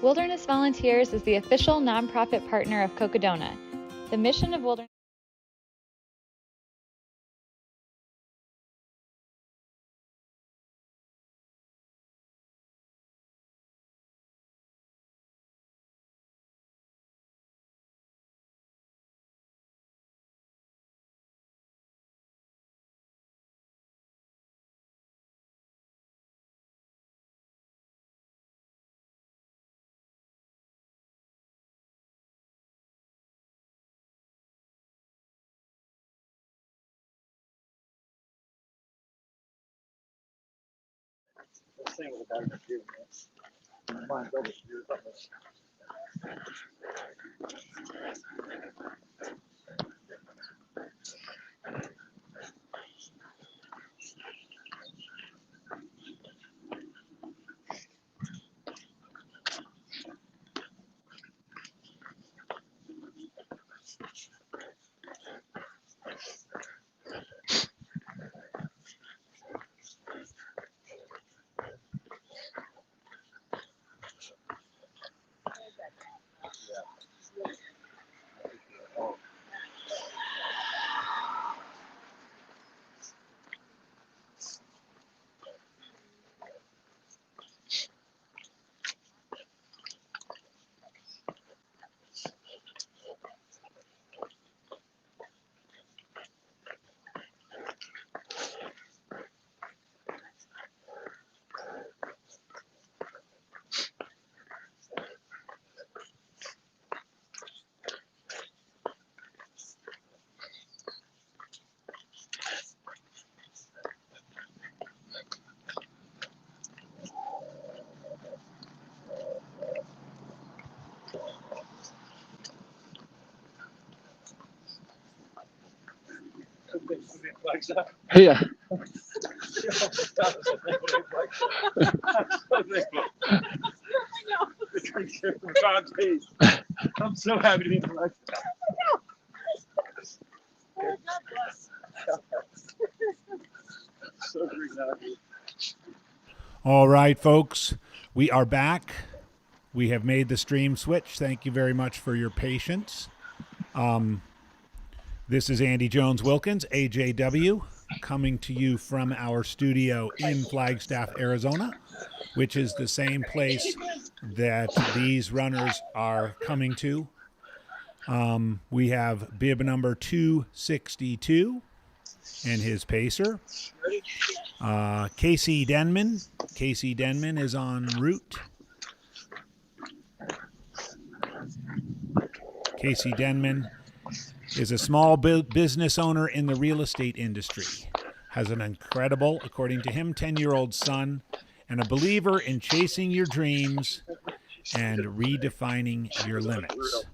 Wilderness Volunteers is the official nonprofit partner of Cocodona. The mission of Wilderness Flagstaff? Yeah. I'm so happy to be in Flagstaff. So happy. All right, folks, we are back. We have made the stream switch. Thank you very much for your patience. This is Andy Jones Wilkins, AJW, coming to you from our studio in Flagstaff, Arizona, which is the same place that these runners are coming to. We have bib number 262 and his pacer. Casey Denman. Casey Denman is en route. Casey Denman is a small business owner in the real estate industry, has an incredible, according to him, 10-year-old son, and a believer in chasing your dreams and redefining your limits.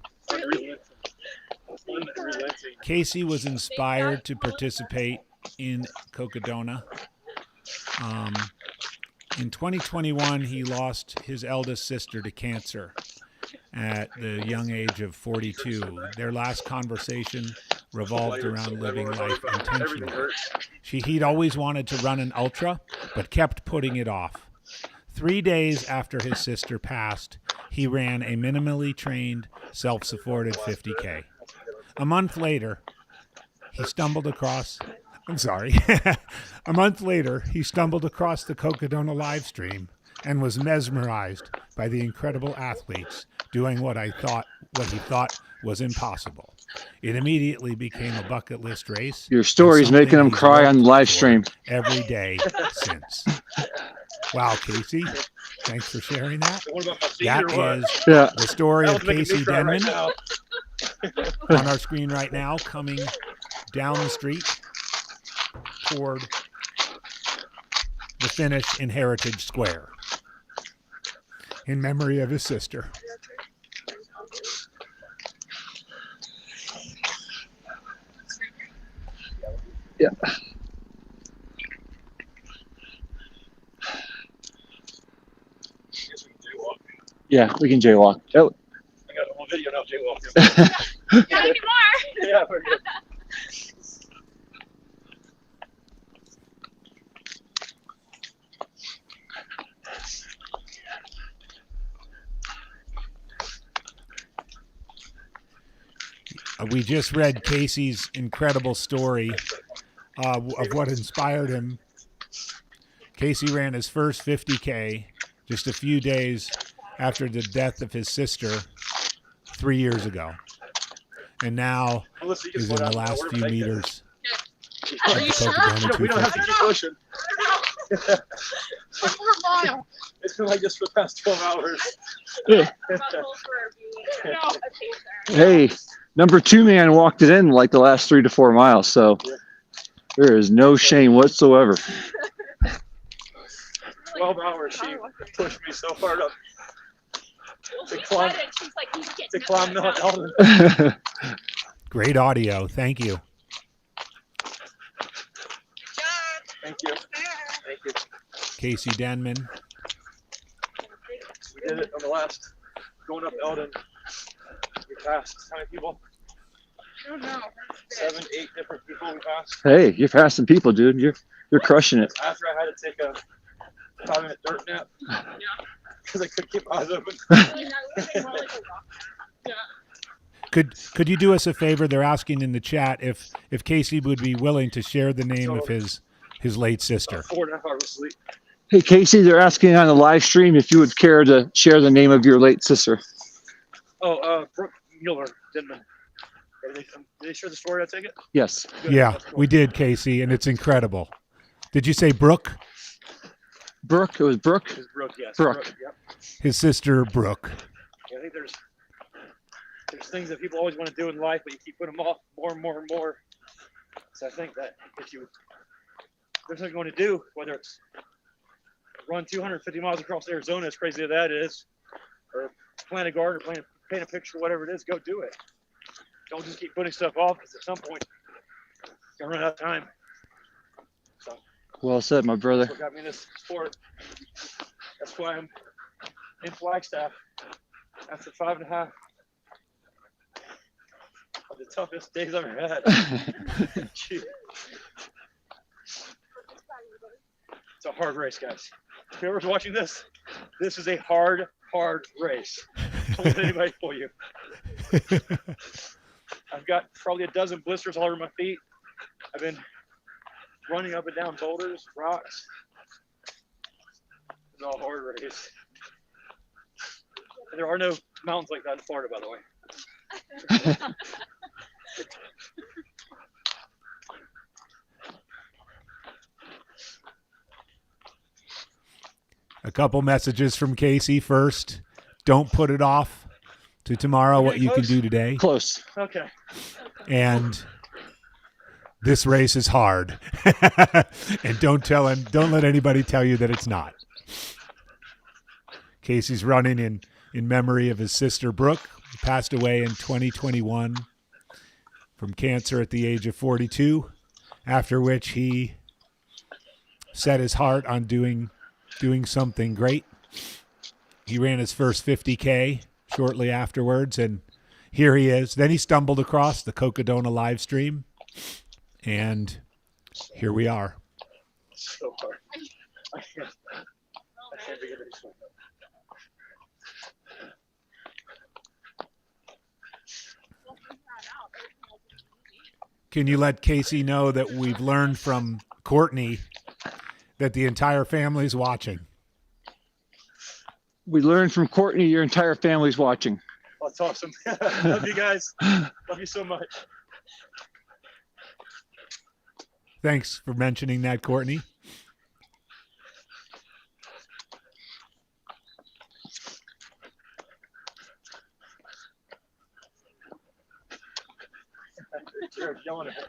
Casey was inspired to participate in Cocodona. In 2021, he lost his eldest sister to cancer at the young age of 42. Their last conversation revolved around living life intentionally. He'd always wanted to run an ultra, but kept putting it off. 3 days after his sister passed, he ran a minimally trained, self-supported 50K. A month later, he stumbled across the Cocodona live stream and was mesmerized by the incredible athletes doing what he thought was impossible. It immediately became a bucket list race. Your story's making him cry on live stream. Every day since. Wow, Casey. Thanks for sharing that. That is the story of Casey Denman on our screen right now, coming down the street toward the finish in Heritage Square in memory of his sister. Yeah. Yeah, we can jaywalk. Oh. I got a whole video now, jaywalking. Not anymore. Yeah, we're good. We just read Casey's incredible story of what inspired him. Casey ran his first 50K just a few days after the death of his sister 3 years ago. And now is in the last few meters of the Cocodona We don't have to 250. keep pushing. It's been like this for the past 12 hours. Yeah. Hey, number 2 man walked it in like the last 3 to 4 miles, so there is no shame whatsoever. 12 hours, she pushed me so hard up to climb Mount Elden. Great audio. Thank you. Thank you. Thank you. Casey Denman. We did it on the last, going up Eldon. We passed how many people? I don't know. 7, 8 different people we passed. Hey, you're passing people, dude. You're crushing it. After I had to take a 5-minute dirt nap because I couldn't keep my eyes open. Could you do us a favor? They're asking in the chat if Casey would be willing to share the name of his late sister. 4.5 hours of sleep. Hey, Casey, they're asking on the live stream if you would care to share the name of your late sister. Oh, Brooke Mueller, Denman. Did they share the story? I take it. Yes. Good. Yeah, we did, Casey, and it's incredible. Did you say Brooke? Brooke. It was Brooke. It was Brooke, yes. Brooke. Yep. His sister, Brooke. Yeah, I think there's things that people always want to do in life, but you keep putting them off more and more and more. So I think that if there's something you want to do, whether it's run 250 miles across Arizona, as crazy as that is, or plant a garden, or paint a picture, whatever it is, go do it. Don't just keep putting stuff off, because at some point you're gonna run out of time. So Well said, my brother. that's what got me in this sport. That's why I'm in Flagstaff after 5.5 of the toughest days I've ever had. Gee. It's a hard race, guys. Whoever's watching this is a hard race. Don't let anybody fool you. I've got probably a dozen blisters all over my feet. I've been running up and down boulders, rocks. It's all hard race. And there are no mountains like that in Florida, by the way. A couple messages from Casey. First, don't put it off to tomorrow what you can do today. Close. Okay. And this race is hard. And don't let anybody tell you that it's not. Casey's running in memory of his sister Brooke, who passed away in 2021 from cancer at the age of 42, after which he set his heart on doing something great. He ran his first 50K shortly afterwards, and here he is. Then he stumbled across the Cocodona live stream, and here we are. So hard. I can't begin to explain. Can you let Casey know that we've learned from Courtney that the entire family's watching? We learned from Courtney your entire family's watching. Oh, that's awesome. Love you guys. Love you so much. Thanks for mentioning that, Courtney. You're yelling at me.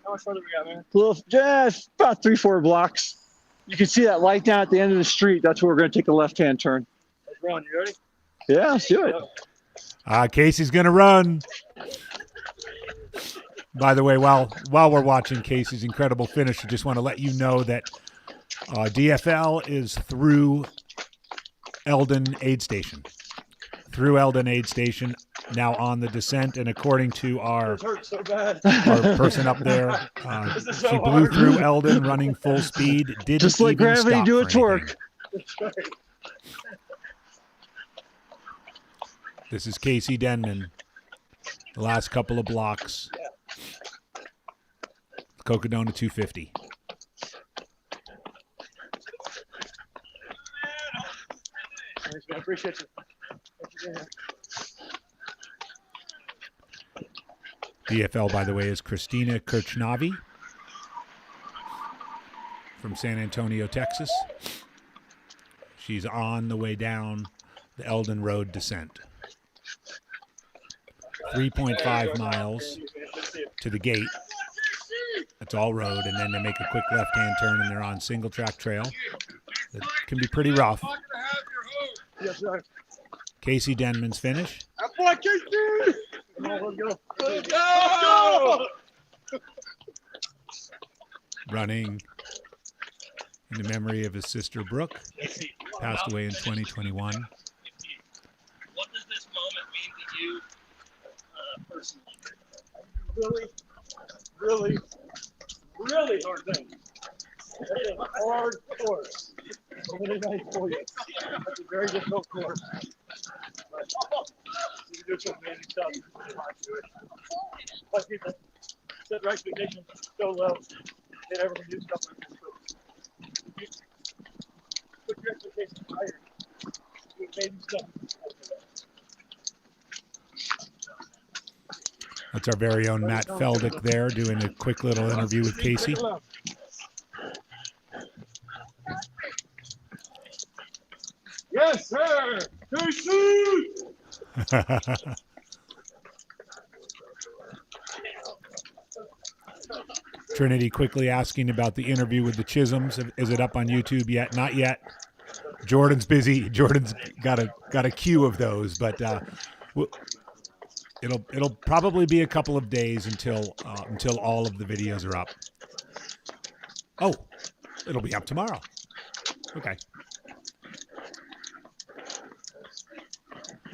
How much further we got, man? Just about 3-4 blocks. You can see that light down at the end of the street. That's where we're going to take a left-hand turn. Let's run. You ready? Yeah, let's do it. Casey's going to run. By the way, while we're watching Casey's incredible finish, I just want to let you know that DFL is through Eldon Aid Station. Through Eldon Aid Station, now on the descent, and according to our So bad. our person up there, she blew through Eldon running full speed. Didn't Just let even gravity stop do for its work. anything. This is Casey Denman. The last couple of blocks. Cocodona 250. Thanks, man. Appreciate you. DFL, by the way, is Christina Kirchnavi from San Antonio, Texas. She's on the way down the Eldon Road descent. 3.5 miles to the gate. That's all road, and then they make a quick left-hand turn, and they're on single-track trail. That can be pretty rough. Yes, sir. Casey Denman's finish. Boy, Casey! Come on, let's go. Let's go! Running in the memory of his sister Brooke, passed away in 2021. What does this moment mean to you personally? Really hard thing. That's a hard course. Really nice for you. That's a very difficult course. But you can do some amazing stuff. But people set your expectations so low, they never can do stuff like this. Put your expectations higher. Do amazing stuff. That's our very own Matt Feldick there doing a quick little interview with Casey. Yes, sir. Casey! Trinity quickly asking about the interview with the Chisholms. Is it up on YouTube yet? Not yet. Jordan's busy. Jordan's got a queue of those, but it'll probably be a couple of days until all of the videos are up. Oh, it'll be up tomorrow. Okay.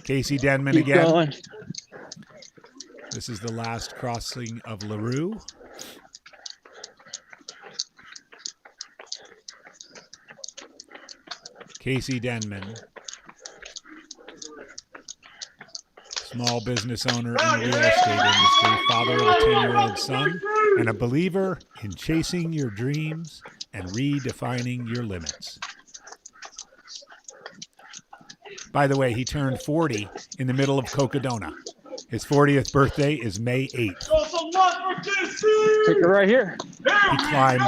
Casey Denman Keep again. going. This is the last crossing of LaRue. Casey Denman, small business owner in the real estate industry, father of a 10-year-old son, and a believer in chasing your dreams and redefining your limits. By the way, he turned 40 in the middle of Cocodona. His 40th birthday is May 8th. Take it right here. He climbed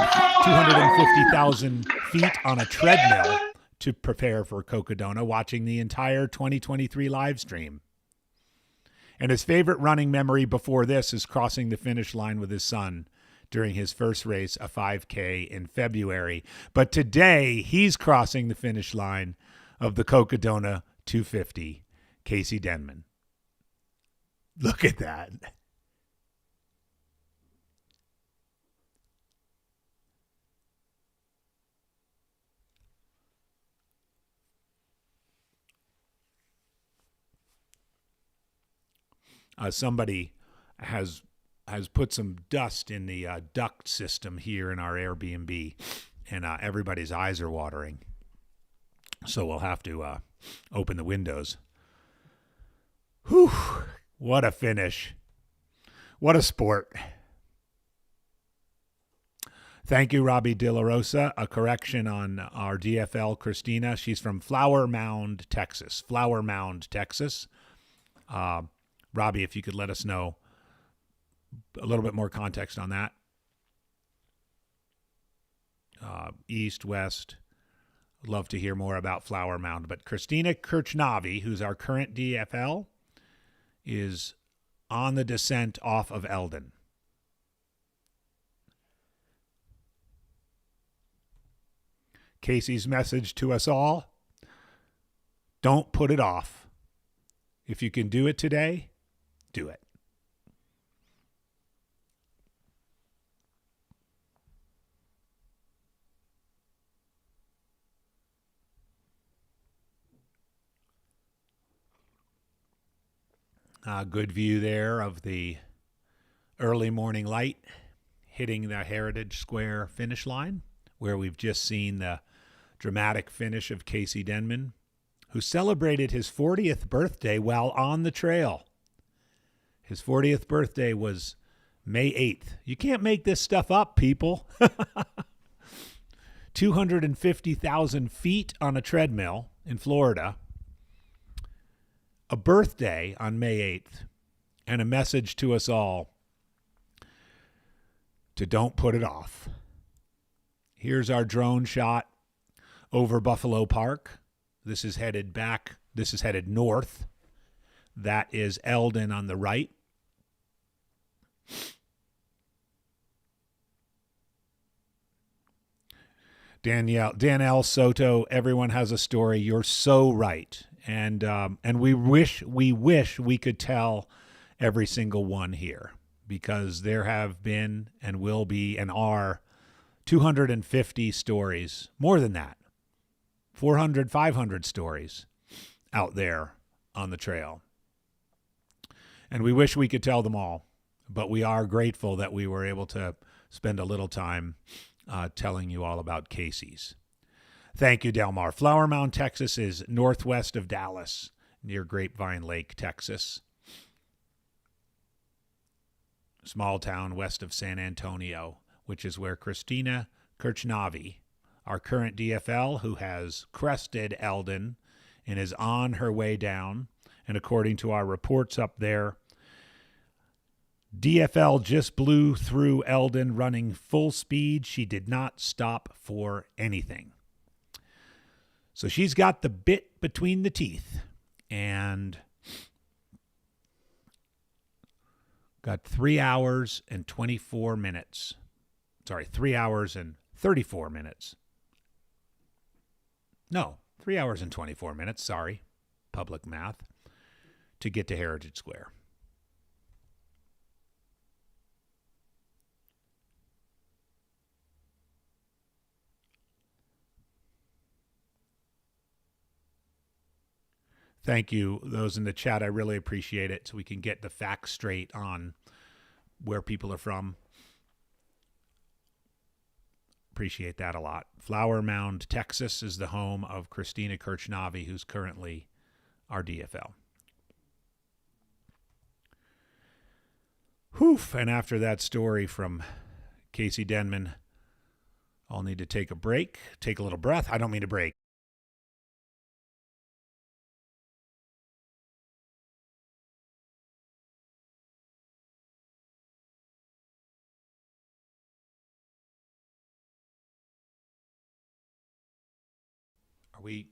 250,000 feet on a treadmill to prepare for Cocodona, watching the entire 2023 live stream. And his favorite running memory before this is crossing the finish line with his son during his first race, a 5K in February. But today, he's crossing the finish line of the Cocodona 250, Casey Denman. Look at that. Somebody has put some dust in the duct system here in our Airbnb, and everybody's eyes are watering. So we'll have to open the windows. Whew, what a finish. What a sport. Thank you, Robbie De La Rosa. A correction on our DFL, Christina. She's from Flower Mound, Texas. Flower Mound, Texas. Robbie, if you could let us know a little bit more context on that. East, west. Love to hear more about Flower Mound. But Christina Kirchnavi, who's our current DFL, is on the descent off of Eldon. Casey's message to us all: don't put it off. If you can do it today, do it. Good view there of the early morning light hitting the Heritage Square finish line, where we've just seen the dramatic finish of Casey Denman, who celebrated his 40th birthday while on the trail. His 40th birthday was May 8th. You can't make this stuff up, people. 250,000 feet on a treadmill in Florida. A birthday on May 8th, and a message to us all to don't put it off. Here's our drone shot over Buffalo Park. This is headed back. This is headed north. That is Eldon on the right. Danielle Soto, everyone has a story. You're so right. And we wish we could tell every single one here, because there have been and will be and are 250 stories, more than that, 400, 500 stories out there on the trail. And we wish we could tell them all, but we are grateful that we were able to spend a little time telling you all about Casey's. Thank you, Delmar. Flower Mound, Texas is northwest of Dallas, near Grapevine Lake, Texas. Small town west of San Antonio, which is where Christina Kirchnavi, our current DFL, who has crested Eldon and is on her way down. And according to our reports up there, DFL just blew through Eldon running full speed. She did not stop for anything. So she's got the bit between the teeth and got 3 hours and 24 minutes. Sorry, 3 hours and 34 minutes. No, 3 hours and 24 minutes. Sorry, public math, to get to Heritage Square. Thank you, those in the chat. I really appreciate it, so we can get the facts straight on where people are from. Appreciate that a lot. Flower Mound, Texas is the home of Christina Kirchnavi, who's currently our DFL. Whew, and after that story from Casey Denman, I'll need to take a break, take a little breath. I don't mean to break. We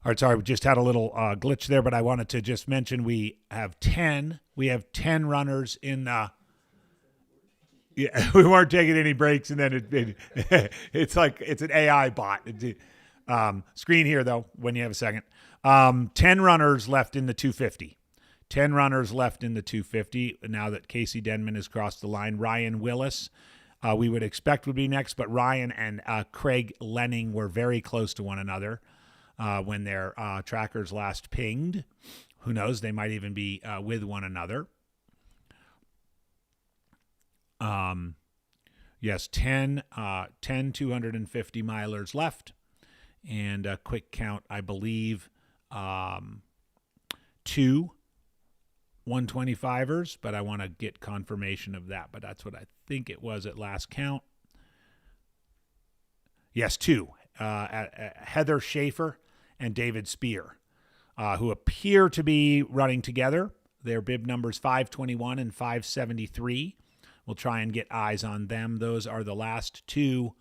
all right, sorry, we just had a little glitch there, but I wanted to just mention we have 10 runners in yeah, we weren't taking any breaks, and then it's like it's an AI bot. Screen here though when you have a second. 10 runners left in the 250. 10 runners left in the 250 now that Casey Denman has crossed the line. Ryan Willis, we would expect would be next, but Ryan and Craig Lenning were very close to one another when their trackers last pinged. Who knows? They might even be with one another. Yes, 10 250 milers left, and a quick count, I believe, 2 125ers, but I want to get confirmation of that. But that's what I think it was at last count. Yes, 2. Heather Schaefer and David Spear, who appear to be running together. Their bib numbers 521 and 573. We'll try and get eyes on them. Those are the last 2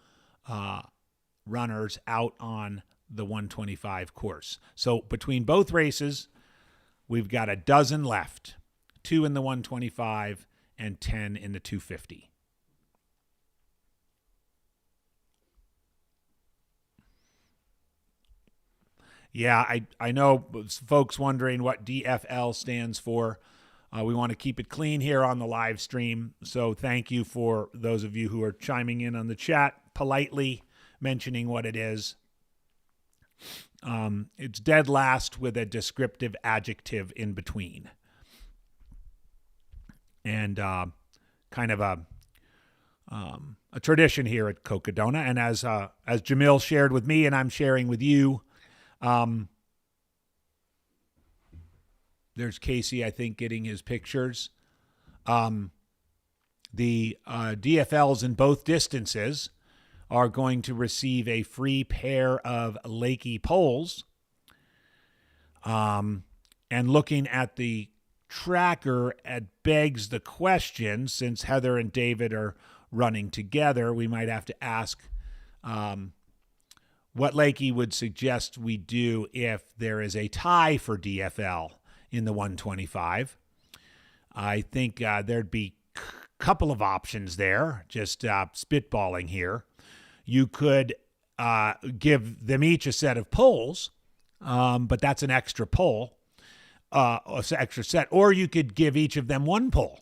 runners out on the 125 course. So between both races, we've got a dozen left, 2 in the 125 and 10 in the 250. Yeah, I know folks wondering what DFL stands for. We want to keep it clean here on the live stream. So thank you for those of you who are chiming in on the chat, politely mentioning what it is. It's dead last with a descriptive adjective in between. And kind of a tradition here at Cocodona. And as Jamil shared with me and I'm sharing with you, there's Casey, I think, getting his pictures. The DFLs in both distances are going to receive a free pair of Lakey poles. And looking at the tracker, it begs the question, since Heather and David are running together, we might have to ask what Lakey would suggest we do if there is a tie for DFL in the 125. I think there'd be a couple of options there, just spitballing here. You could give them each a set of poles, but that's an extra pole, extra set, or you could give each of them one pole.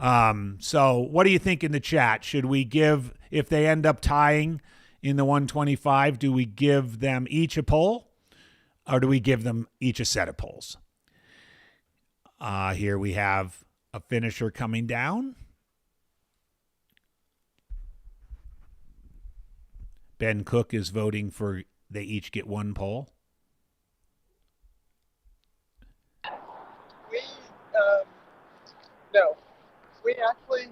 So what do you think in the chat? Should we give, if they end up tying in the 125, do we give them each a pole, or do we give them each a set of poles? Here we have a finisher coming down. Ben Cook is voting for they each get one pole. No. We actually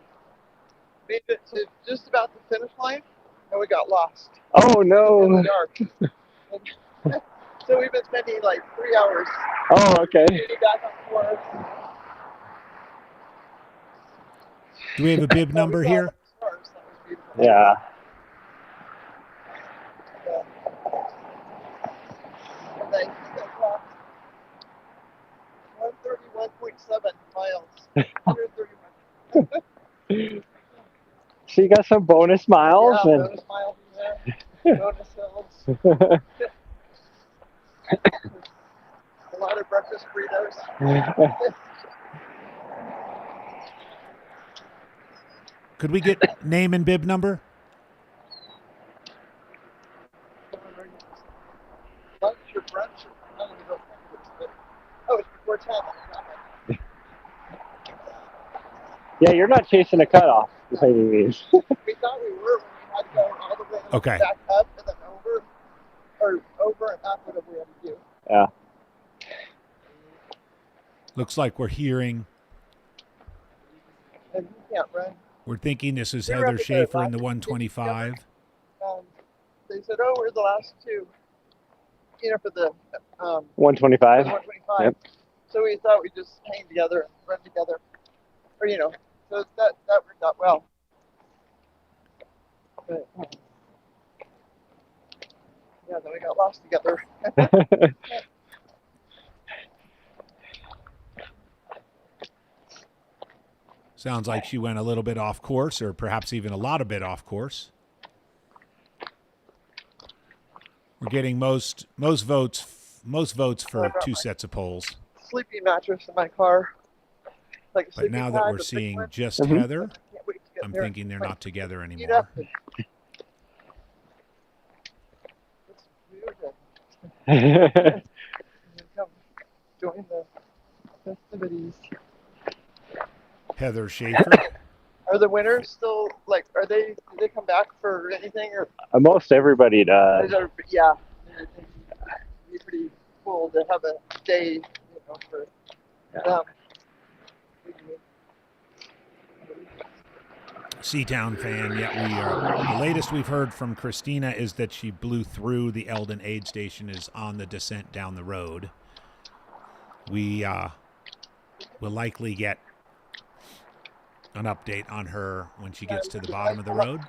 made it to just about the finish line, and we got lost. Oh In no. the dark. So we've been spending like 3 hours Oh, okay. getting back and forth. Do we have a bib number We saw here? the stars. That was beautiful. Yeah. And I think I clocked 131.7 miles. 131. So you got some bonus miles Yeah, and bonus miles in there. Bonus hills. A lot of breakfast burritos. Could we get name and bib number? Lunch or brunch? I don't even know. Oh, it's before 10. yeah, you're not chasing a cutoff by any means. We thought we were when we had to go all the way Okay. back up and then over, or over and up, whatever we had to do. Yeah. Looks like we're hearing, And you can't run. we're thinking this is We were Heather up at the Schaefer in the last 125. They said, "Oh, we're the last two." You know, for the 125. 125. Yep. So we thought we'd just hang together and run together, or you know, so that worked out well. But, yeah, then we got lost together. Sounds like she went a little bit off course, or perhaps even a lot of bit off course. We're getting most votes for two sets of poles. Sleeping mattress in my car. Like a But sleeping now that pad, we're a big seeing one. just Mhm. Heather, Can't wait to get I'm there. thinking they're not together Eat anymore. up and- Let's do it. Come join the festivities. Heather Schaefer. Are the winners still like? Do they come back for anything or? Most everybody does. Yeah, it'd be pretty cool to have a day, you know, for them. Seatown fan, yet we are. The latest we've heard from Christina is that she blew through the Eldon aid station, is on the descent down the road. We will likely get an update on her when she gets to the bottom of the road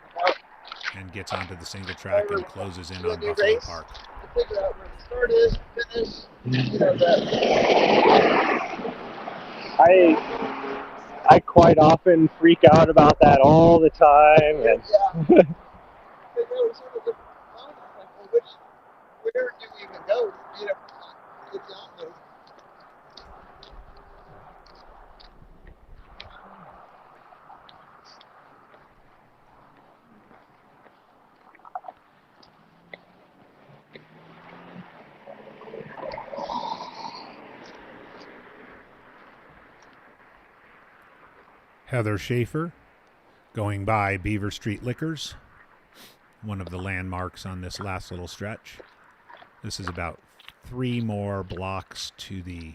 and gets onto the single track and closes in on Buffalo Park. To figure out where the start is, finish, you know, that. I quite often freak out about that all the time. And Yeah. But there were sort of different times. Like, well, where do we even go? You know, get down there. Heather Schaefer going by Beaver Street Liquors, one of the landmarks on this last little stretch. This is about 3 more blocks to the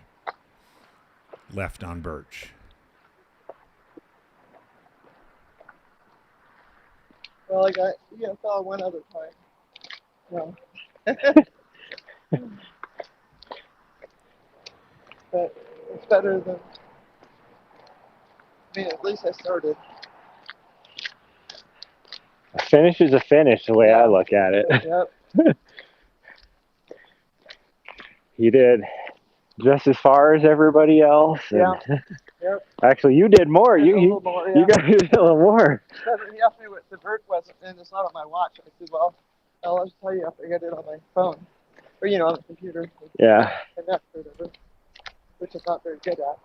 left on Birch. Well, I got EFL one other time. No. But it's better than, I mean, at least I started. a finish is a finish, the way I look at it. Yep. You did just as far as everybody else. And Yeah. Yep. actually, you did more. A You little more, you got to do a little more. He asked me what the vert was, and it's not on my watch. I said, well, I'll just tell you after I get it on my phone. Or, you know, on the computer. Yeah. And that's whatever. Which I'm not very good at.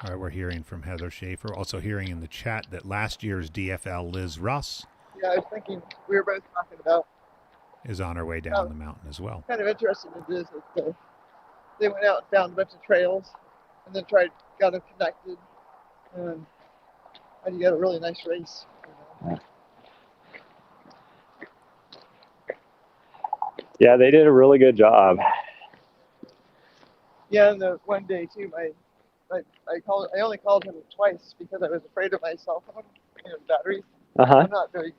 All right, we're hearing from Heather Schaefer. Also hearing in the chat that last year's DFL Liz Russ Yeah, I was thinking, we were both talking about, is on her way down the mountain as well. kind of interesting it is that they went out and found a bunch of trails and then got them connected. And you got a really nice race. You know? Yeah, they did a really good job. Yeah, and the one day too, I only called him twice because I was afraid of my cell phone, batteries. Uh-huh. I'm not very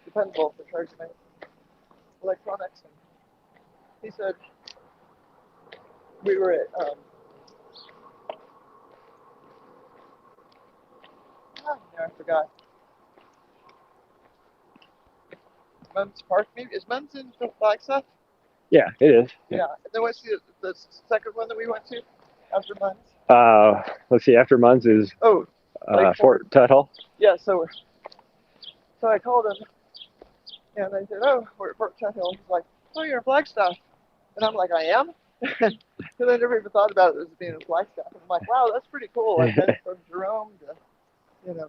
dependable for charging my electronics. And he said we were at I forgot. Mun's Park, maybe. Is Mun's in Flagstaff? Yeah, it is. Yeah. And then what's the second one that we went to after Mun's? Let's see, after Munns is Fort Tuthill. Yeah, so I called him and I said, oh, we're at Fort Tuthill. He's like, oh, you're in Flagstaff. And I'm like, I am? Because I never even thought about it as being in Flagstaff. And I'm like, wow, that's pretty cool. I've been from Jerome to,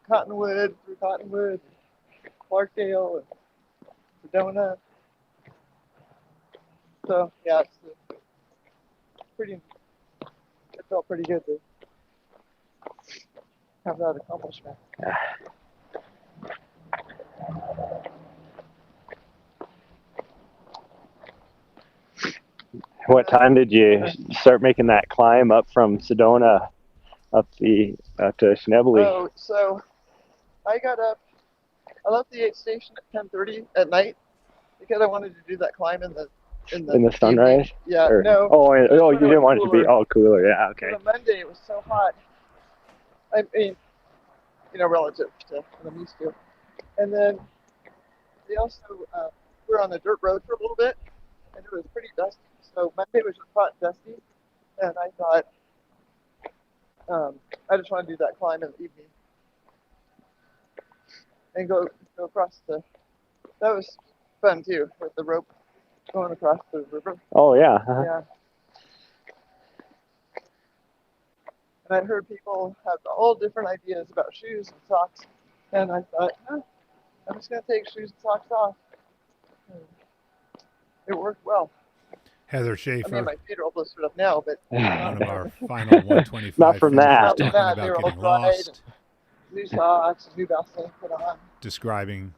Cottonwood, through Cottonwood, Clarkdale, and Cocodona. So, yeah, it felt pretty good to have that accomplishment. What time did you start making that climb up from Sedona up to Schnebly? Oh, so I got up. I left the aid station at 10:30 at night because I wanted to do that climb in the sunrise. Evening. Yeah, or, no. You didn't want it to be all cooler. Yeah, okay. On Monday it was so hot. I mean, relative to what I'm used to. And then they also were on a dirt road for a little bit, and it was pretty dusty. So Monday was just hot and dusty, and I thought I just want to do that climb in the evening and go across the. That was fun too, with the rope going across the river. Oh yeah. Uh-huh. Yeah. And I heard people have all different ideas about shoes and socks, and I thought, I'm just gonna take shoes and socks off. And it worked well. Heather Schaefer. I mean, my feet are all blistered up now, but one of our final 125. Not from that. Talking about getting lost. New socks, new Vaseline put on. Describing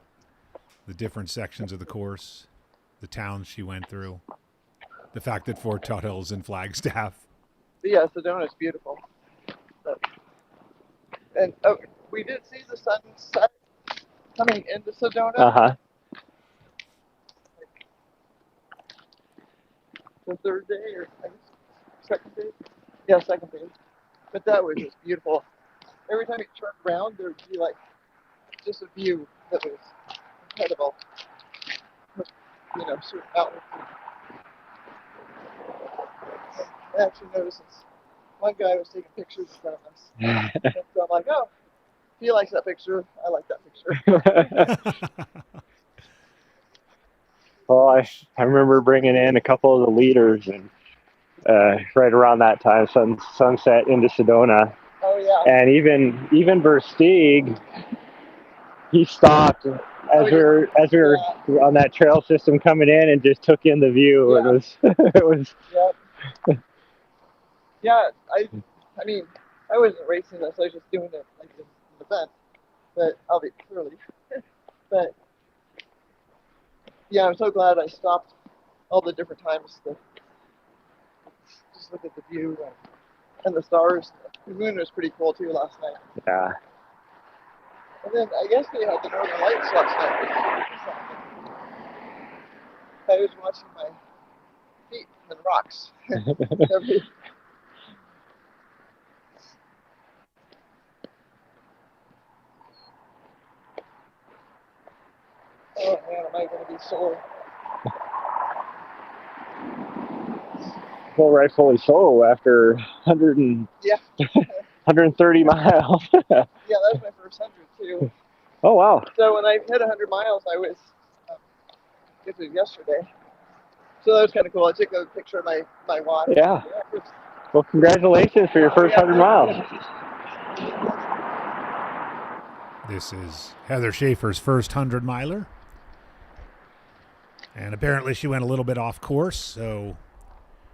the different sections of the course, the towns she went through, the fact that Fort Tuthill's in Flagstaff. But yeah, Sedona's beautiful. And we did see the sunset coming into Cocodona. Uh-huh. The third day, or I guess second day? Yeah, second day. But that was just beautiful. Every time you turned around, there would be like just a view that was incredible. Certain mountains I actually noticed this. One guy was taking pictures in front of us. And so I'm like, oh, if he likes that picture, I like that picture. Well, I remember bringing in a couple of the leaders, and right around that time, sunset into Sedona. Oh, yeah. And even Versteeg, he stopped as we were on that trail system coming in and just took in the view. Yeah. It was. Yep. Yeah, I mean, I wasn't racing this. I was just doing it like an event, but I'll be clearly. But yeah, I'm so glad I stopped all the different times to just look at the view and the stars. The moon was pretty cool too last night. Yeah. And then I guess they had the northern lights last night. I was watching my feet and rocks. Oh man, am I going to be sore? Well, rightfully so after 130 miles. Yeah, that was my first 100 too. Oh wow. So when I hit 100 miles, I was, this was yesterday. So that was kind of cool. I took a picture of my watch. Yeah. Well, congratulations for your first 100 miles. This is Heather Schaefer's first 100-miler. And apparently she went a little bit off course, so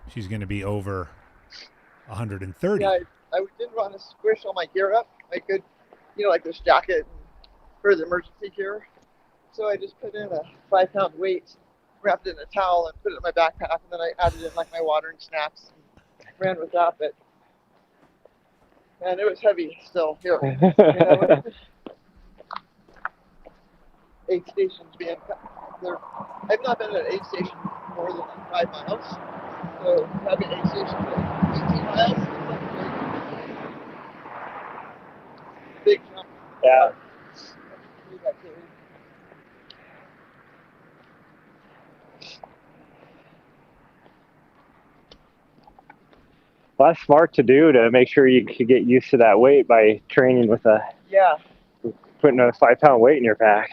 she's going to be over 130. Yeah, I didn't want to squish all my gear up. I could, like this jacket for the emergency gear. So I just put in a 5-pound weight, wrapped it in a towel, and put it in my backpack. And then I added in like my watering snaps and ran with that. But man, it was heavy still. Here, aid stations being there. I've not been at an aid station more than 5 miles. So having an aid station for 18 miles is like a big jump. Yeah. Well, that's smart to do to make sure you could get used to that weight by training with putting a 5-pound weight in your pack.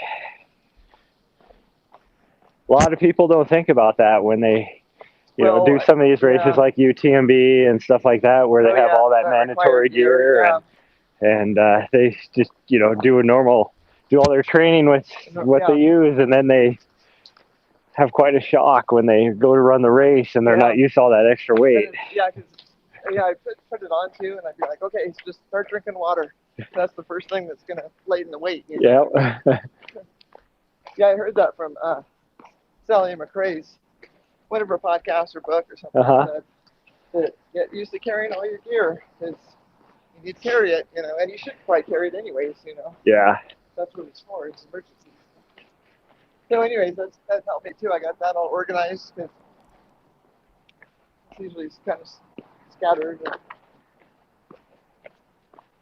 A lot of people don't think about that when they, do some of these races like UTMB and stuff like that, where they have all that mandatory gear and they just, do all their training with what they use, and then they have quite a shock when they go to run the race and they're not used to all that extra weight. I put it on too, and I'd be like, okay, so just start drinking water. That's the first thing that's going to lighten the weight. Yeah. Yeah, I heard that from Sally McRae's, one of her podcasts or book or something. That get used to carrying all your gear, because you need to carry it, and you should probably carry it anyways, Yeah. That's what it's for. It's emergencies. So anyways, that helped me too. I got that all organized, because it's usually kind of scattered. And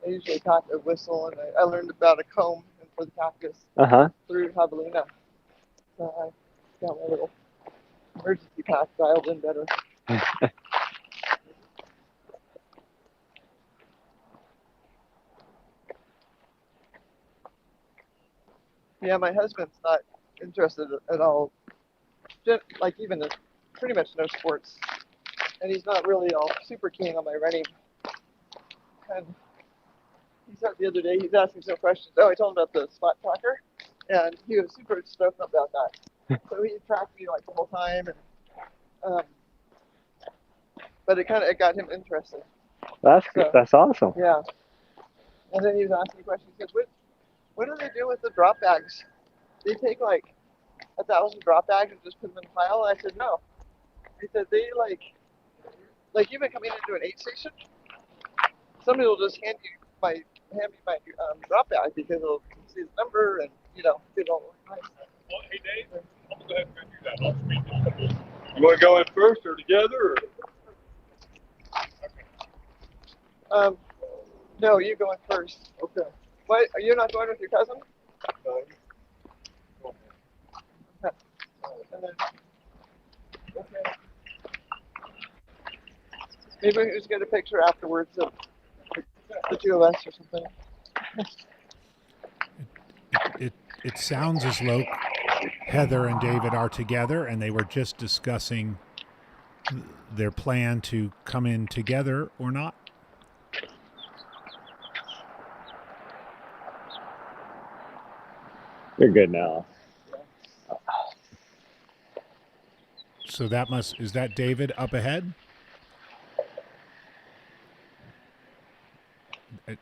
I usually pack a whistle, and I learned about a comb for the cactus through javelina. So I got my little emergency pack dialed in better. Yeah, my husband's not interested at all. Like even pretty much no sports, and he's not really all super keen on my running. And he said the other day, he's asking some questions. Oh, I told him about the spot tracker, and he was super stoked about that. So he tracked me like the whole time, and but it got him interested. That's good. That's awesome. Yeah. And then he was asking me questions. He goes, what do they do with the drop bags? They take like 1,000 drop bags and just put them in a pile? And I said, no. He said, they like even coming into an aid station, somebody will just hand me my drop bag, because they'll see the number and, it all organized. Well, hey, Dave, I'm going to go ahead and do that. I'll speak to you. You want to go in first or together? Or? No, you go in first. Okay. What? Are you not going with your cousin? No. Okay. And then, okay. Maybe we can just get a picture afterwards of the two of us or something. It sounds as though Heather and David are together, and they were just discussing their plan to come in together or not. You're good now. So is that David up ahead?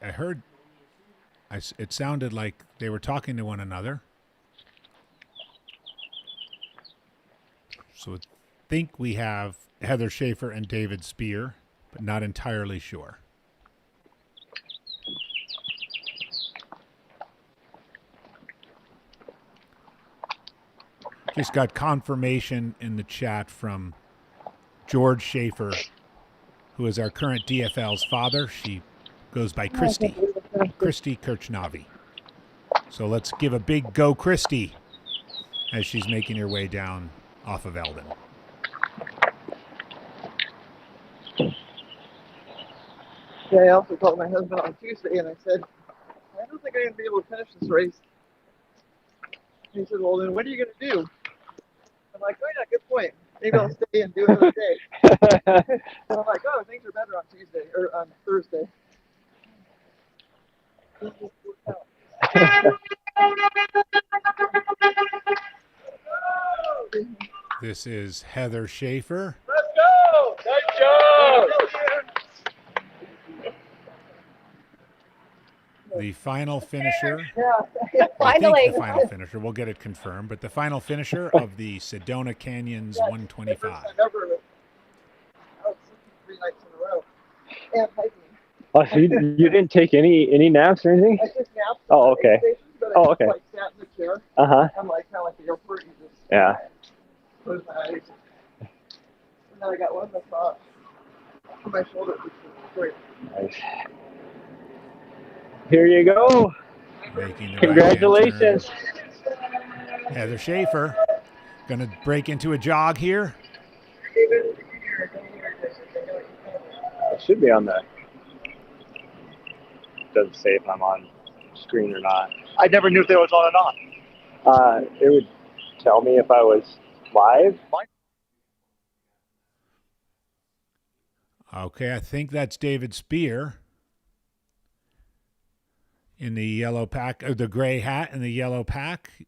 I heard, it sounded like they were talking to one another. So I think we have Heather Schaefer and David Spear, but not entirely sure. Just got confirmation in the chat from George Schaefer, who is our current DFL's father. She goes by Christy Kirchnavi. So let's give a big go, Christy, as she's making her way down off of Eldon. Yeah, I also called my husband on Tuesday and I said, I don't think I'm going to be able to finish this race. He said, well, then what are you going to do? I'm like, oh, yeah, good point. Maybe I'll stay and do another day. And I'm like, oh, things are better on Tuesday or on Thursday. This is Heather Schaefer. Let's go! Nice job! The final finisher. Yeah, I think the final finisher. We'll get it confirmed, but the final finisher of the Sedona Canyons 125. Oh, 3 nights in a row. And hiking. Oh, so you didn't take any naps or anything? I took naps. Oh, okay. Stations, but Oh, I okay. just, like, sat in the chair. Uh-huh. I'm like, kind of like the airport. You just Yeah. close my eyes. And then I got one massage for my shoulder, which was great. Nice. Here you go. Making the Congratulations. right-hand turn. Heather Schaefer going to break into a jog here. It should be on the. Doesn't say if I'm on screen or not. I never knew if it was on or not. It would tell me if I was live. Okay, I think that's David Spear in the yellow pack, or the gray hat and the yellow pack.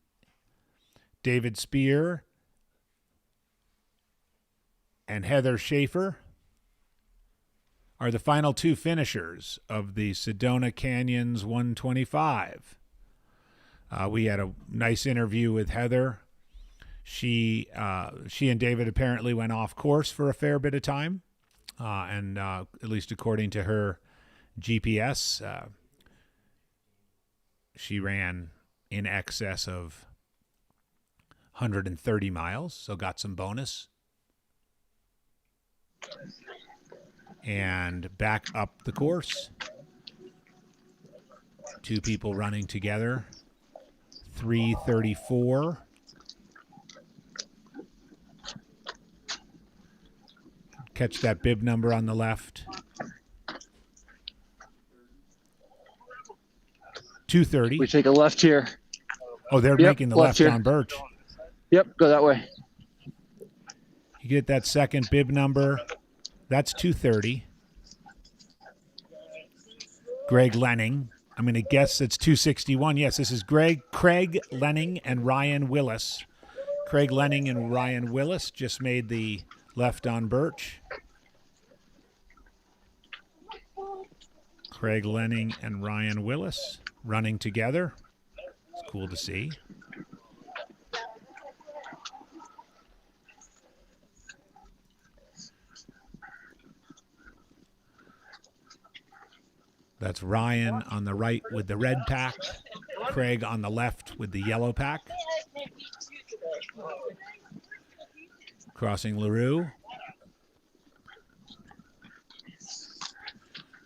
David Spear and Heather Schaefer are the final two finishers of the Sedona Canyons 125. We had a nice interview with Heather. She and David apparently went off course for a fair bit of time, and at least according to her GPS, she ran in excess of 130 miles, so got some bonus. And back up the course. Two people running together. 3:34. Catch that bib number on the left. 2:30. We take a left here. Oh, they're making the left here. on Birch. Yep, go that way. You get that second bib number. That's 2:30. Greg Lenning. I'm going to guess it's 2:61. Yes, this is Craig Lenning and Ryan Willis. Craig Lenning and Ryan Willis just made the left on Birch. Craig Lenning and Ryan Willis running together. It's cool to see. That's Ryan on the right with the red pack, Craig on the left with the yellow pack. Crossing LaRue.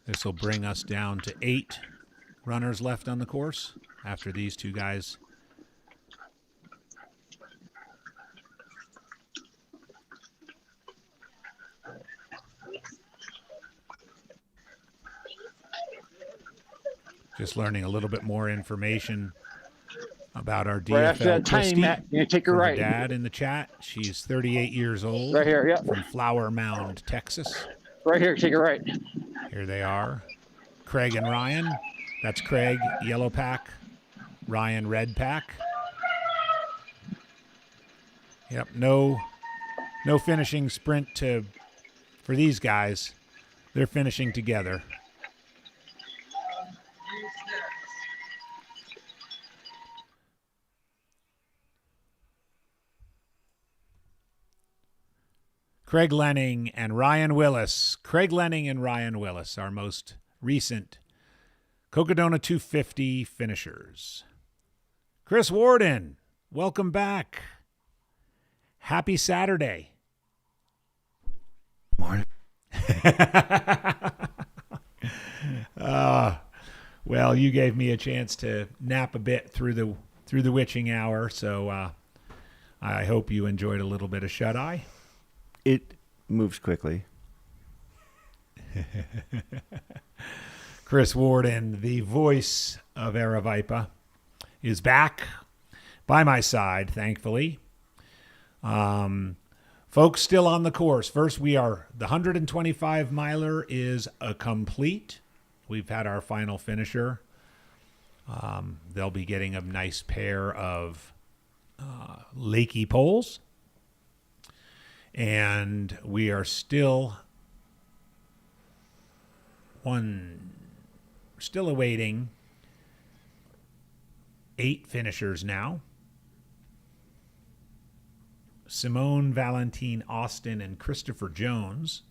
This will bring us down to 8 runners left on the course after these two guys. Just learning a little bit more information about our Right after DFL that tiny Christy Matt, you take her from her right. dad in the chat. She's 38 years old. Right here, yep. From Flower Mound, Texas. Right here, take it right. Here they are. Craig and Ryan. That's Craig, yellow pack. Ryan, red pack. Yep, no finishing sprint for these guys. They're finishing together. Craig Lenning and Ryan Willis. Craig Lenning and Ryan Willis, our most recent Cocodona 250 finishers. Chris Warden, welcome back. Happy Saturday. Morning. Well, you gave me a chance to nap a bit through the witching hour, so I hope you enjoyed a little bit of shut-eye. It moves quickly. Chris Warden, the voice of Aravaipa, is back by my side, thankfully. Folks still on the course. First, the 125 miler is a complete. We've had our final finisher. They'll be getting a nice pair of Lakey poles. And we are still awaiting 8 finishers now. Simone, Valentine, Austin, and Christopher Jones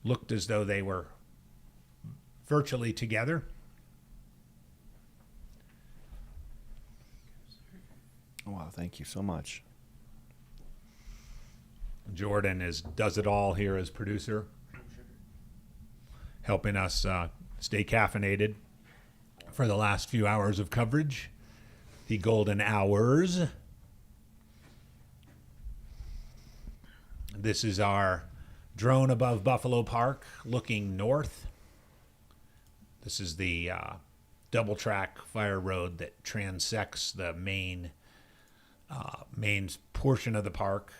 looked as though they were virtually together. Wow, thank you so much. Jordan does it all here as producer, helping us stay caffeinated for the last few hours of coverage, the golden hours. This is our drone above Buffalo Park looking north. This is the double track fire road that transects the main portion of the park.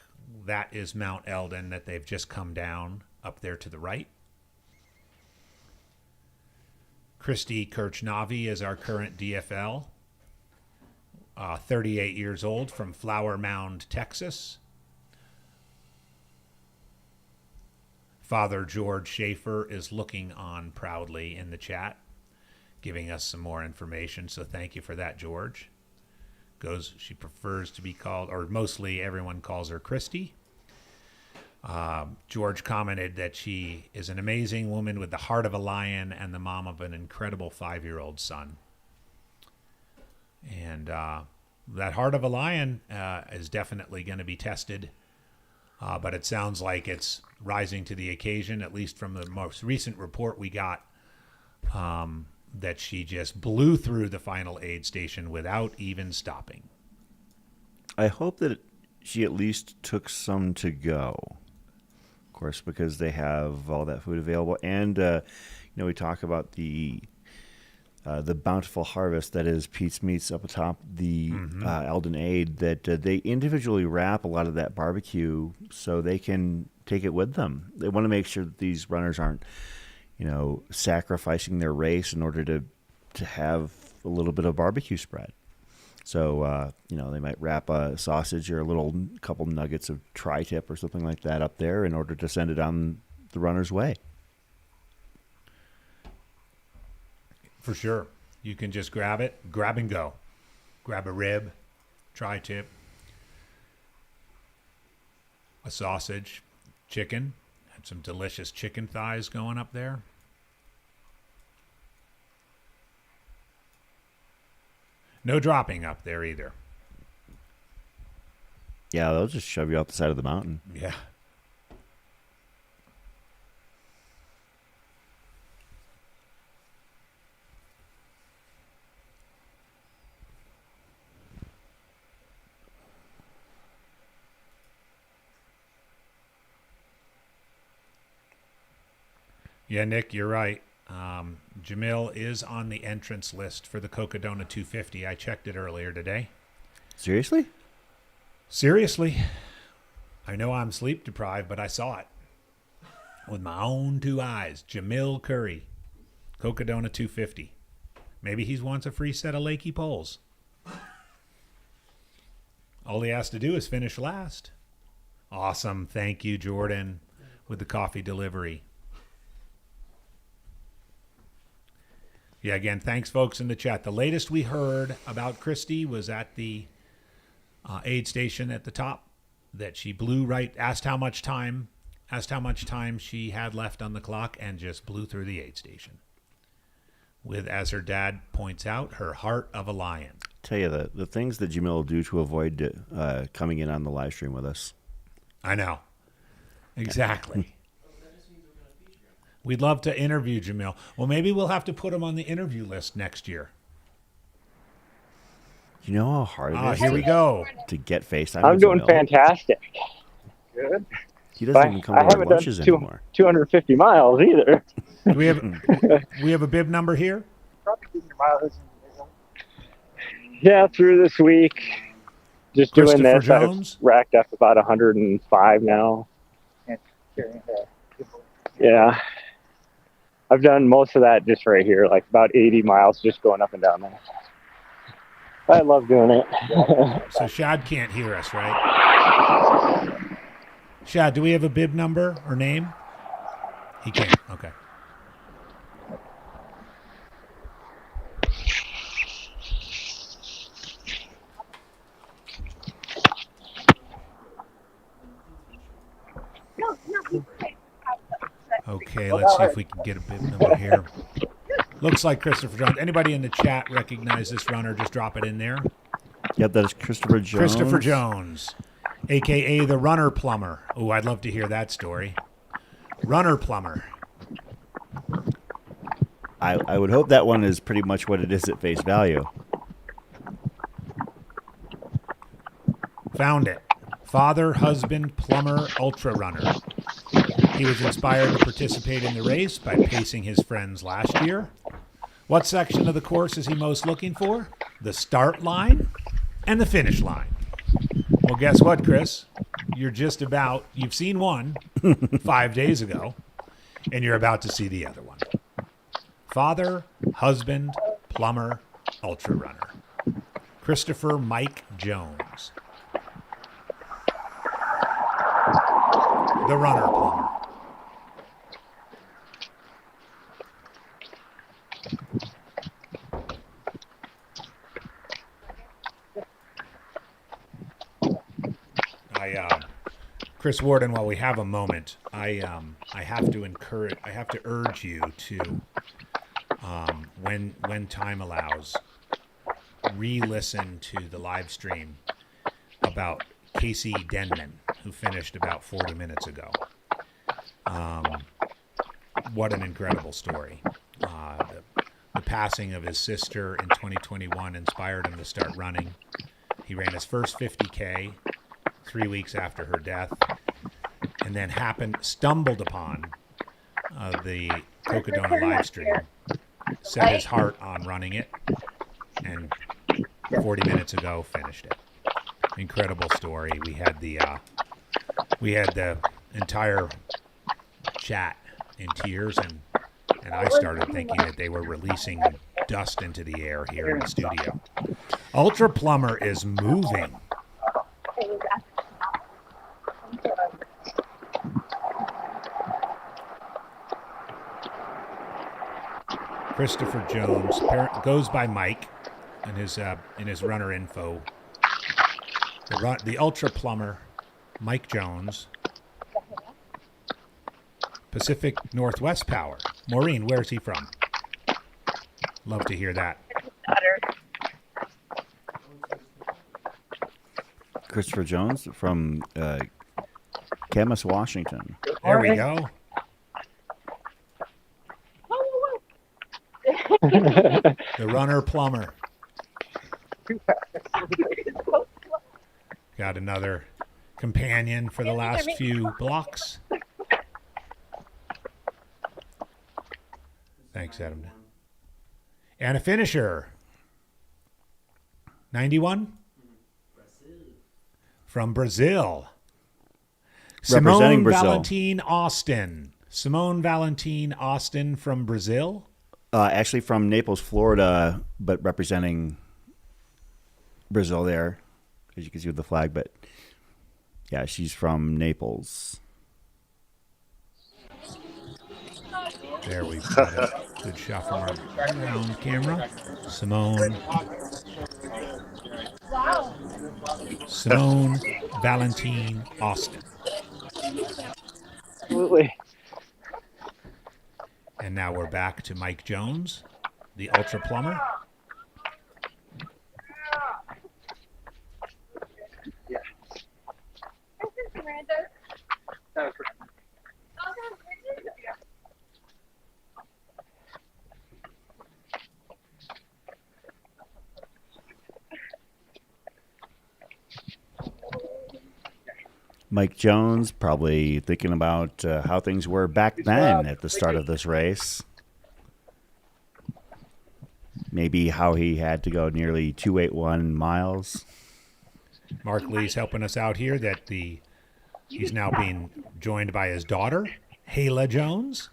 That is Mount Eldon that they've just come down up there to the right. Christy Kirchnavi is our current DFL, 38 years old, from Flower Mound, Texas. Father George Schaefer is looking on proudly in the chat, giving us some more information, so thank you for that, George. She prefers to be called, or mostly everyone calls her Christy. George commented that she is an amazing woman with the heart of a lion and the mom of an incredible 5-year-old son. And that heart of a lion is definitely going to be tested, but it sounds like it's rising to the occasion, at least from the most recent report we got, that she just blew through the final aid station without even stopping. I hope that she at least took some to go, of course, because they have all that food available. And, we talk about the bountiful harvest that is Pete's Meats up atop the Eldon Aid, that they individually wrap a lot of that barbecue so they can take it with them. They want to make sure that these runners aren't sacrificing their race in order to have a little bit of barbecue spread. So, they might wrap a sausage or a couple nuggets of tri-tip or something like that up there in order to send it on the runner's way. For sure. You can just grab and go. Grab a rib, tri-tip, a sausage, chicken. Had some delicious chicken thighs going up there. No dropping up there either. Yeah, they'll just shove you off the side of the mountain. Yeah. Yeah, Nick, you're right. Jamil is on the entrance list for the Cocodona 250. I checked it earlier today. Seriously? Seriously. I know I'm sleep deprived, but I saw it with my own 2 eyes. Jamil Curry, Cocodona 250. Maybe he wants a free set of Lakey poles. All he has to do is finish last. Awesome. Thank you, Jordan, with the coffee delivery. Yeah, again, thanks, folks, in the chat. The latest we heard about Christy was at the aid station at the top, that she blew right, asked how much time she had left on the clock, and just blew through the aid station. With, as her dad points out, her heart of a lion. Tell you the things that Jamil will do to avoid coming in on the live stream with us. I know. Exactly. We'd love to interview Jamil. Well, maybe we'll have to put him on the interview list next year. You know how hard it is here we go. to get FaceTime I'm with doing Jamil? fantastic. Good. He doesn't even come to our lunches anymore. 250 miles either. Do we have a bib number here? Yeah, through this week. Just doing this. Jones? I've racked up about 105 now. Yeah. I've done most of that just right here, like about 80 miles just going up and down there. I love doing it. So Shad can't hear us, right? Shad, do we have a bib number or name? He can't. Okay. Okay, let's see if we can get a bib number here. Looks like Christopher Jones. Anybody in the chat recognize this runner? Just drop it in there. Yep, that is Christopher Jones. Christopher Jones, a.k.a. the Runner Plumber. Oh, I'd love to hear that story. Runner Plumber. I would hope that one is pretty much what it is at face value. Found it. Father, husband, plumber, ultra runner. He was inspired to participate in the race by pacing his friends last year. What section of the course is he most looking for? The start line and the finish line. Well, guess what, Chris? You've seen one 5 days ago, and you're about to see the other one. Father, husband, plumber, ultra runner. Christopher Mike Jones. The Runner Plumber. Chris Warden, while we have a moment, I have to urge you to, when time allows, re-listen to the live stream about Casey Denman, who finished about 40 minutes ago. What an incredible story. The passing of his sister in 2021 inspired him to start running. He ran his first 50K 3 weeks after her death, and then stumbled upon the Cocodona live stream, set his heart on running it, and 40 minutes ago finished it. Incredible story. We had the entire chat in tears, and I started thinking that they were releasing dust into the air here in the studio. Ultra Plumber is moving. Christopher Jones goes by Mike in his runner info. The Ultra Plumber, Mike Jones. Pacific Northwest Power. Maureen, where's he from? Love to hear that. Christopher Jones from Camas, Washington. There we go. The Runner Plumber. Got another companion for the last few blocks. Thanks, Adam. And a finisher. 91? From Brazil. Representing Simone Brazil. Valentin Austin. Simone Valentin Austin from Brazil. Actually from Naples, Florida, but representing Brazil there, as you can see with the flag. But yeah, she's from Naples. There we've got a good shot from our ground camera. Simone Valentin Austin. Absolutely. And now we're back to Mike Jones, the ultra plumber. Mike Jones probably thinking about how things were back then at the start of this race. Maybe how he had to go nearly 281 miles. Mark Lee's helping us out here that he's now being joined by his daughter, Hayla Jones.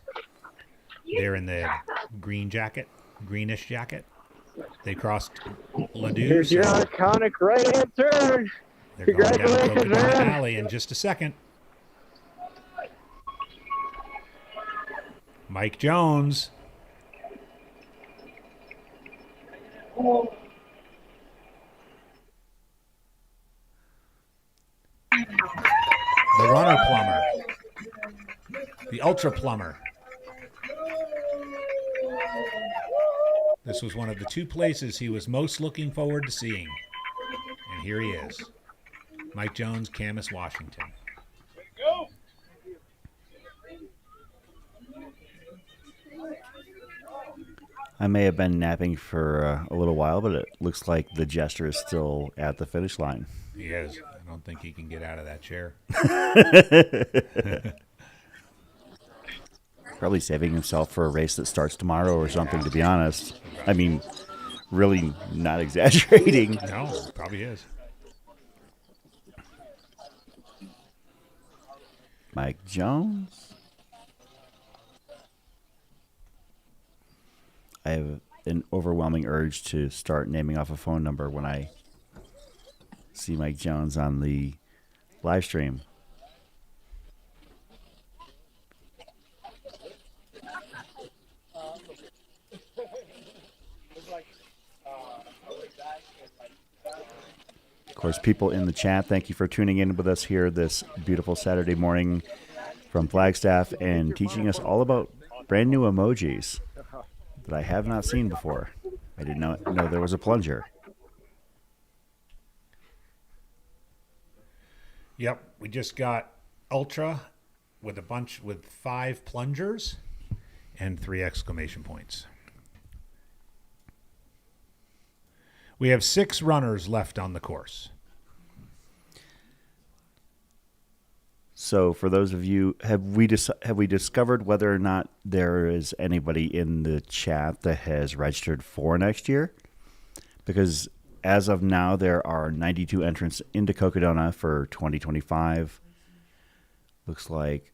They're in the greenish jacket. They crossed Ladue. Here's your iconic right-hand turn. They're going down Congratulations, Cocodona man. Alley in just a second. Mike Jones. The runner plumber. The ultra plumber. This was one of the two places he was most looking forward to seeing. And here he is. Mike Jones, Camas, Washington. I may have been napping for a little while, but it looks like the jester is still at the finish line. He is. I don't think he can get out of that chair. Probably saving himself for a race that starts tomorrow or something, to be honest. I mean, really not exaggerating. No, probably is. Mike Jones. I have an overwhelming urge to start naming off a phone number when I see Mike Jones on the live stream. Of course, people in the chat, thank you for tuning in with us here this beautiful Saturday morning from Flagstaff and teaching us all about brand new emojis that I have not seen before. I did not know there was a plunger. Yep, we just got Ultra with 5 plungers and 3 exclamation points. We have 6 runners left on the course. So for those of you, have we discovered whether or not there is anybody in the chat that has registered for next year? Because as of now, there are 92 entrants into Cocodona for 2025. Looks like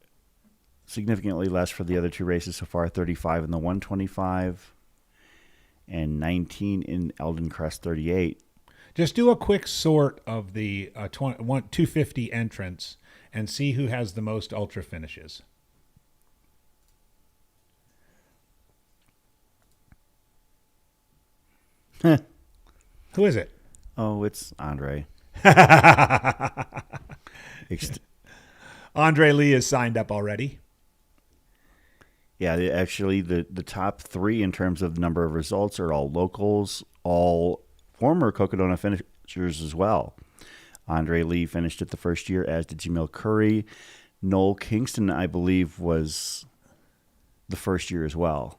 significantly less for the other 2 races so far, 35 in the 125 and 19 in Eldon Crest 38. Just do a quick sort of the 250 entrants and see who has the most ultra finishes. Who is it? Oh, it's Andre. Andre Lee is signed up already. Yeah, actually, the top 3 in terms of the number of results are all locals, all former Cocodona finishers as well. Andre Lee finished it the first year, as did Jamil Curry. Noel Kingston, I believe, was the first year as well.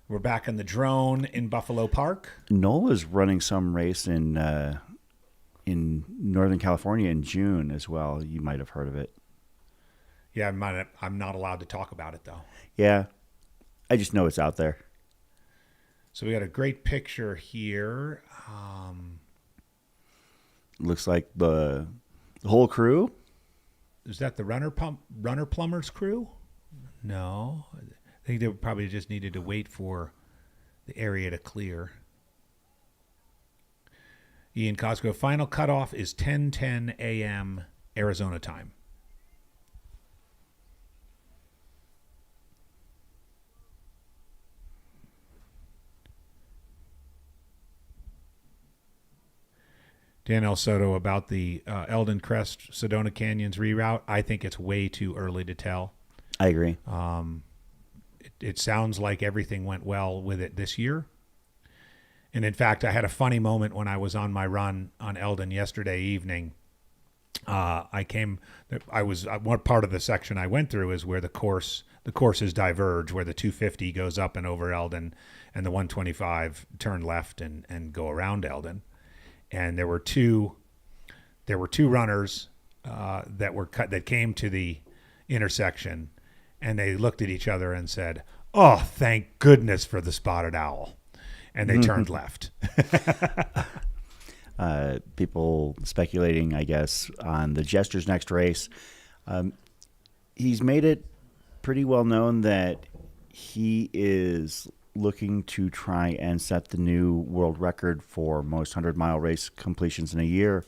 We're back in the drone in Buffalo Park. Noel is running some race in Northern California in June as well. You might have heard of it. Yeah, I'm not allowed to talk about it, though. Yeah. I just know it's out there. So we got a great picture here. Looks like the whole crew. Is that the runner plumbers crew? No, I think they probably just needed to wait for the area to clear. Ian Cosgrove, final cutoff is 10:10 a.m. Arizona time. Dan El Soto about the Eldon Crest Sedona Canyons reroute. I think it's way too early to tell. I agree. It sounds like everything went well with it this year. And in fact, I had a funny moment when I was on my run on Eldon yesterday evening. One part of the section I went through is where the courses diverge, where the 250 goes up and over Eldon and the 125 turn left and go around Eldon. And there were two runners that came to the intersection, and they looked at each other and said, "Oh, thank goodness for the spotted owl," and they turned left. People speculating, I guess, on the Jester's next race. He's made it pretty well known that he is looking to try and set the new world record for most 100-mile race completions in a year.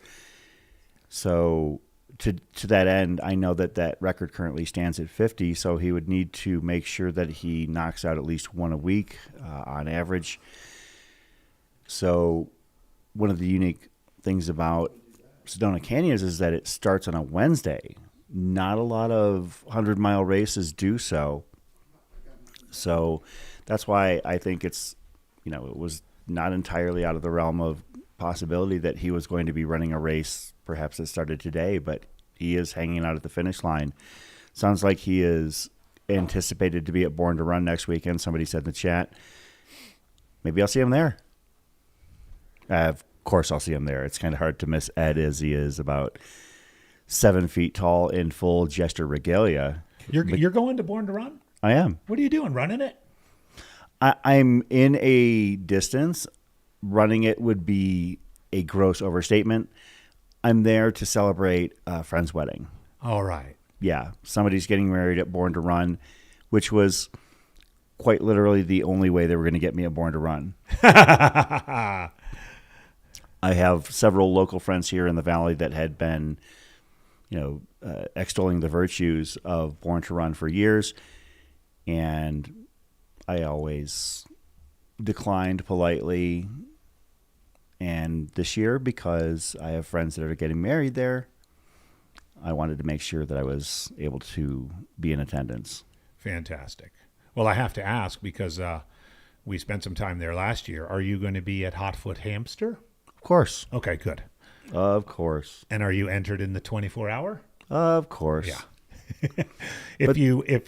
So to that end, I know that record currently stands at 50, so he would need to make sure that he knocks out at least one a week on average. So one of the unique things about Sedona Canyons is that it starts on a Wednesday. Not a lot of 100-mile races do so. So that's why I think it was not entirely out of the realm of possibility that he was going to be running a race perhaps that started today, but he is hanging out at the finish line. Sounds like he is anticipated to be at Born to Run next weekend. Somebody said in the chat. Maybe I'll see him there. Of course I'll see him there. It's kind of hard to miss Ed as he is about 7 feet tall in full jester regalia. You're going to Born to Run? I am. What are you doing, running it? I'm in a distance. Running it would be a gross overstatement. I'm there to celebrate a friend's wedding. All right. Yeah. Somebody's getting married at Born to Run, which was quite literally the only way they were going to get me at Born to Run. I have several local friends here in the valley that had been, extolling the virtues of Born to Run for years. And I always declined politely. And this year, because I have friends that are getting married there, I wanted to make sure that I was able to be in attendance. Fantastic. Well, I have to ask because we spent some time there last year. Are you going to be at Hotfoot Hamster? Of course. Okay, good. Of course. And are you entered in the 24-hour? Of course. Yeah. If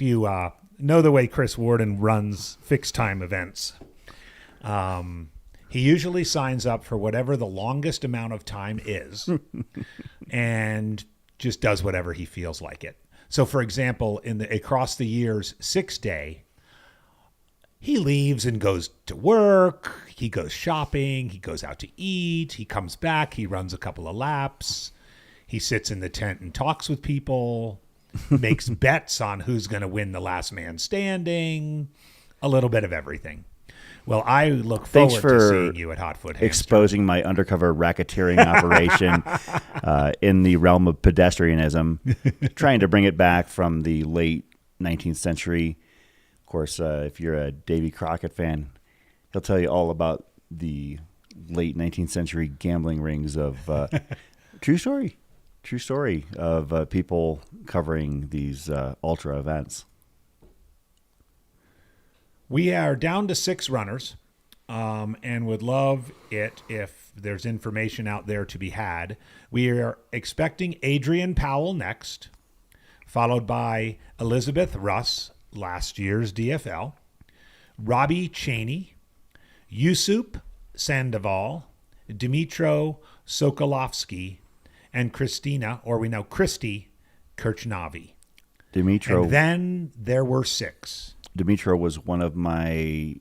you know the way Chris Warden runs fixed time events, he usually signs up for whatever the longest amount of time is and just does whatever he feels like it. So, for example, in the Across the Years 6-day, he leaves and goes to work, he goes shopping, he goes out to eat, he comes back, he runs a couple of laps, he sits in the tent and talks with people, makes bets on who's going to win the last man standing, a little bit of everything. Well, I look forward to seeing you at Hotfoot Hamster. Exposing my undercover racketeering operation in the realm of pedestrianism, trying to bring it back from the late 19th century. Of course, if you're a Davy Crockett fan, he'll tell you all about the late 19th century gambling rings of true story of people covering these ultra events. We are down to 6 runners and would love it if there's information out there to be had. We are expecting Adrian Powell next, followed by Elizabeth Russ, last year's DFL, Robbie Cheney, Yusuf Sandoval, Dmitro Sokolovsky, and Christina, or we know Christy, Kirchnavi. Dmitro. And then there were 6. Dimitro was one of my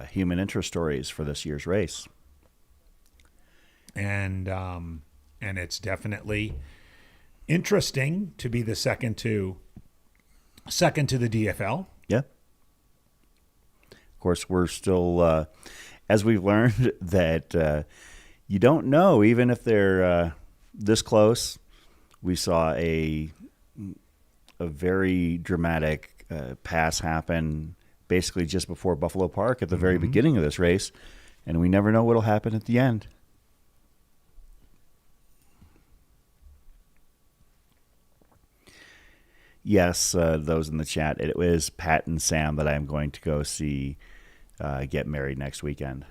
human interest stories for this year's race. And it's definitely interesting to be the second to the DFL. Yeah. Of course, we're still, as we've learned, that you don't know, even if they're this close. We saw a very dramatic pass happen basically just before Buffalo Park at the very beginning of this race, and we never know what'll happen at the end. Yes, those in the chat, it was Pat and Sam that I'm going to go see get married next weekend.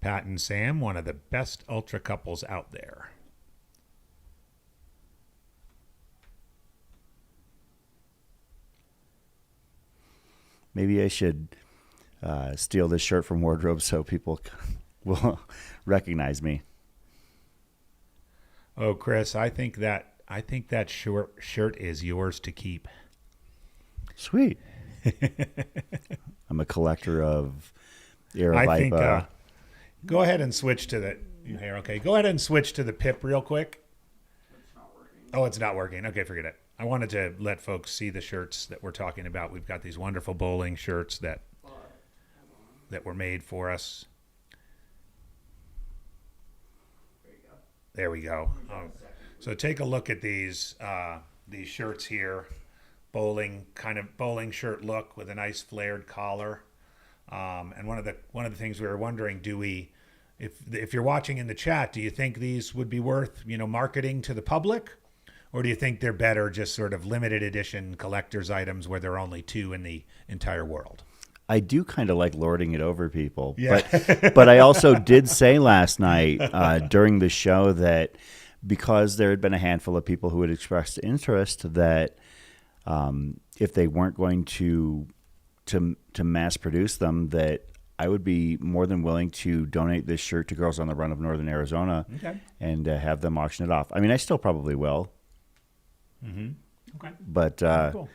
Pat and Sam, one of the best ultra couples out there. Maybe I should steal this shirt from Wardrobe so people will recognize me. Oh, Chris, I think that shirt is yours to keep. Sweet. I'm a collector of Aravaipa. Go ahead and switch to the here. Okay, go ahead and switch to the pip real quick. It's not working. Oh, it's not working. Okay, forget it. I wanted to let folks see the shirts that we're talking about. We've got these wonderful bowling shirts that were made for us. There we go. So take a look at these shirts here, bowling shirt look with a nice flared collar. And one of the things we were wondering, if you're watching in the chat, do you think these would be worth marketing to the public, or do you think they're better just sort of limited edition collector's items where there are only 2 in the entire world? I do kind of like lording it over people, yeah. but I also did say last night during the show that because there had been a handful of people who had expressed interest that if they weren't going to mass produce them, that I would be more than willing to donate this shirt to Girls on the Run of Northern Arizona and have them auction it off. I mean, I still probably will. Mm-hmm. Okay. But cool.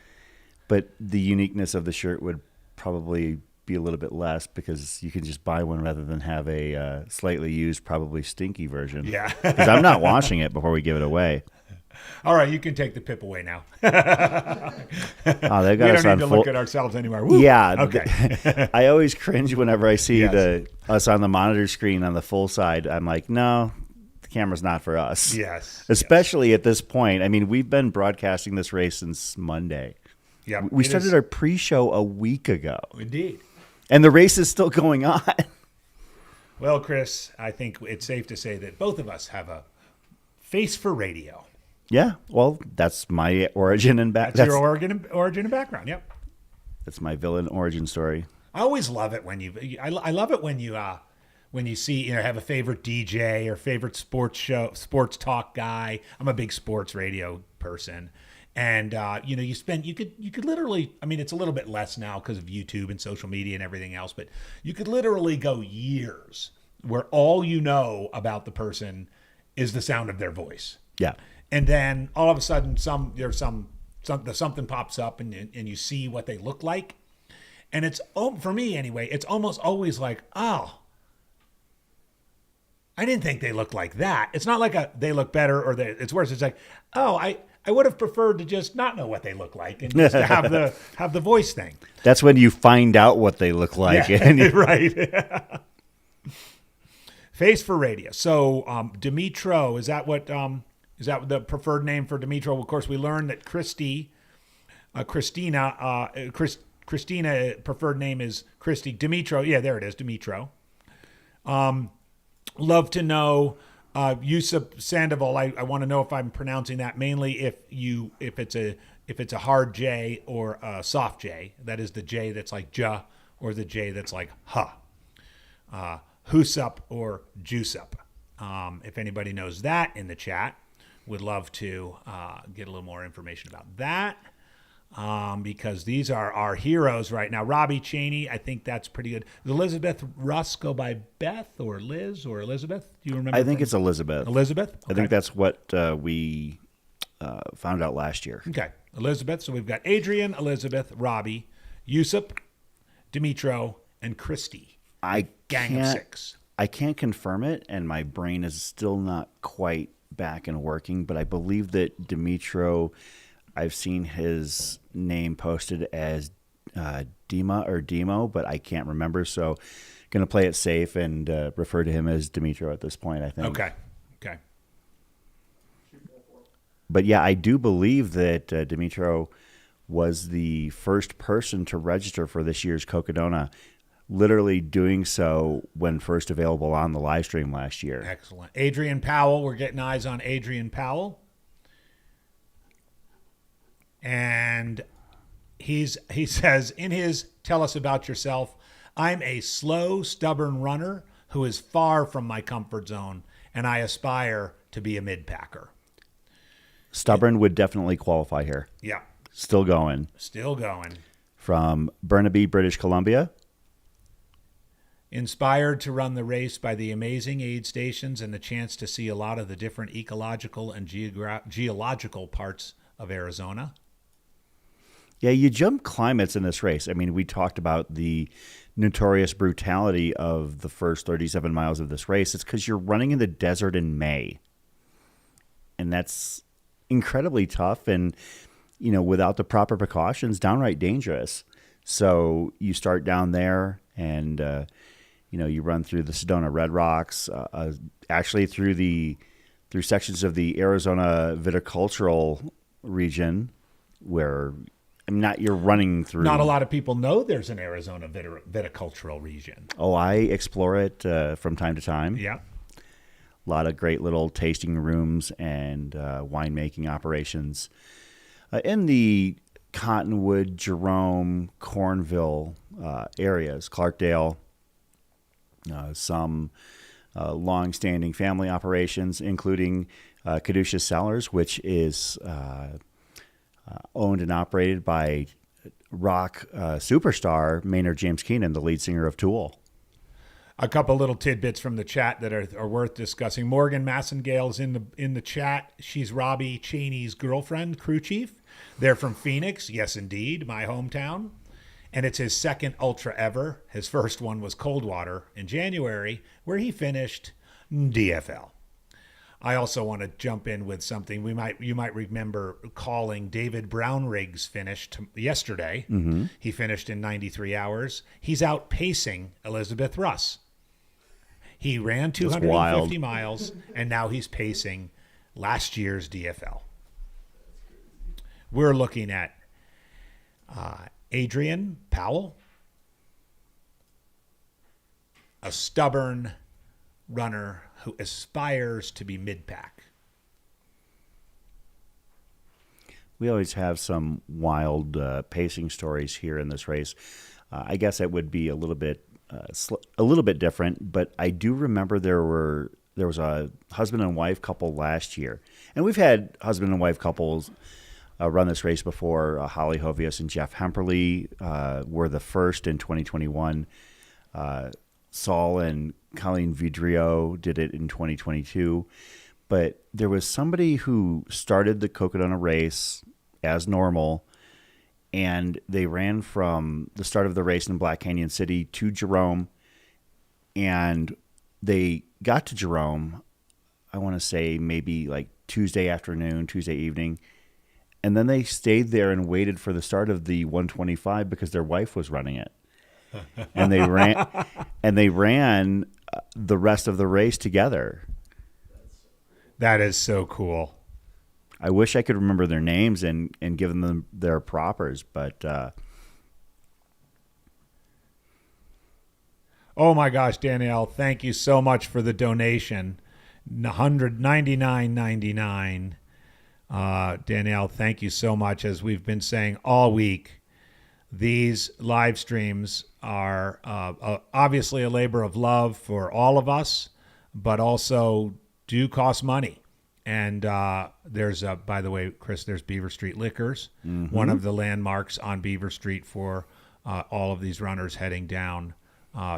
But the uniqueness of the shirt would probably be a little bit less because you can just buy one rather than have a slightly used, probably stinky version. Yeah. Because I'm not washing it before we give it away. All right, you can take the pip away now. Oh, they got we us don't on need to full... look at ourselves anymore. Woo! Yeah. Okay. I always cringe whenever I see us on the monitor screen on the full side. I'm like, no, the camera's not for us. Yes. Especially at this point. I mean, we've been broadcasting this race since Monday. Yeah. We started our pre-show a week ago. Indeed. And the race is still going on. Well, Chris, I think it's safe to say that both of us have a face for radio. Yeah, well, that's my origin and background. That's your origin and background. Yep. That's my villain origin story. I always love it when I love it when you see have a favorite DJ or favorite sports talk guy. I'm a big sports radio person, and you could literally. I mean, it's a little bit less now because of YouTube and social media and everything else, but you could literally go years where all you know about the person is the sound of their voice. Yeah. And then all of a sudden, something pops up, and you see what they look like, and it's for me anyway. It's almost always like, oh, I didn't think they looked like that. It's not like they look better or it's worse. It's like, oh, I would have preferred to just not know what they look like and just to have the voice thing. That's when you find out what they look like. Yeah, right. Face for radio. So Dimitro, is that the preferred name for Dimitro? Of course, we learned that Christina preferred name is Christy. Dimitro, yeah, there it is, Dimitro. Love to know Yusuf Sandoval. I want to know if I'm pronouncing that mainly if it's a hard J or a soft J. That is the J that's like ja or the J that's like ha. Husup or juice up. If anybody knows that in the chat, would love to get a little more information about that. Because these are our heroes right now. Robbie Cheney, I think that's pretty good. Does Elizabeth Russ go by Beth or Liz or Elizabeth? Do you remember? I think it's Elizabeth. Elizabeth? Okay. I think that's what we found out last year. Okay. Elizabeth. So we've got Adrian, Elizabeth, Robbie, Yusuf, Dimitro, and Christy. Gang of 6. I can't confirm it, and my brain is still not quite back and working, but I believe that Dimitro, I've seen his name posted as Dima or Demo, but I can't remember, so going to play it safe and refer to him as Dimitro at this point, I think. Okay. But yeah, I do believe that Dimitro was the first person to register for this year's Cocodona, literally doing so when first available on the live stream last year. Excellent. Adrian Powell, we're getting eyes on Adrian Powell. And he says in his Tell Us About Yourself, I'm a slow, stubborn runner who is far from my comfort zone, and I aspire to be a mid-packer. Stubborn would definitely qualify here. Yeah. Still going. From Burnaby, British Columbia. Inspired to run the race by the amazing aid stations and the chance to see a lot of the different ecological and geological parts of Arizona. Yeah, you jump climates in this race. I mean, we talked about the notorious brutality of the first 37 miles of this race. It's because you're running in the desert in May. And that's incredibly tough and, you know, without the proper precautions, downright dangerous. So you start down there and, you know, you run through the Sedona Red Rocks, actually through sections of the Arizona viticultural region where you're running through. Not a lot of people know there's an Arizona viticultural region. Oh, I explore it from time to time. Yeah. A lot of great little tasting rooms and winemaking operations in the Cottonwood, Jerome, Cornville areas, Clarkdale, some long-standing family operations, including Caduceus Cellars, which is owned and operated by rock superstar Maynard James Keenan, the lead singer of Tool. A couple little tidbits from the chat that are worth discussing. Morgan Massengale's in the chat. She's Robbie Cheney's girlfriend, crew chief. They're from Phoenix. Yes, indeed, my hometown. And it's his second ultra ever. His first one was Coldwater in January, where he finished DFL. I also want to jump in with something. You might remember calling David Brownrigg's finish yesterday. Mm-hmm. He finished in 93 hours. He's outpacing Elizabeth Russ. He ran 250 miles, and now he's pacing last year's DFL. We're looking at Adrian Powell, a stubborn runner who aspires to be mid-pack. We always have some wild pacing stories here in this race. I guess it would be a little bit different, but I do remember there was a husband and wife couple last year, and we've had husband and wife couples run this race before. Holly Hovius and Jeff Hemperly were the first in 2021. Saul and Colleen Vidrio did it in 2022. But there was somebody who started the Cocodona race as normal, and they ran from the start of the race in Black Canyon City to Jerome, and they got to Jerome, I want to say maybe like Tuesday afternoon, Tuesday evening, and then they stayed there and waited for the start of the 125 because their wife was running it. And they ran the rest of the race together. That is so cool. I wish I could remember their names and give them their propers, but oh my gosh, Danielle, thank you so much for the donation. $199.99. Danielle, thank you so much. As we've been saying all week, these live streams are obviously a labor of love for all of us, but also do cost money. And there's, by the way, Chris, there's Beaver Street Liquors, one of the landmarks on Beaver Street for all of these runners heading down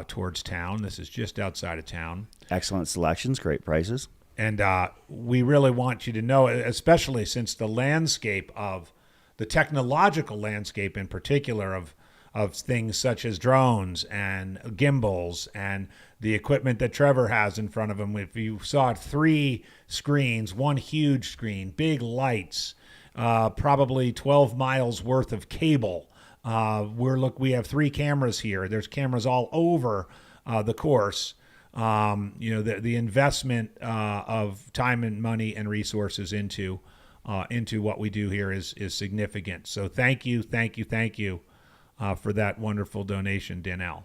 towards town. This is just outside of town. Excellent selections, great prices. And we really want you to know, especially since the landscape of the technological landscape in particular of of things such as drones and gimbals and the equipment that Trevor has in front of him. If you saw 3 screens, one huge screen, big lights, probably 12 miles worth of cable. We have 3 cameras here. There's cameras all over the course. The investment of time and money and resources into what we do here is significant. So thank you for that wonderful donation, Danelle.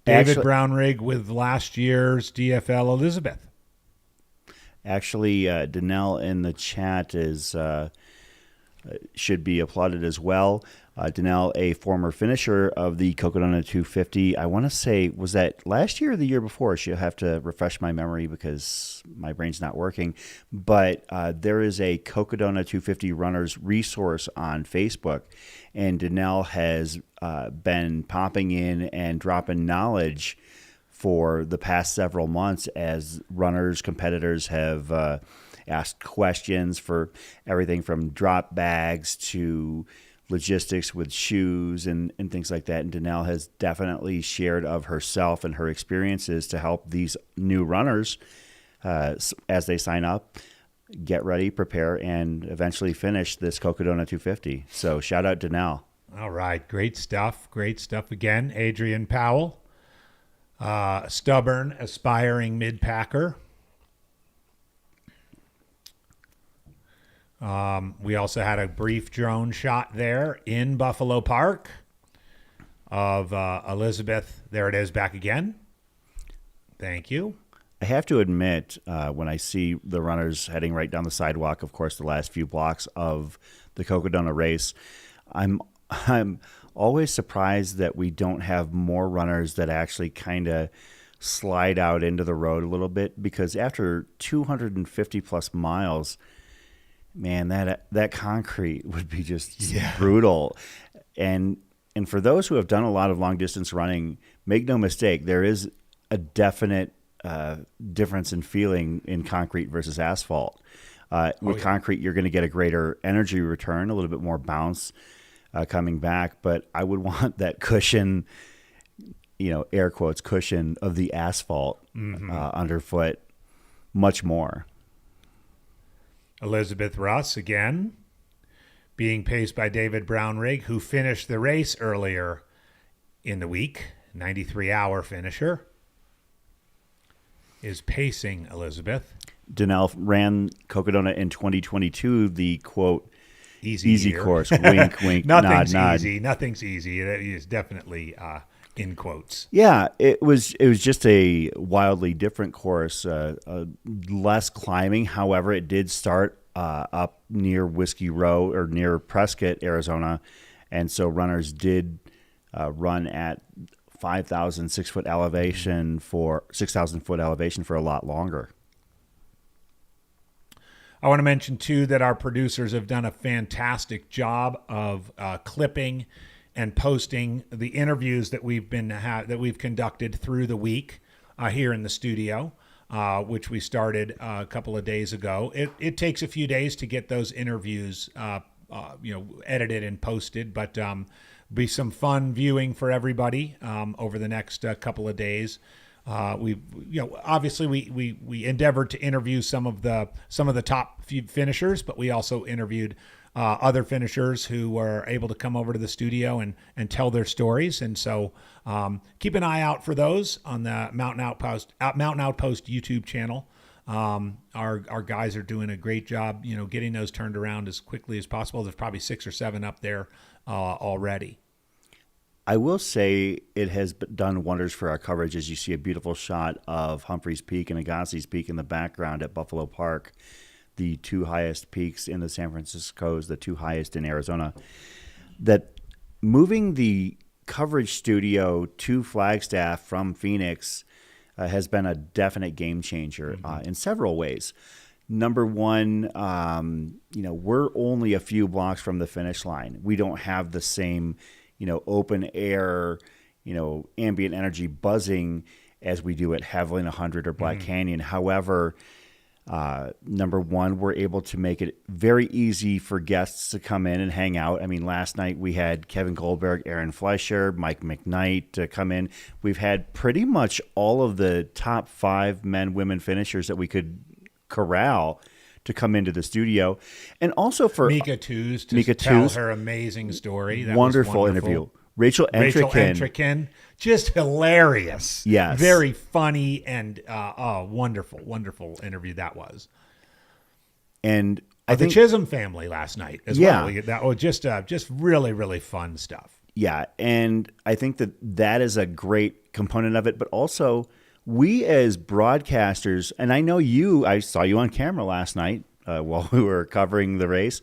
David Brownrigg with last year's DFL Elizabeth. Actually, Danelle in the chat should be applauded as well. Danelle, a former finisher of the Cocodona 250. I want to say, was that last year or the year before? She'll have to refresh my memory because my brain's not working. But there is a Cocodona 250 runners resource on Facebook, and Danelle has been popping in and dropping knowledge for the past several months as runners, competitors have asked questions for everything from drop bags to logistics with shoes and things like that. And Danelle has definitely shared of herself and her experiences to help these new runners as they sign up, get ready, prepare, and eventually finish this Cocodona 250. So shout out Danelle. All right. Great stuff. Great stuff again. Adrian Powell, stubborn, aspiring mid-packer. We also had a brief drone shot there in Buffalo Park of Elizabeth. There it is, back again. Thank you. I have to admit, when I see the runners heading right down the sidewalk, of course, the last few blocks of the Cocodona race, I'm always surprised that we don't have more runners that actually kind of slide out into the road a little bit, because after 250 plus miles, man, that concrete would be just brutal. And for those who have done a lot of long distance running, make no mistake, there is a definite difference in feeling in concrete versus asphalt. With concrete, you're going to get a greater energy return, a little bit more bounce coming back. But I would want that cushion, air quotes, cushion of the asphalt underfoot much more. Elizabeth Russ again, being paced by David Brownrigg, who finished the race earlier in the week. 93-hour finisher is pacing Elizabeth. Danelle ran Cocodona in 2022, the quote, easy course. Wink, wink, Nothing's nod, easy. Nothing's easy. That is definitely in quotes. Yeah, it was just a wildly different course, less climbing. However, it did start up near Whiskey Row or near Prescott, Arizona, and so runners did run at 5,000 6-foot elevation for 6,000 foot elevation for a lot longer. I want to mention too that our producers have done a fantastic job of clipping and posting the interviews that we've conducted through the week here in the studio, which we started a couple of days ago. It takes a few days to get those interviews, edited and posted, but be some fun viewing for everybody over the next couple of days. We endeavored to interview some of the top few finishers, but we also interviewed other finishers who were able to come over to the studio and tell their stories. And so keep an eye out for those on the Mountain Outpost YouTube channel. Our guys are doing a great job, getting those turned around as quickly as possible. There's probably 6 or 7 up there already. I will say it has done wonders for our coverage as you see a beautiful shot of Humphreys Peak and Agassiz Peak in the background at Buffalo Park, the 2 highest peaks in the San Franciscos, the 2 highest in Arizona. That moving the coverage studio to Flagstaff from Phoenix has been a definite game changer in several ways. Number one, we're only a few blocks from the finish line. We don't have the same open air, ambient energy buzzing as we do at Haviland 100 or Black Canyon. However, Number one, we're able to make it very easy for guests to come in and hang out. I mean, last night we had Kevin Goldberg, Aaron Fleischer, Mike McKnight to come in. We've had pretty much all of the top 5 men, women finishers that we could corral to come into the studio. And also for Mika Tews to tell her amazing story. That wonderful was interview. Rachel Entrekin, just hilarious. Yes. Very funny and wonderful interview that was. And I think the Chisholm family last night as well. That was just really, really fun stuff. Yeah, and I think that is a great component of it, but also we as broadcasters, and I know I saw you on camera last night while we were covering the race.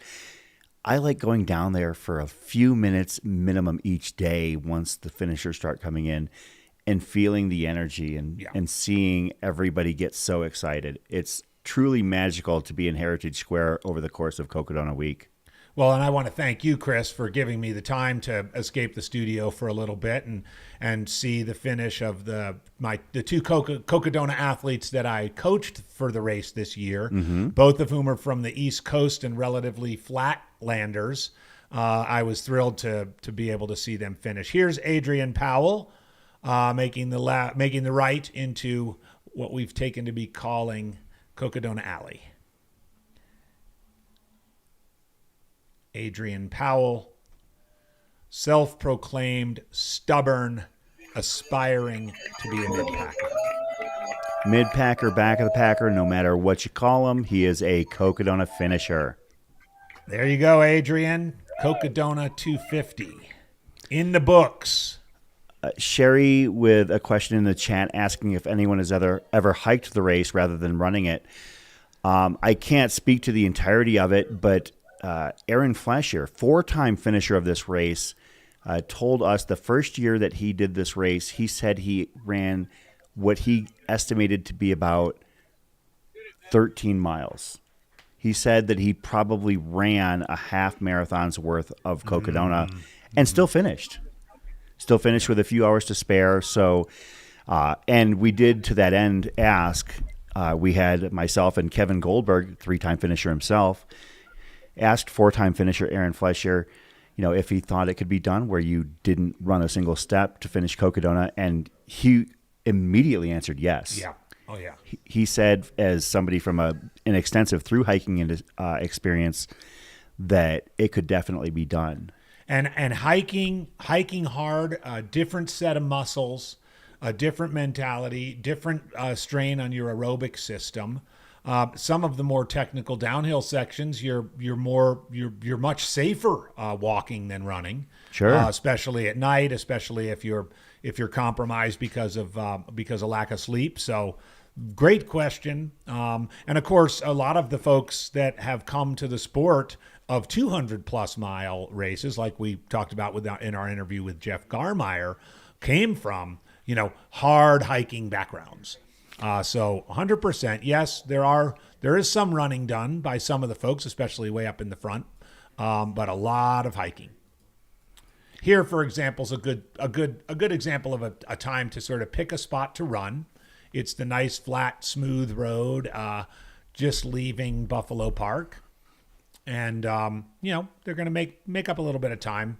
I like going down there for a few minutes minimum each day once the finishers start coming in and feeling the energy and seeing everybody get so excited. It's truly magical to be in Heritage Square over the course of Cocodona Week. Well, and I want to thank you, Chris, for giving me the time to escape the studio for a little bit and see the finish of the 2 Cocodona athletes that I coached for the race this year, both of whom are from the East Coast and relatively flatlanders. I was thrilled to be able to see them finish. Here's Adrian Powell making the right into what we've taken to be calling Cocodona Alley. Adrian Powell, self-proclaimed, stubborn, aspiring to be a mid-packer. Mid-packer, back of the packer, no matter what you call him, he is a Cocodona finisher. There you go, Adrian. Cocodona 250. In the books. Sherry with a question in the chat asking if anyone has ever hiked the race rather than running it. I can't speak to the entirety of it, but Aaron Fleischer, 4-time finisher of this race, told us the first year that he did this race, he said he ran what he estimated to be about 13 miles. He said that he probably ran a half marathon's worth of Cocodona and still finished. Still finished with a few hours to spare. So, and we did to that end ask, we had myself and Kevin Goldberg, 3-time finisher himself, asked 4-time finisher Aaron Fleischer, if he thought it could be done where you didn't run a single step to finish Cocodona, and he immediately answered yes. Yeah. Oh, yeah. He said, as somebody from an extensive through hiking experience, that it could definitely be done. And hiking hard, a different set of muscles, a different mentality, different strain on your aerobic system. Some of the more technical downhill sections, you're much safer walking than running. Sure. Especially at night, especially if you're compromised because of lack of sleep. So, great question. And of course, a lot of the folks that have come to the sport of 200+ mile races, like we talked about in our interview with Jeff Garmeyer, came from hard hiking backgrounds. So 100%, yes, there is some running done by some of the folks, especially way up in the front, but a lot of hiking. Here, for example, is a good example of a time to sort of pick a spot to run. It's the nice flat, smooth road, just leaving Buffalo Park, and they're going to make up a little bit of time.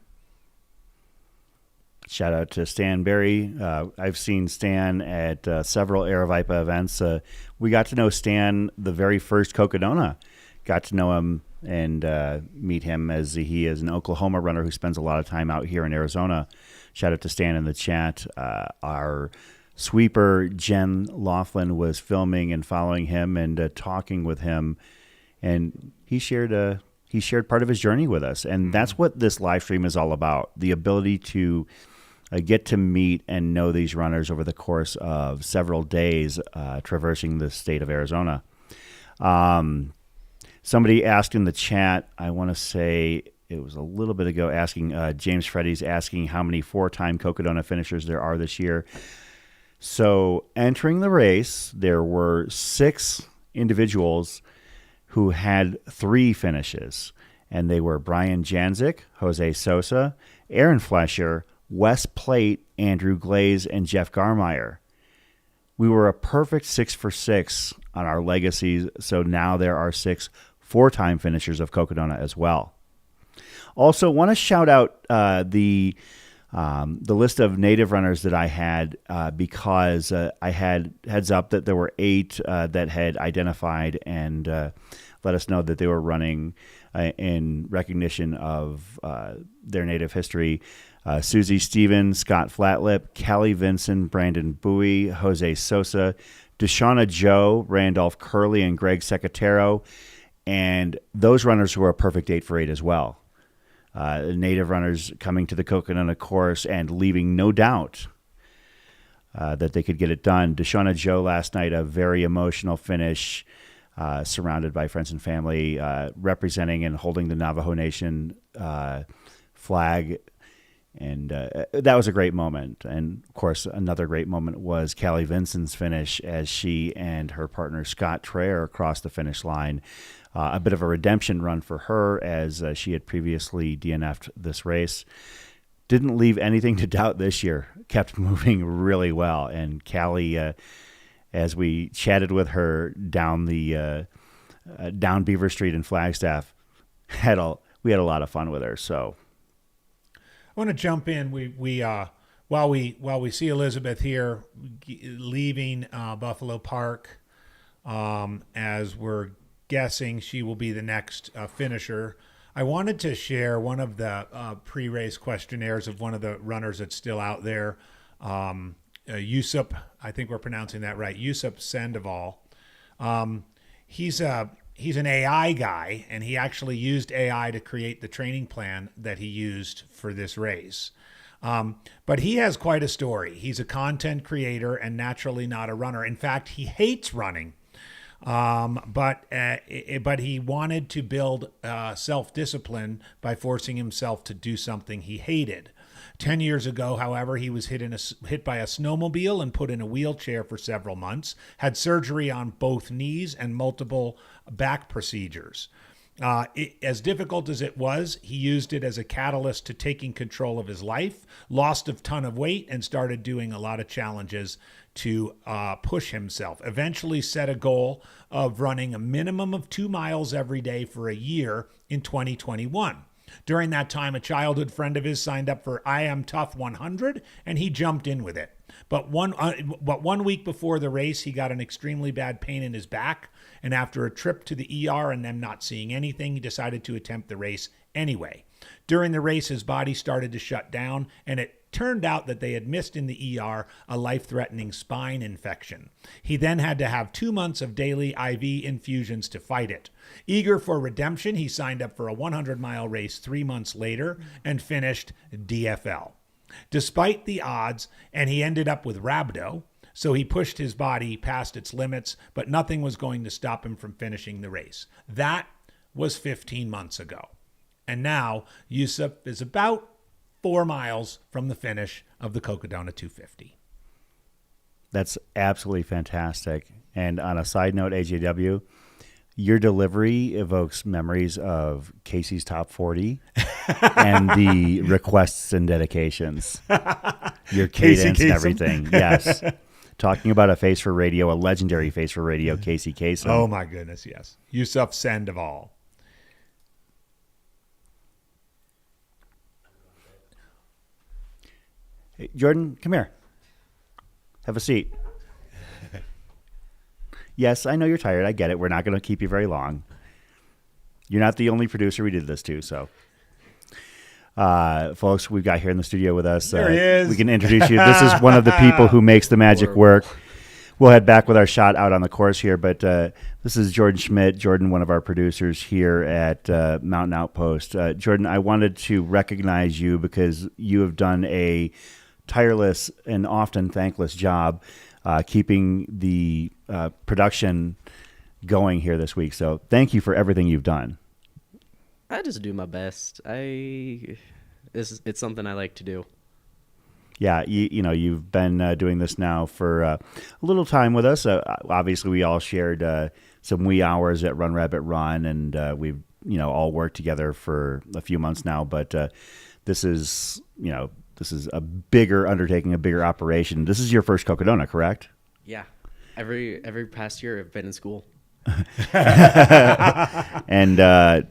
Shout out to Stan Berry. I've seen Stan at several Aravaipa events. We got to know Stan the very first Cocodona. Got to know him and meet him as he is an Oklahoma runner who spends a lot of time out here in Arizona. Shout out to Stan in the chat. Our sweeper, Jen Laughlin, was filming and following him and talking with him. And he shared part of his journey with us. And that's what this live stream is all about, the ability to get to meet and know these runners over the course of several days traversing the state of Arizona. Somebody asked in the chat, I want to say it was a little bit ago, asking, James Freddy's asking how many 4-time Cocodona finishers there are this year. So entering the race, there were 6 individuals who had 3 finishes, and they were Brian Janzik, Jose Sosa, Aaron Fleischer, Wes Plate, Andrew Glaze, and Jeff Garmeyer. We were a perfect 6 for 6 on our legacies, so now there are 6 4-time finishers of Cocodona as well. Also, want to shout out the list of native runners that I had because I had heads up that there were 8 that had identified and let us know that they were running in recognition of their native history. Susie Stevens, Scott Flatlip, Callie Vinson, Brandon Bowie, Jose Sosa, Deshauna Joe, Randolph Curley, and Greg Secatero, and those runners who are a perfect 8 for 8 as well. Native runners coming to the Cocodona course and leaving no doubt that they could get it done. Deshauna Joe last night, a very emotional finish, surrounded by friends and family, representing and holding the Navajo Nation flag. And that was a great moment. And, of course, another great moment was Callie Vinson's finish as she and her partner Scott Traer crossed the finish line. A bit of a redemption run for her as she had previously DNF'd this race. Didn't leave anything to doubt this year. Kept moving really well. And Callie, as we chatted with her down down Beaver Street in Flagstaff, we had a lot of fun with her. So I want to jump in. While we see Elizabeth here leaving Buffalo Park, as we're guessing she will be the next finisher, I wanted to share one of the pre-race questionnaires of one of the runners that's still out there, Yusuf. I think we're pronouncing that right, Yusuf Sandoval. He's an AI guy, and he actually used AI to create the training plan that he used for this race. But he has quite a story. He's a content creator and naturally not a runner. In fact, he hates running. But he wanted to build self-discipline by forcing himself to do something he hated. 10 years ago, however, he was hit by a snowmobile and put in a wheelchair for several months, had surgery on both knees and multiple back procedures. As difficult as it was, he used it as a catalyst to taking control of his life, lost a ton of weight, and started doing a lot of challenges to push himself. Eventually set a goal of running a minimum of 2 miles every day for a year in 2021. During that time, a childhood friend of his signed up for I Am Tough 100, and he jumped in with it. But one week before the race, he got an extremely bad pain in his back, and after a trip to the ER and them not seeing anything, he decided to attempt the race anyway. During the race, his body started to shut down, and it turned out that they had missed in the ER a life-threatening spine infection. He then had to have 2 months of daily IV infusions to fight it. Eager for redemption, he signed up for a 100-mile race 3 months later and finished DFL. Despite the odds, and he ended up with rhabdo, so he pushed his body past its limits, but nothing was going to stop him from finishing the race. That was 15 months ago. And now Yusuf is about 4 miles from the finish of the Cocodona 250. That's absolutely fantastic. And on a side note, AJW, your delivery evokes memories of Casey's Top 40 and the requests and dedications. Your cadence and everything. Yes. Talking about a face for radio, a legendary face for radio, Casey Kasem. Oh, my goodness, yes. Yusuf Sandoval. Hey, Jordan, come here. Have a seat. Yes, I know you're tired. I get it. We're not going to keep you very long. You're not the only producer we did this to, so. Folks, we've got here in the studio with us. There he is. We can introduce you. This is one of the people who makes the magic work. We'll head back with our shot out on the course here, but this is Jordan Schmidt. Jordan, one of our producers here at Mountain Outpost. Jordan, I wanted to recognize you because you have done a tireless and often thankless job keeping the production going here this week. So thank you for everything you've done. I just do my best. It's something I like to do. Yeah, you've been doing this now for a little time with us. Obviously, we all shared some wee hours at Run Rabbit Run, and we've all worked together for a few months now. But this is a bigger undertaking, a bigger operation. This is your first Cocodona, correct? Yeah. Every past year I've been in school. And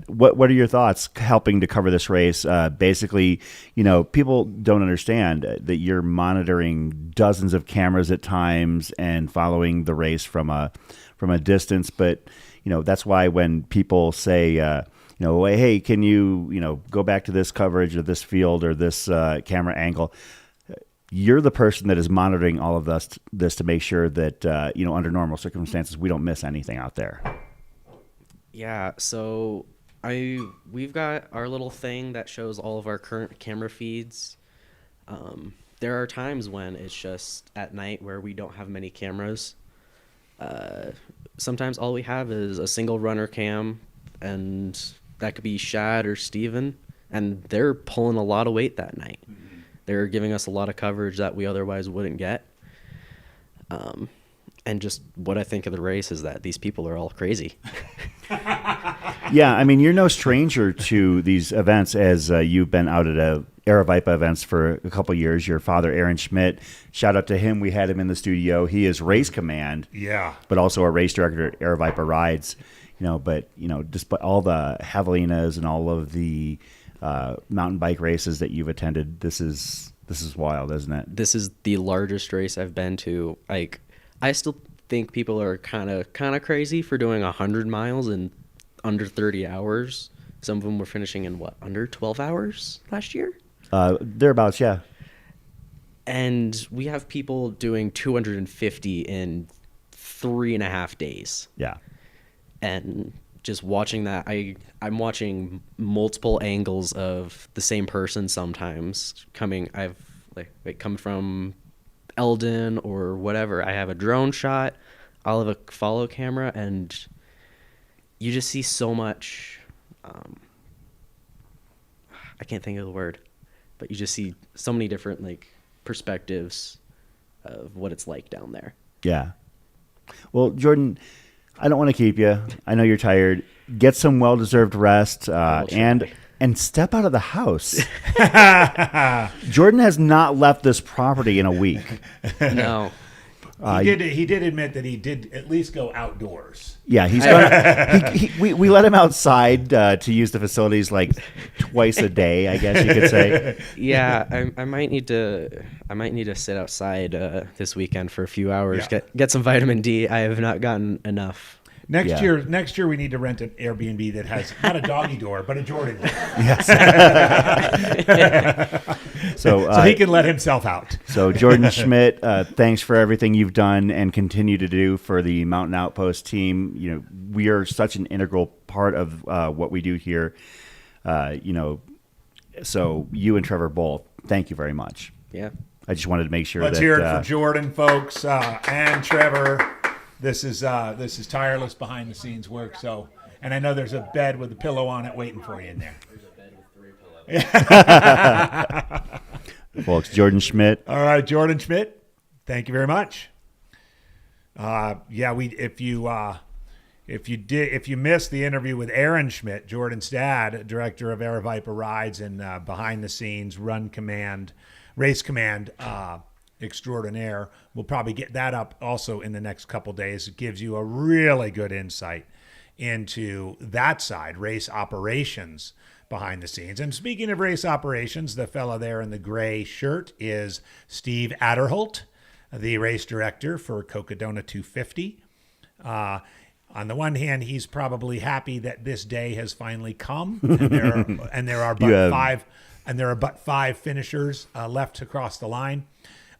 what are your thoughts helping to cover this race? Basically, people don't understand that you're monitoring dozens of cameras at times and following the race from a distance. But that's why when people say, hey, can you go back to this coverage or this field or this camera angle? You're the person that is monitoring all of this to make sure that, under normal circumstances, we don't miss anything out there. Yeah, so we've got our little thing that shows all of our current camera feeds. There are times when it's just at night where we don't have many cameras. Sometimes all we have is a single runner cam, and that could be Shad or Steven, and they're pulling a lot of weight that night. They're giving us a lot of coverage that we otherwise wouldn't get. And just what I think of the race is that these people are all crazy. Yeah, I mean, you're no stranger to these events, as you've been out at Aravaipa events for a couple years. Your father, Aaron Schmidt, shout out to him. We had him in the studio. He is race command, but also a race director at Aravaipa Rides. Despite all the javelinas and all of the mountain bike races that you've attended, this is wild, isn't it? This is the largest race I've been to. Like, I still think people are kind of crazy for doing 100 miles in under 30 hours. Some of them were finishing in under 12 hours last year? Thereabouts, yeah. And we have people doing 250 in 3.5 days. Yeah. And just watching that, I'm watching multiple angles of the same person sometimes coming. I've come from Eldon or whatever. I have a drone shot. I'll have a follow camera, and you just see so much. I can't think of the word, but you just see so many different perspectives of what it's like down there. Yeah. Well, Jordan, I don't want to keep you. I know you're tired. Get some well-deserved rest and step out of the house. Jordan has not left this property in a week. No. He did admit that he did at least go outdoors. Yeah, he's gonna. We let him outside to use the facilities twice a day, I guess you could say. Yeah, I might need to sit outside this weekend for a few hours. Get some vitamin D. I have not gotten enough. Next year we need to rent an Airbnb that has not a doggy door, but a Jordan door. Yes. So he can let himself out. So Jordan Schmidt, thanks for everything you've done and continue to do for the Mountain Outpost team. We are such an integral part of what we do here. So you and Trevor both, thank you very much. Yeah. I just wanted to make sure Let's hear it for Jordan, folks, and Trevor. This is tireless behind the scenes work. So, and I know there's a bed with a pillow on it waiting for you in there. There's a bed with 3 pillows. Folks, Jordan Schmidt. All right, Jordan Schmidt. Thank you very much. If you missed the interview with Aaron Schmidt, Jordan's dad, director of Aravaipa Rides and behind the scenes race command extraordinaire. We'll probably get that up also in the next couple days. It gives you a really good insight into that side, race operations behind the scenes. And speaking of race operations, the fella there in the gray shirt is Steve Adderholt, the race director for Cocodona 250. On the one hand, he's probably happy that this day has finally come, and there are but five finishers left to cross the line.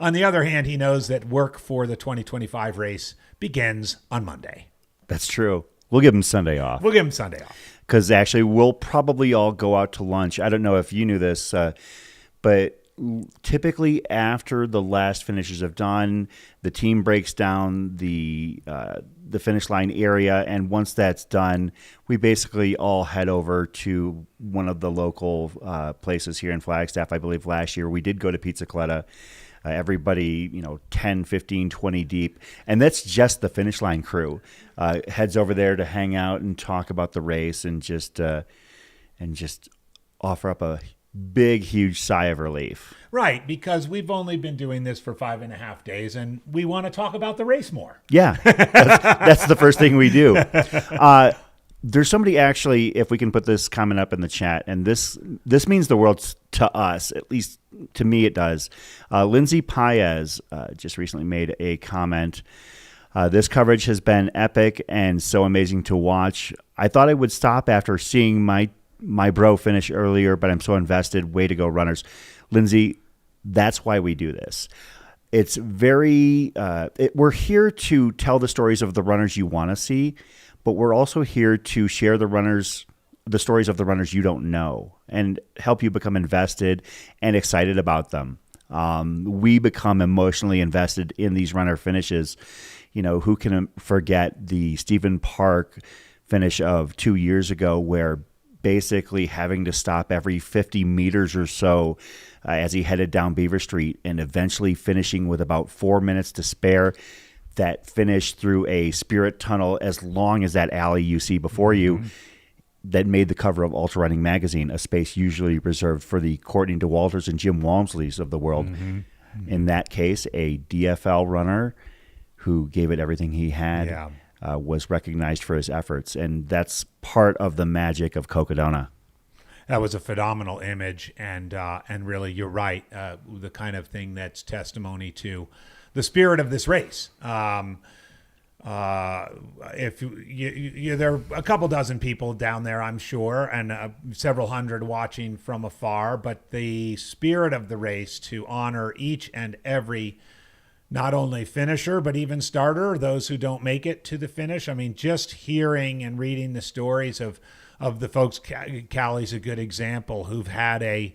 On the other hand, he knows that work for the 2025 race begins on Monday. That's true. We'll give him Sunday off. Because actually, we'll probably all go out to lunch. I don't know if you knew this, but typically after the last finishers have done, the team breaks down the finish line area, and once that's done, we basically all head over to one of the local places here in Flagstaff. I believe last year we did go to Pizza Coletta. Everybody, 10, 15, 20 deep. And that's just the finish line crew. Heads over there to hang out and talk about the race and just offer up a big, huge sigh of relief. Right, because we've only been doing this for 5.5 days, and we want to talk about the race more. Yeah, that's the first thing we do. There's somebody actually, if we can put this comment up in the chat, and this means the world to us, at least to me it does. Lindsay Paez just recently made a comment. This coverage has been epic and so amazing to watch. I thought I would stop after seeing my bro finish earlier, but I'm so invested. Way to go, runners. Lindsay, that's why we do this. It's very, we're here to tell the stories of the runners you want to see, but we're also here to share the stories of the runners you don't know and help you become invested and excited about them. We become emotionally invested in these runner finishes. You know, who can forget the Stephen Park finish of 2 years ago, where basically having to stop every 50 meters or so as he headed down Beaver Street and eventually finishing with about 4 minutes to spare. That finish through a spirit tunnel as long as that alley you see before you that made the cover of Ultra Running Magazine, a space usually reserved for the Courtney DeWalters and Jim Walmsleys of the world. In that case, a DFL runner who gave it everything he had was recognized for his efforts. And that's part of the magic of Cocodona. That was a phenomenal image. And really, you're right. The kind of thing that's testimony to the spirit of this race. If there are a couple dozen people down there, I'm sure, and several hundred watching from afar, but the spirit of the race to honor each and every, not only finisher, but even starter, those who don't make it to the finish. I mean, just hearing and reading the stories of the folks, Callie's a good example, who've had a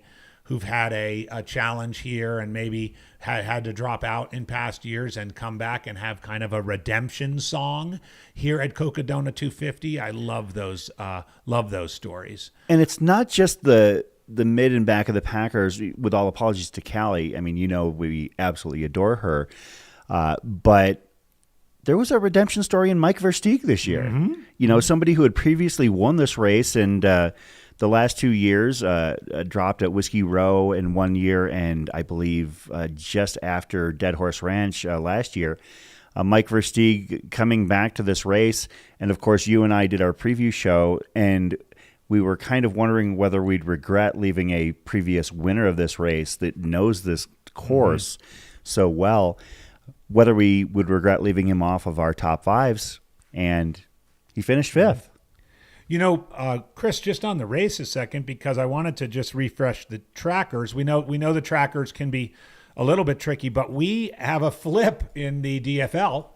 challenge here and maybe had to drop out in past years and come back and have kind of a redemption song here at Cocodona 250. I love those stories. And it's not just the mid and back of the packers, with all apologies to Callie. I mean, we absolutely adore her. But there was a redemption story in Mike Versteeg this year. Somebody who had previously won this race and the last 2 years dropped at Whiskey Row in 1 year, and I believe just after Dead Horse Ranch last year. Mike Versteeg coming back to this race, and of course you and I did our preview show, and we were kind of wondering whether we'd regret leaving a previous winner of this race that knows this course so well, whether we would regret leaving him off of our top fives, and he finished fifth. Chris, just on the race a second, because I wanted to just refresh the trackers. We know the trackers can be a little bit tricky, but we have a flip in the DFL.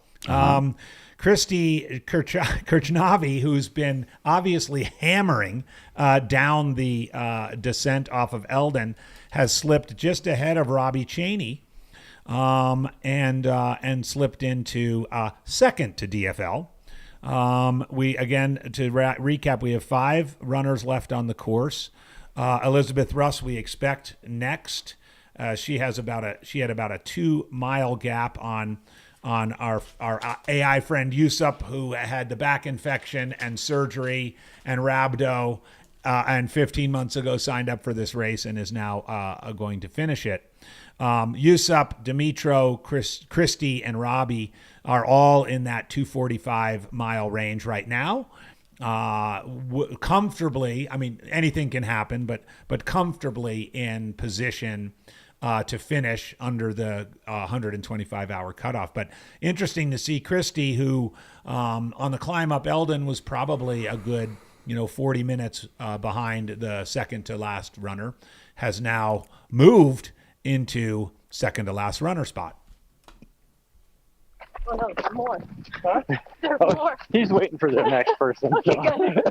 Christy Kirchnavi, who's been obviously hammering down the descent off of Eldon, has slipped just ahead of Robbie Cheney and slipped into second to DFL. We again, to recap, we have 5 runners left on the course. Elizabeth Russ, we expect next. She had about a 2-mile gap on our AI friend Yusup, who had the back infection and surgery and rhabdo, and 15 months ago signed up for this race and is now going to finish it. Yusup, Dimitro, Christy, and Robbie are all in that 245-mile range right now. Comfortably, I mean, anything can happen, but comfortably in position to finish under the 125-hour cutoff. But interesting to see Christy, who on the climb up Eldon was probably a good 40 minutes behind the second to last runner, has now moved into second to last runner spot. Oh no, there's more. Huh? There's more. He's waiting for the next person. Okay,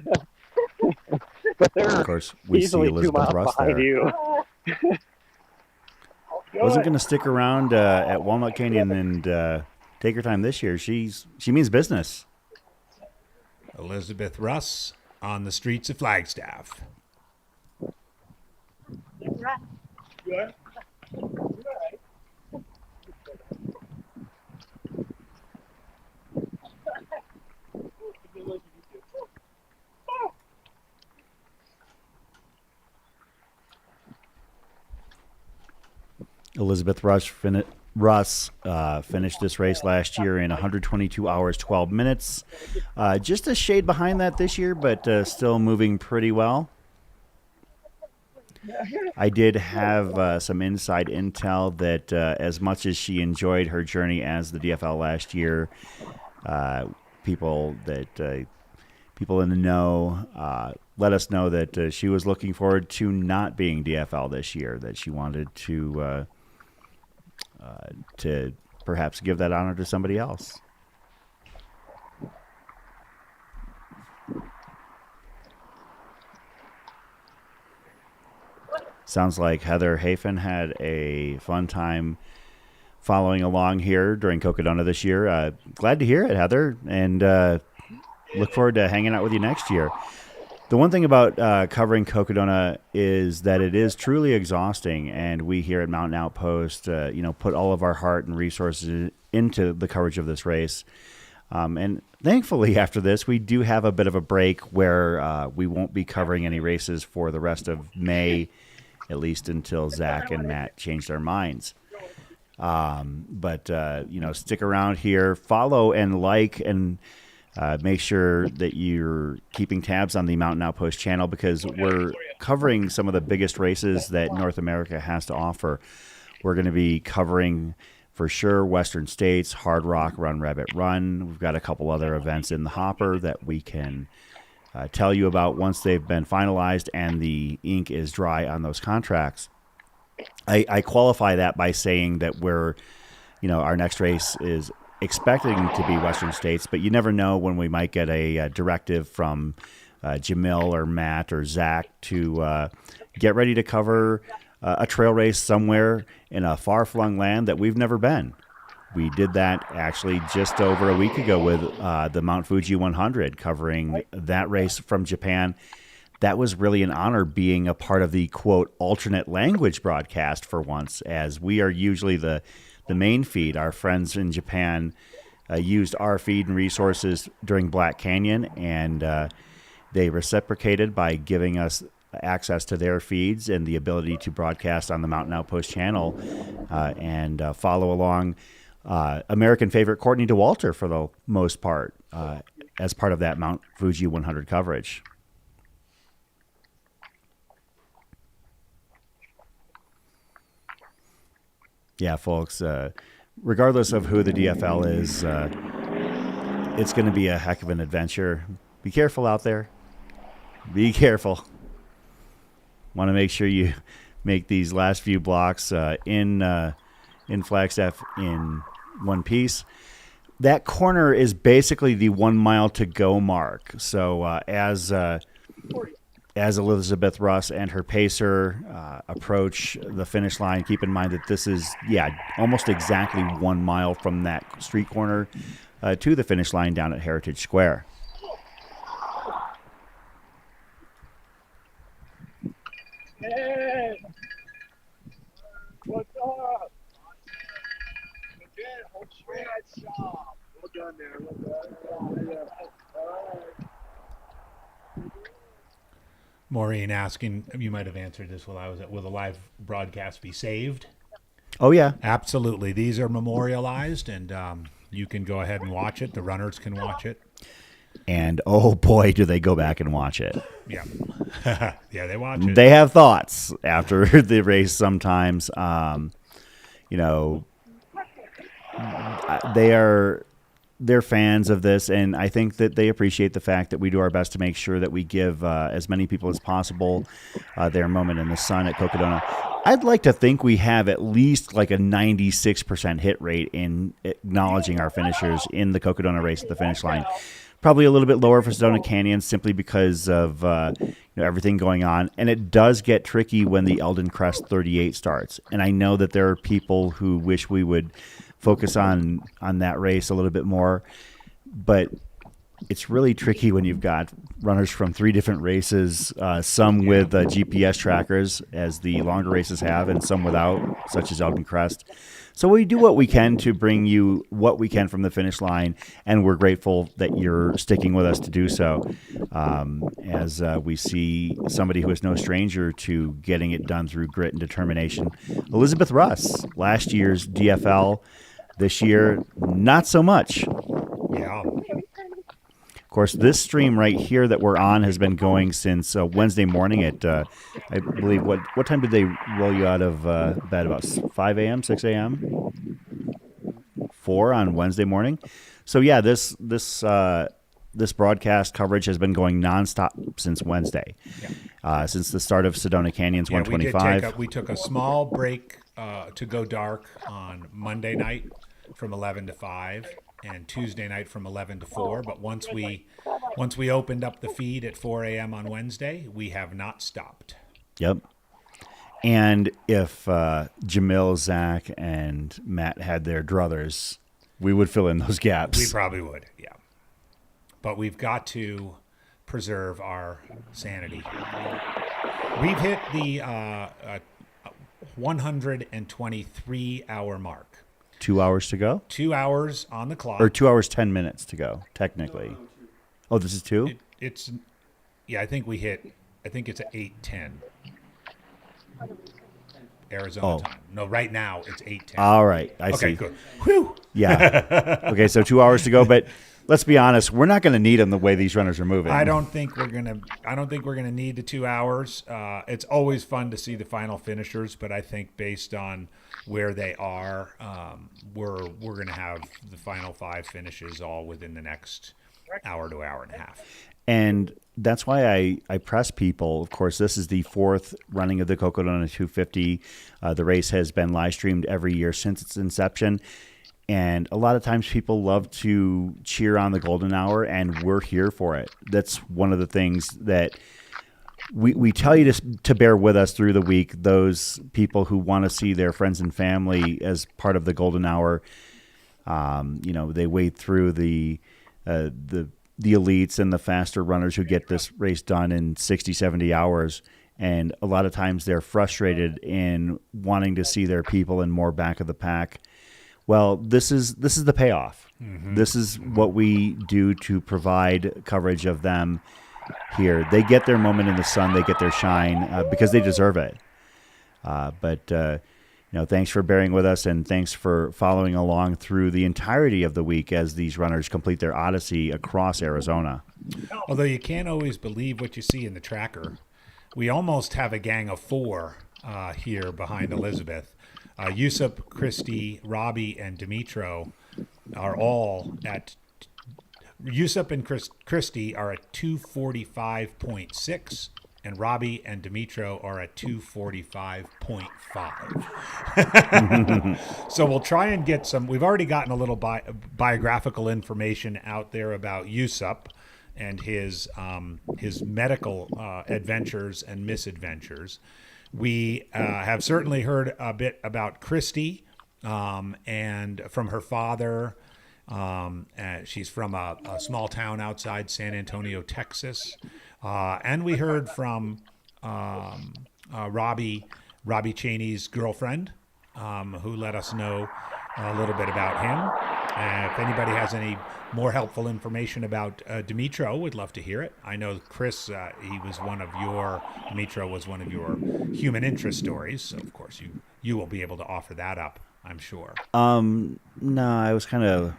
But they're of course, we see Elizabeth Russ there. You. Wasn't going to stick around at Walnut Canyon and take her time this year. She means business. Elizabeth Russ on the streets of Flagstaff. Good. Elizabeth Russ finished this race last year in 122 hours, 12 minutes. Just a shade behind that this year, but still moving pretty well. I did have some inside intel that as much as she enjoyed her journey as the DFL last year, people in the know let us know that she was looking forward to not being DFL this year, that she wanted to perhaps give that honor to somebody else. Sounds like Heather Hafen had a fun time following along here during Cocodona this year. Glad to hear it, Heather, and look forward to hanging out with you next year. The one thing about covering Cocodona is that it is truly exhausting, and we here at Mountain Outpost, put all of our heart and resources into the coverage of this race. And thankfully, after this, we do have a bit of a break where we won't be covering any races for the rest of May, at least until Zach and Matt change their minds. But stick around here, follow and like, and make sure that you're keeping tabs on the Mountain Outpost channel, because we're covering some of the biggest races that North America has to offer. We're going to be covering, for sure, Western States, Hard Rock, Run Rabbit Run. We've got a couple other events in the hopper that we can tell you about once they've been finalized and the ink is dry on those contracts. I qualify that by saying that our next race is expecting to be Western States, but you never know when we might get a directive from Jamil or Matt or Zach to get ready to cover a trail race somewhere in a far-flung land that we've never been. We did that actually just over a week ago with the Mount Fuji 100, covering that race from Japan. That was really an honor being a part of the, quote, alternate language broadcast for once, as we are usually the main feed. Our friends in Japan used our feed and resources during Black Canyon, and they reciprocated by giving us access to their feeds and the ability to broadcast on the Mountain Outpost channel and follow along American favorite Courtney DeWalter for the most part as part of that Mount Fuji 100 coverage. Yeah, folks, regardless of who the DFL is, it's going to be a heck of an adventure. Be careful out there. Be careful. Want to make sure you make these last few blocks in Flagstaff in one piece. That corner is basically the 1 mile to go mark. So as Elizabeth Russ and her pacer approach the finish line, keep in mind that this is, almost exactly 1 mile from that street corner to the finish line down at Heritage Square. Hey, what's up? Great job. Well done there. Well done. All right. Maureen asking, you might have answered this while I was will the live broadcast be saved? Oh, yeah. Absolutely. These are memorialized, and you can go ahead and watch it. The runners can watch it. And, oh, boy, do they go back and watch it. Yeah. Yeah, they watch it. They have thoughts after the race sometimes. They're fans of this, and I think that they appreciate the fact that we do our best to make sure that we give as many people as possible their moment in the sun at Cocodona. I'd like to think we have at least like a 96% hit rate in acknowledging our finishers in the Cocodona race at the finish line. Probably a little bit lower for Sedona Canyon simply because of everything going on. And it does get tricky when the Eldon Crest 38 starts. And I know that there are people who wish we would focus on that race a little bit more. But it's really tricky when you've got runners from 3 different races, some with GPS trackers, as the longer races have, and some without, such as Elgin Crest. So we do what we can to bring you what we can from the finish line, and we're grateful that you're sticking with us to do so. As we see somebody who is no stranger to getting it done through grit and determination. Elizabeth Russ, last year's DFL, this year, not so much. Yeah. Of course, this stream right here that we're on has been going since Wednesday morning at, I believe, what time did they roll you out of bed? About 5 a.m., 6 a.m.? 4 on Wednesday morning. So, yeah, this broadcast coverage has been going nonstop since Wednesday, since the start of Sedona Canyon's 125. We took a small break to go dark on Monday night from 11 to 5. And Tuesday night from 11 to 4. But once we opened up the feed at 4 a.m. on Wednesday, we have not stopped. Yep. And if Jamil, Zach, and Matt had their druthers, we would fill in those gaps. We probably would, yeah. But we've got to preserve our sanity. We've hit the 123-hour mark. 2 hours to go? 2 hours on the clock. Or 2 hours, 10 minutes to go, technically. Oh, this is 2? I think it's at 8:10. Arizona time. No, right now it's 8:10. All right, I see. Okay, good. Whew. Yeah. Okay, so 2 hours to go, but let's be honest, we're not going to need them the way these runners are moving. I don't think we're gonna need the 2 hours. It's always fun to see the final finishers, but I think based on where they are, we're gonna have the final 5 finishes all within the next hour to hour and a half. And that's why I press people. Of course, this is the 4th running of the Cocodona 250. The race has been live streamed every year since its inception. And a lot of times people love to cheer on the golden hour, and we're here for it. That's one of the things that we tell you to bear with us through the week. Those people who want to see their friends and family as part of the golden hour, they wade through the elites and the faster runners who get this race done in 60, 70 hours. And a lot of times they're frustrated in wanting to see their people in more back of the pack. Well, this is the payoff. Mm-hmm. This is what we do to provide coverage of them here. They get their moment in the sun. They get their shine because they deserve it. But thanks for bearing with us, and thanks for following along through the entirety of the week as these runners complete their odyssey across Arizona. Although you can't always believe what you see in the tracker. We almost have a gang of 4 here behind Elizabeth. Yusuf, Christy, Robbie, and Dimitro are all at. Yusuf and Christy are at 245.6, and Robbie and Dimitro are at 245.5. So we'll try and get some. We've already gotten a little biographical information out there about Yusuf and his medical adventures and misadventures. We have certainly heard a bit about Christy and from her father. She's from a small town outside San Antonio, Texas. And we heard from Robbie Cheney's girlfriend, who let us know a little bit about him. If anybody has any more helpful information about Dimitro, we'd love to hear it. I know Chris, Dimitro was one of your human interest stories, so of course you will be able to offer that up, I'm sure. No, I was kind of.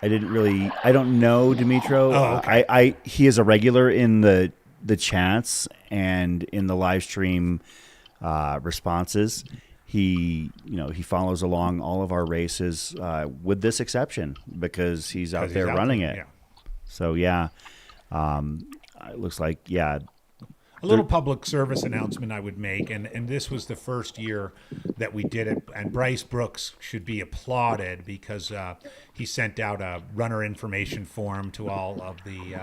I don't know Dimitro. Oh, okay. He is a regular in the chats and in the live stream responses. He follows along all of our races with this exception because he's out there running it. Yeah. So yeah, it looks like A little public service announcement I would make, and this was the first year that we did it, and Bryce Brooks should be applauded because he sent out a runner information form to all of the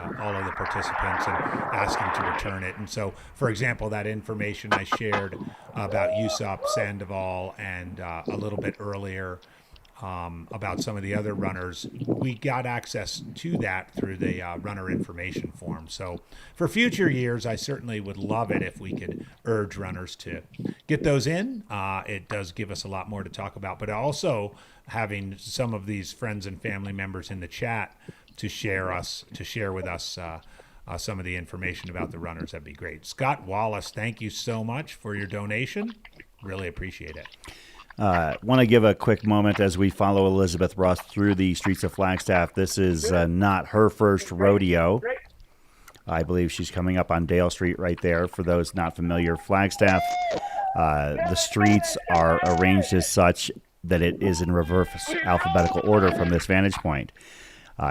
participants and asked them to return it. And so, for example, that information I shared about Yusuf Sandoval and a little bit earlier about some of the other runners, we got access to that through the runner information form. So for future years, I certainly would love it if we could urge runners to get those in. It does give us a lot more to talk about, but also having some of these friends and family members in the chat to share with us some of the information about the runners, that'd be great. Scott Wallace, thank you so much for your donation. Really appreciate it. Want to give a quick moment as we follow Elizabeth Russ through the streets of Flagstaff. This is not her first rodeo. I believe she's coming up on Dale Street right there. For those not familiar, Flagstaff, the streets are arranged as such that it is in reverse alphabetical order from this vantage point.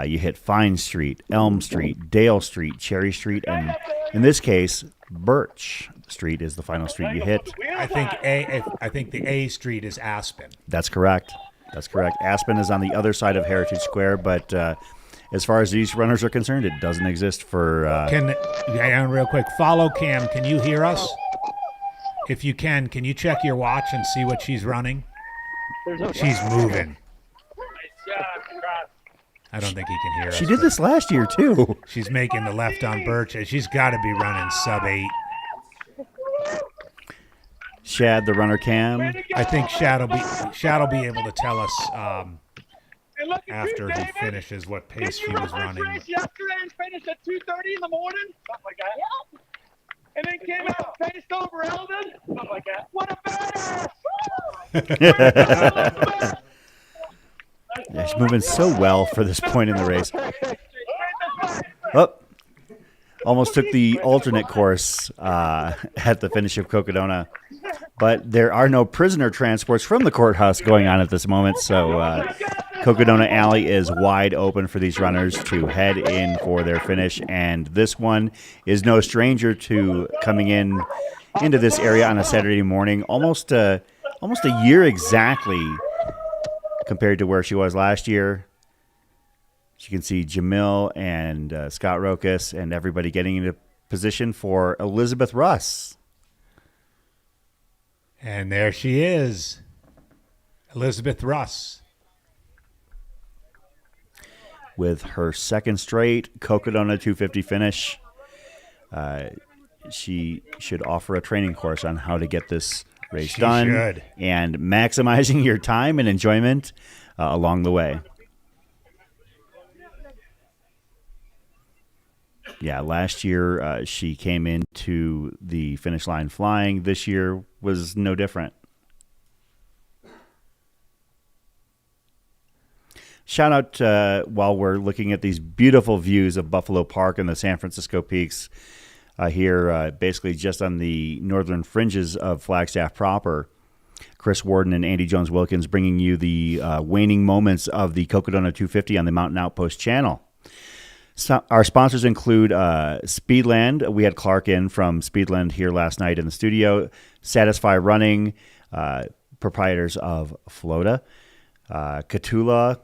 You hit Fine Street, Elm Street, Dale Street, Cherry Street, and in this case, Birch Street is the final street you hit. I think the A street is Aspen. That's correct. Aspen is on the other side of Heritage Square, but as far as these runners are concerned, it doesn't exist for... Real quick, follow Cam. Can you hear us? If you can you check your watch and see what she's running? She's moving. I don't think he can hear us. She did this last year, too. She's making the left on Birch, and she's got to be running sub-8. Shad, the runner Cam. I think Shad will be able to tell us after he finishes what pace she was running. Yesterday and finished at 2:30 in the morning, something like that. Yep. And then came out and faced over Eldon, something like that. What a badass! Yeah, she's moving so well for this point in the race. Oh, almost took the alternate course at the finish of Cocodona. But there are no prisoner transports from the courthouse going on at this moment, so Cocodona Alley is wide open for these runners to head in for their finish. And this one is no stranger to coming into this area on a Saturday morning, almost a year exactly compared to where she was last year. You can see Jamil and Scott Rokas and everybody getting into position for Elizabeth Russ. And there she is, Elizabeth Russ. With her second straight Cocodona 250 finish. She should offer a training course on how to get this race done. Should. And maximizing your time and enjoyment along the way. Yeah, last year she came into the finish line flying. This year was no different. Shout out while we're looking at these beautiful views of Buffalo Park and the San Francisco Peaks here, basically just on the northern fringes of Flagstaff proper. Chris Warden and Andy Jones-Wilkins bringing you the waning moments of the Cocodona 250 on the Mountain Outpost channel. So our sponsors include Speedland. We had Clark in from Speedland here last night in the studio. Satisfy Running, proprietors of Flota. Catula.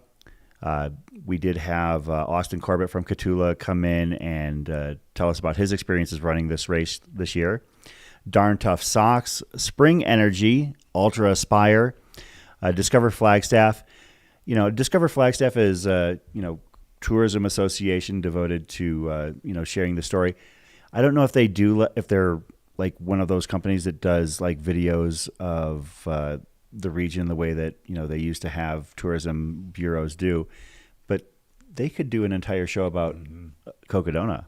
We did have Austin Corbett from Catula come in and tell us about his experiences running this race this year. Darn Tough Socks, Spring Energy, Ultra Aspire, Discover Flagstaff. Discover Flagstaff is tourism association devoted to sharing the story. I don't know if they're like one of those companies that does like videos of the region the way that they used to have tourism bureaus do, but they could do an entire show about Cocodona.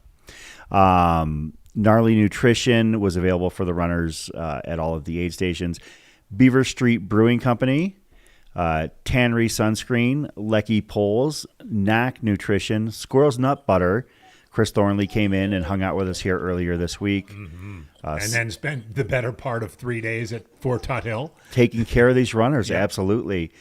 Gnarly Nutrition was available for the runners at all of the aid stations. Beaver Street Brewing Company, Tannery Sunscreen, Lecky Poles, Knack Nutrition, Squirrel's Nut Butter. Chris Thornley came in and hung out with us here earlier this week. Mm-hmm. And then spent the better part of 3 days at Fort Tut Hill. Taking care of these runners, yeah. Absolutely.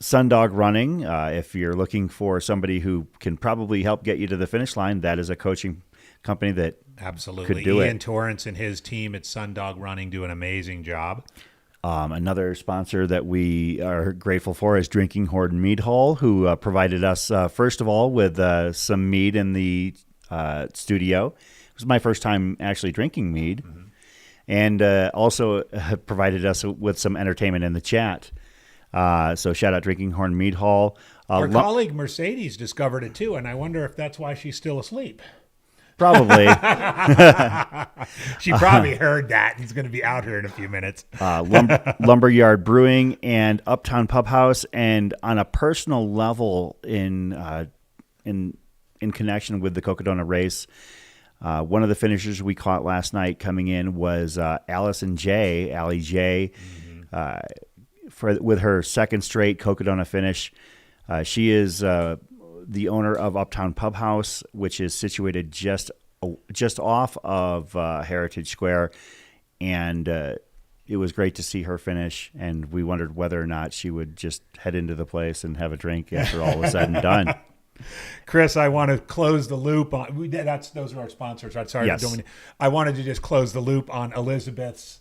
Sundog Running, if you're looking for somebody who can probably help get you to the finish line, that is a coaching company that absolutely could do Ian it. Torrance and his team at Sundog Running do an amazing job. Another sponsor that we are grateful for is Drinking Horde Mead Hall, who provided us, first of all, with some mead in the studio. It was my first time actually drinking mead. Mm-hmm. And also provided us with some entertainment in the chat. So shout out Drinking Horn Mead Hall. Our colleague Mercedes discovered it too, and I wonder if that's why she's still asleep. Probably. She probably heard that. He's going to be out here in a few minutes. Lumberyard Brewing and Uptown Pub House. And on a personal level, in connection with the Cocodona race, one of the finishers we caught last night coming in was Allison J. Allie J. With her second straight Cocodona finish. She is the owner of Uptown Pub House, which is situated just off of Heritage Square, and it was great to see her finish. And we wondered whether or not she would just head into the place and have a drink after all was said and done. Chris, I want to close the loop on. Those are our sponsors. Right? Sorry, yes. I wanted to just close the loop on Elizabeth's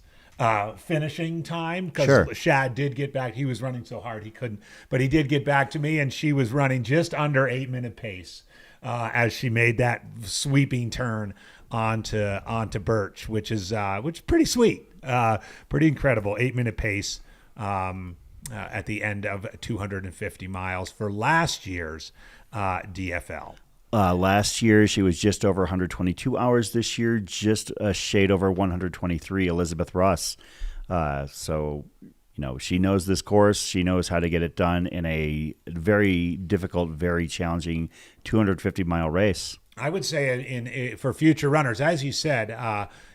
finishing time, because sure. Shad did get back. He was running so hard he couldn't, but he did get back to me, and she was running just under 8-minute pace as she made that sweeping turn onto Birch, which is pretty sweet, pretty incredible. 8-minute pace at the end of 250 miles for last year's DFL. Last year, she was just over 122 hours. This year, just a shade over 123, Elizabeth Russ. So, she knows this course. She knows how to get it done in a very difficult, very challenging 250-mile race. I would say for future runners, as you said,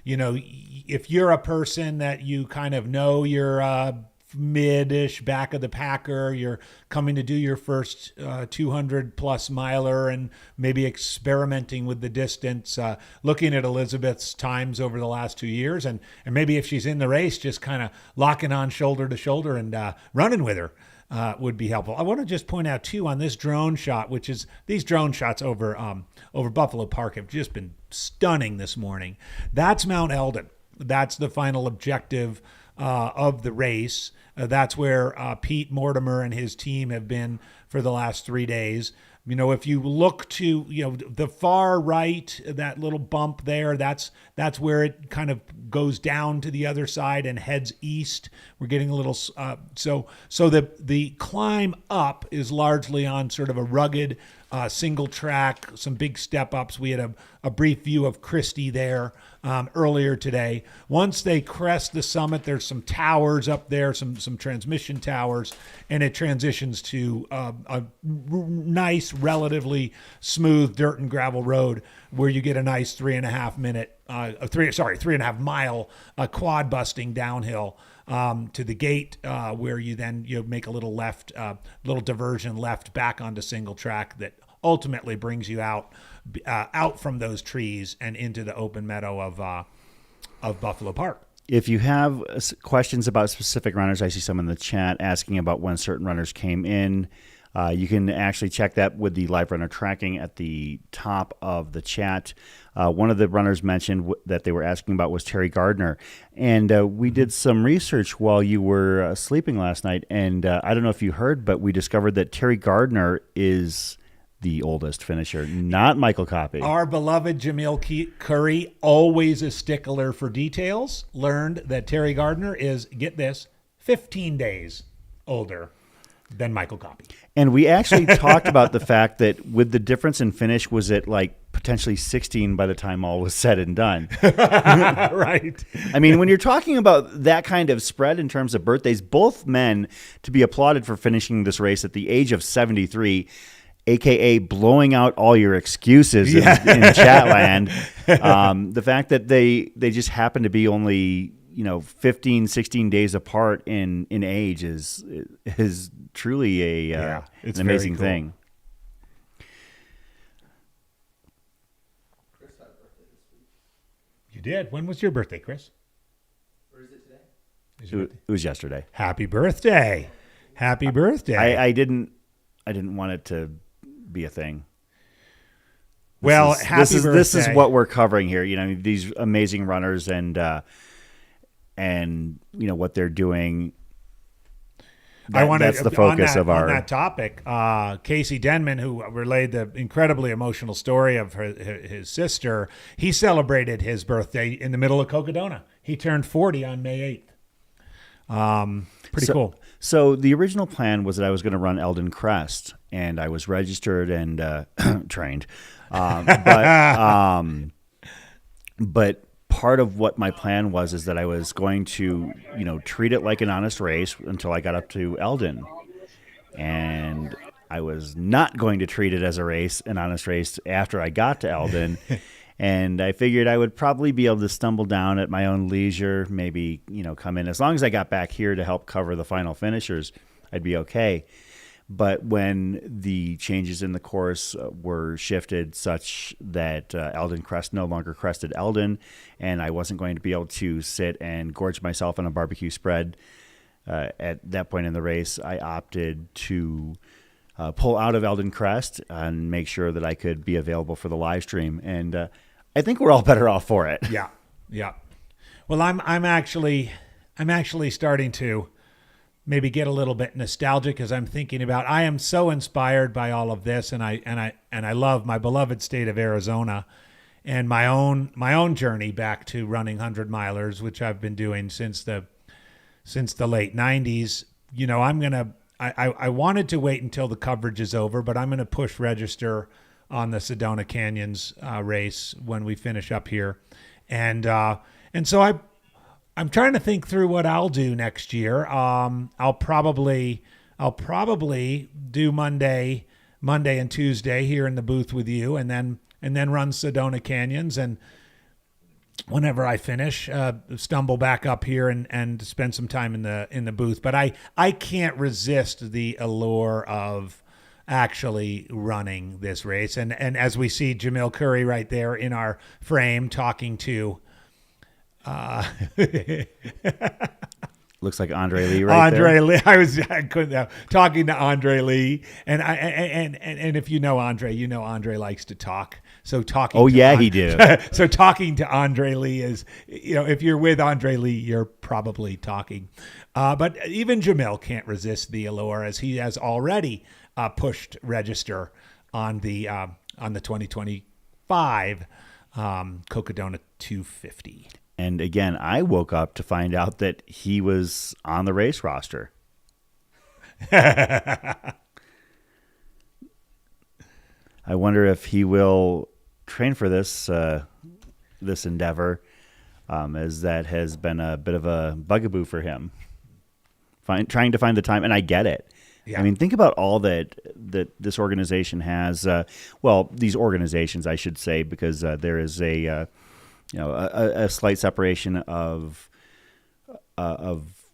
if you're a person that you kind of know you're mid-ish back of the packer, you're coming to do your first 200 plus miler and maybe experimenting with the distance, looking at Elizabeth's times over the last 2 years, and maybe if she's in the race, just kind of locking on shoulder to shoulder and running with her would be helpful. I want to just point out too on this drone shot, which is these drone shots over Buffalo Park have just been stunning this morning. That's Mount Eldon. That's the final objective of the race. That's where Pete Mortimer and his team have been for the last 3 days. If you look to, the far right, that little bump there, that's where it kind of goes down to the other side and heads east. We're getting a little, so the climb up is largely on sort of a rugged single track, some big step ups. We had a brief view of Christie there earlier today. Once they crest the summit, there's some towers up there, some transmission towers, and it transitions to a nice, relatively smooth dirt and gravel road where you get a nice 3.5 mile quad busting downhill to the gate, where you then make a little diversion left back onto single track that ultimately brings you out from those trees and into the open meadow of Buffalo Park. If you have questions about specific runners, I see some in the chat asking about when certain runners came in. You can actually check that with the live runner tracking at the top of the chat. One of the runners mentioned that they were asking about was Terry Gardner. And we did some research while you were sleeping last night. And I don't know if you heard, but we discovered that Terry Gardner is the oldest finisher, not Michael Coppy. Our beloved Jamil Curry, always a stickler for details, learned that Terry Gardner is, get this, 15 days older than Michael Coppy. And we actually talked about the fact that with the difference in finish, was it like potentially 16 by the time all was said and done? Right. I mean, when you're talking about that kind of spread in terms of birthdays, both men to be applauded for finishing this race at the age of 73, AKA blowing out all your excuses in Chatland. The fact that they just happen to be only 15, 16 days apart in age is truly an amazing thing. Chris had a birthday this week. You did. When was your birthday, Chris? Or is it today? It was yesterday. Happy birthday! Happy birthday! I didn't want it to be a thing. Happy birthday. This is what we're covering here. These amazing runners and what they're doing. That's the focus of our. On that topic, Casey Denman, who relayed the incredibly emotional story of his sister, he celebrated his birthday in the middle of Cocodona. He turned 40 on May 8th. Pretty cool. So the original plan was that I was going to run Eldon Crest, and I was registered and trained. But part of what my plan was is that I was going to, treat it like an honest race until I got up to Eldon. And I was not going to treat it as an honest race after I got to Eldon. And I figured I would probably be able to stumble down at my own leisure, maybe, come in. As long as I got back here to help cover the final finishers, I'd be okay. But when the changes in the course were shifted such that Eldon Crest no longer crested Eldon, and I wasn't going to be able to sit and gorge myself on a barbecue spread at that point in the race, I opted to pull out of Eldon Crest and make sure that I could be available for the live stream. And I think we're all better off for it. Yeah. Well, I'm actually starting to maybe get a little bit nostalgic as I'm thinking about. I am so inspired by all of this, and I love my beloved state of Arizona, and my own journey back to running 100-milers, which I've been doing since the late 90s. I wanted to wait until the coverage is over, but I'm going to push register on the Sedona Canyons race when we finish up here, and so I'm trying to think through what I'll do next year. I'll probably do Monday and Tuesday here in the booth with you, and then run Sedona Canyons, and whenever I finish, stumble back up here and spend some time in the booth. But I can't resist the allure of actually running this race. And as we see Jamil Curry right there in our frame talking to looks like Andre Lee right there. Lee. I couldn't talking to Andre Lee, and if you know Andre likes to talk. So talking. Oh yeah, he did. So talking to Andre Lee is, if you're with Andre Lee, you're probably talking. But even Jamil can't resist the allure, as he has already pushed register on the 2025 Cocodona 250. And again, I woke up to find out that he was on the race roster. I wonder if he will train for this endeavor, as that has been a bit of a bugaboo for him. Trying to find the time, and I get it. Yeah. I mean, think about all that this organization has. These organizations, I should say, because there is a slight separation of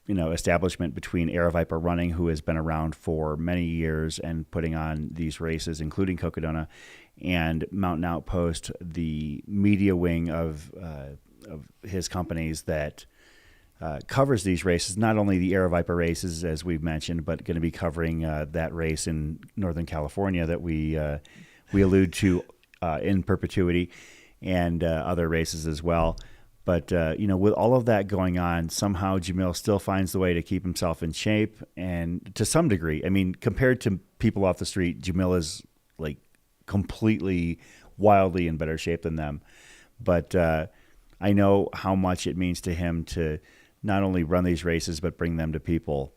establishment between AeroViper Running, who has been around for many years and putting on these races, including Cocodona, and Mountain Outpost, the media wing of his companies that covers these races. Not only the AeroViper races, as we've mentioned, but going to be covering that race in Northern California that we allude to in perpetuity, and other races as well. But, with all of that going on, somehow Jamil still finds the way to keep himself in shape. And to some degree, I mean, compared to people off the street, Jamil is like completely, wildly in better shape than them. But I know how much it means to him to not only run these races, but bring them to people.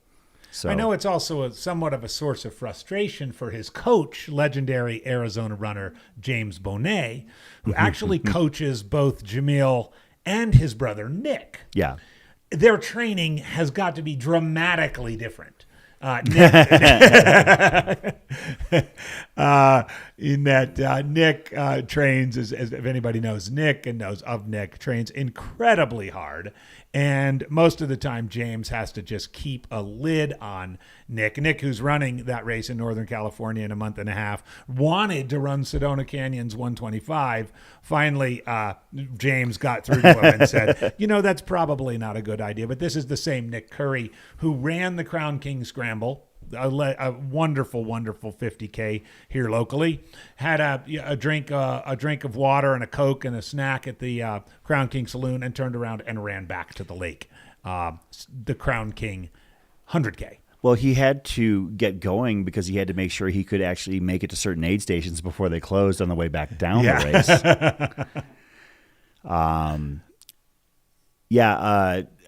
So I know it's also somewhat of a source of frustration for his coach, legendary Arizona runner James Bonet, who actually coaches both Jamil and his brother Nick. Yeah. Their training has got to be dramatically different. Nick trains, as if anybody knows Nick and knows of Nick, trains incredibly hard. And most of the time, James has to just keep a lid on Nick. Nick, who's running that race in Northern California in a month and a half, wanted to run Sedona Canyons 125. Finally, James got through to him and said, that's probably not a good idea. But this is the same Nick Curry who ran the Crown King Scramble, a wonderful, wonderful 50K here locally. Had a drink of water and a Coke and a snack at the Crown King Saloon, and turned around and ran back to the lake. The Crown King 100K. Well, he had to get going because he had to make sure he could actually make it to certain aid stations before they closed on the way back down the race.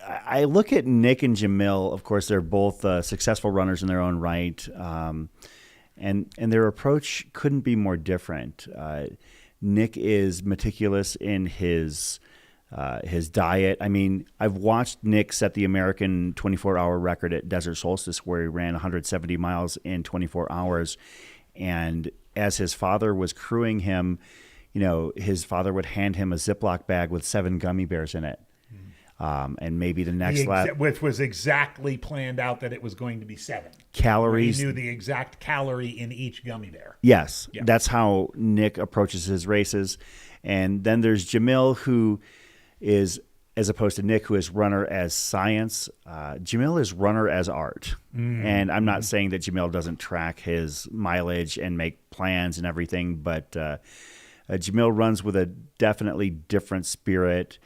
I look at Nick and Jamil. Of course, they're both successful runners in their own right, and their approach couldn't be more different. Nick is meticulous in his diet. I mean, I've watched Nick set the American 24-hour record at Desert Solstice, where he ran 170 miles in 24 hours. And as his father was crewing him, his father would hand him a Ziploc bag with 7 gummy bears in it. And maybe the next lap, which was exactly planned out that it was going to be 7 calories. He knew the exact calorie in each gummy bear. Yes, yeah. That's how Nick approaches his races. And then there's Jamil, who is, as opposed to Nick, who is runner as science. Jamil is runner as art. And I'm not saying that Jamil doesn't track his mileage and make plans and everything, but Jamil runs with a definitely different spirit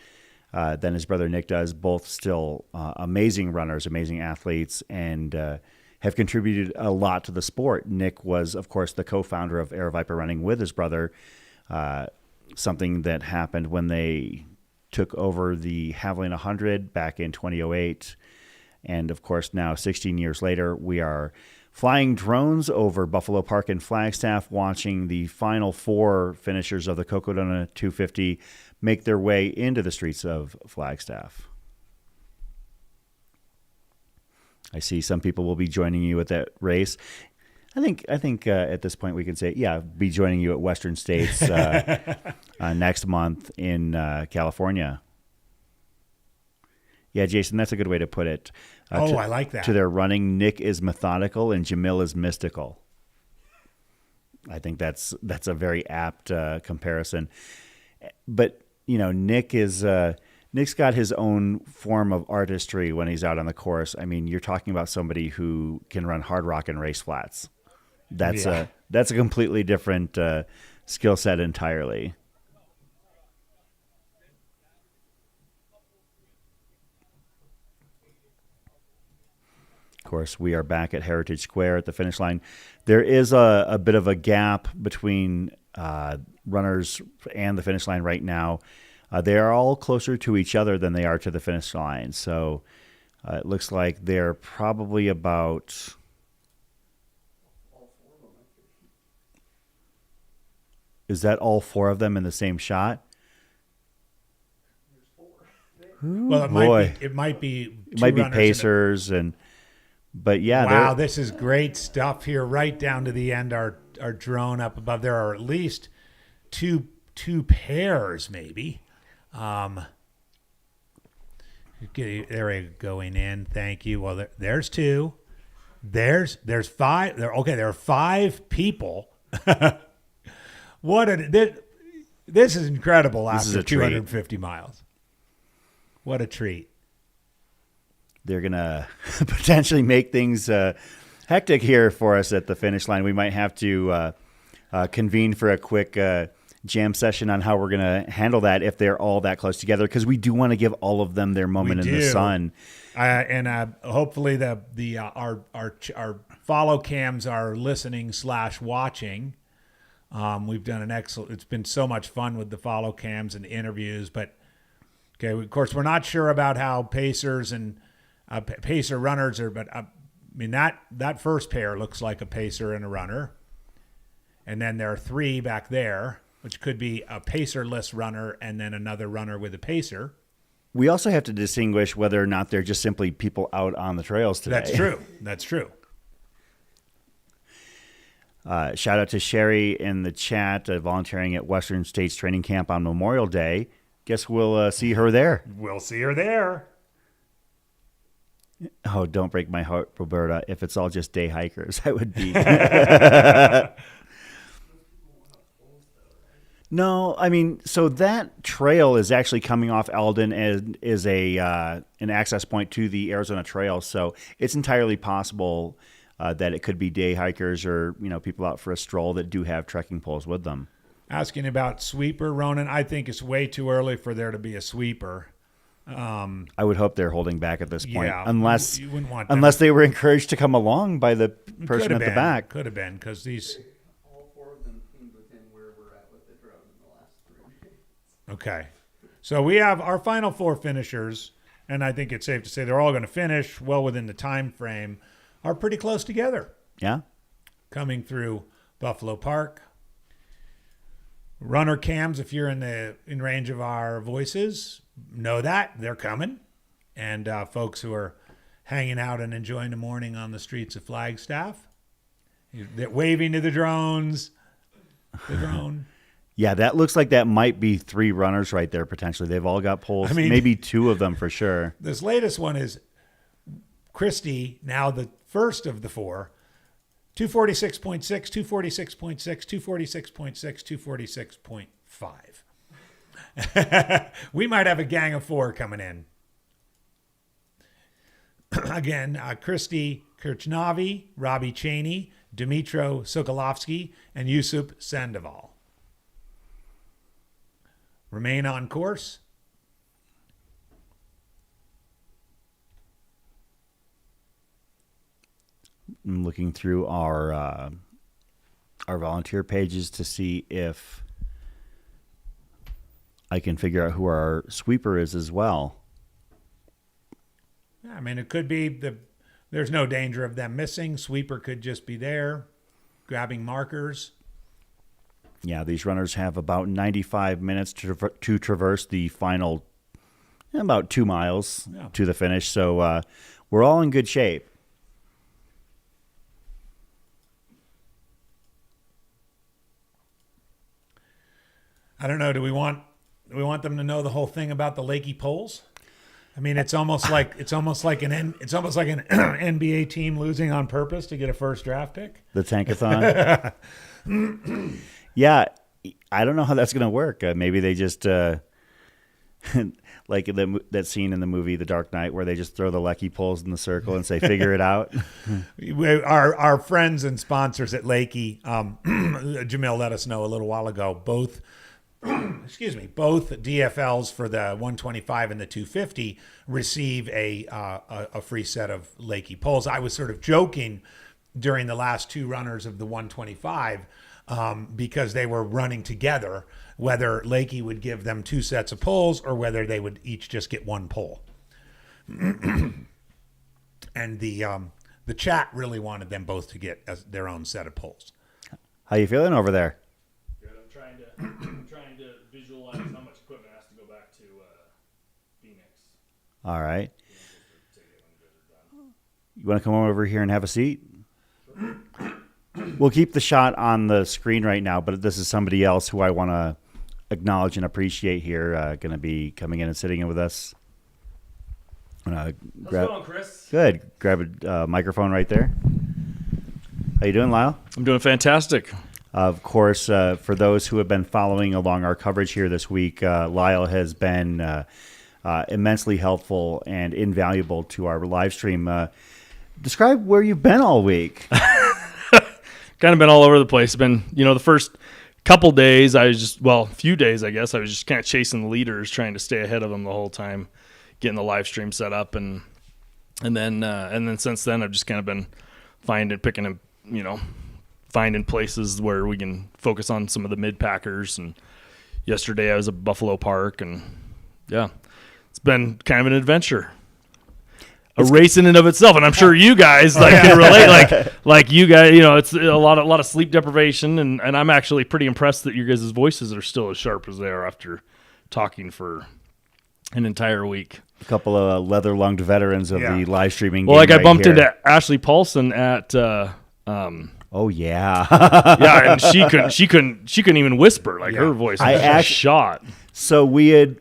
than his brother Nick does. Both still amazing runners, amazing athletes, and have contributed a lot to the sport. Nick was, of course, the co-founder of Air Viper Running with his brother, something that happened when they took over the Haviland 100 back in 2008. And, of course, now 16 years later, we are flying drones over Buffalo Park and Flagstaff, watching the final 4 finishers of the Cocodona 250 make their way into the streets of Flagstaff. I see some people will be joining you at that race. I think at this point we can say, be joining you at Western States next month in California. Yeah, Jason, that's a good way to put it. I like that. To their running, Nick is methodical and Jamil is mystical. I think that's a very apt comparison. But Nick's got his own form of artistry when he's out on the course. I mean, you're talking about somebody who can run hard rock and race flats. That's a completely different skill set entirely. Of course, we are back at Heritage Square at the finish line. There is a bit of a gap between runners and the finish line right now. They are all closer to each other than they are to the finish line. So it looks like they're probably about... Is that all 4 of them in the same shot? Well, it might be pacers but yeah. Wow, this is great stuff here, right down to the end. Our drone up above. There are at least two pairs, maybe. They're going in. Thank you. Well, there's 2. There's 5. There are 5 people. This is incredible after 250 miles. What a treat. They're going to potentially make things hectic here for us at the finish line. We might have to convene for a quick jam session on how we're going to handle that if they're all that close together, because we do want to give all of them their moment in the sun. And hopefully our follow cams are listening / watching. We've done an excellent. It's been so much fun with the follow cams and interviews, but of course we're not sure about how pacers and pacer runners are. But I mean that first pair looks like a pacer and a runner, and then there are 3 back there, which could be a pacerless runner and then another runner with a pacer. We also have to distinguish whether or not they're just simply people out on the trails today. That's true. Shout out to Sherry in the chat, volunteering at Western States Training Camp on Memorial Day. Guess we'll see her there. We'll see her there. Oh, don't break my heart, Roberta. If it's all just day hikers, I would be. No, I mean, so that trail is actually coming off Eldon and is an access point to the Arizona Trail. So it's entirely possible that it could be day hikers or people out for a stroll that do have trekking poles with them. Asking about sweeper, Ronan, I think it's way too early for there to be a sweeper. I would hope they're holding back at this point, unless you wouldn't want they were encouraged to come along by the person at the back. Could have been, because these. All 4 of them came within where we're at with the drone in the last 3 days. Okay, so we have our final 4 finishers, and I think it's safe to say they're all going to finish well within the time frame, are pretty close together. Yeah. Coming through Buffalo Park. Runner cams, if you're in range of our voices, know that they're coming. And folks who are hanging out and enjoying the morning on the streets of Flagstaff, they're waving to the drones. The drone. Yeah, that looks like that might be 3 runners right there potentially. They've all got poles. I mean, maybe 2 of them for sure. This latest one is Christie, now the first of the 4. 246.6, 246.6, 246.6, 246.5. We might have a gang of 4 coming in. Again, Christy Kirchnavi, Robbie Cheney, Dmitro Sokolovsky, and Yusuf Sandoval. Remain on course. I'm looking through our volunteer pages to see if I can figure out who our sweeper is as well. Yeah, I mean, it could be there's no danger of them missing. Sweeper could just be there, grabbing markers. Yeah, these runners have about 95 minutes to traverse the final about 2 miles to the finish. So we're all in good shape. I don't know. Do we want them to know the whole thing about the Lakey poles? I mean, it's almost like an NBA team losing on purpose to get a first draft pick. The Tankathon. Yeah, I don't know how that's going to work. Maybe they just like that scene in the movie The Dark Knight where they just throw the Lakey poles in the circle and say, "Figure it out." Our friends and sponsors at Lakey, Jamil let us know a little while ago. Both DFLs for the 125 and the 250 receive a free set of Lakey poles. I was sort of joking during the last 2 runners of the 125 because they were running together, whether Lakey would give them 2 sets of poles or whether they would each just get 1 pole. And the chat really wanted them both to get their own set of poles. How you feeling over there? Good. I'm trying to visualize how much equipment has to go back to Phoenix. All right. You want to come over here and have a seat? We'll keep the shot on the screen right now, but this is somebody else who I want to acknowledge and appreciate here, going to be coming in and sitting in with us. How's it going, Chris? Good. Grab a microphone right there. How you doing, Lyle? I'm doing fantastic. Of course, for those who have been following along our coverage here this week, Lyle has been immensely helpful and invaluable to our live stream. Describe where you've been all week. Kind of been all over the place. Been, the first couple days, few days, I guess, I was just kind of chasing the leaders, trying to stay ahead of them the whole time, getting the live stream set up, and then since then, I've just kind of been finding places where we can focus on some of the mid packers. And yesterday I was at Buffalo Park, and it's been kind of an adventure. A race in and of itself, and I'm sure you guys can relate. Like you guys, it's a lot of sleep deprivation, and I'm actually pretty impressed that your guys' voices are still as sharp as they are after talking for an entire week. A couple of leather-lunged veterans of the live streaming. Well, I bumped into Ashley Paulson at. Oh yeah, yeah, and she couldn't even whisper. Her voice was shot. So we had.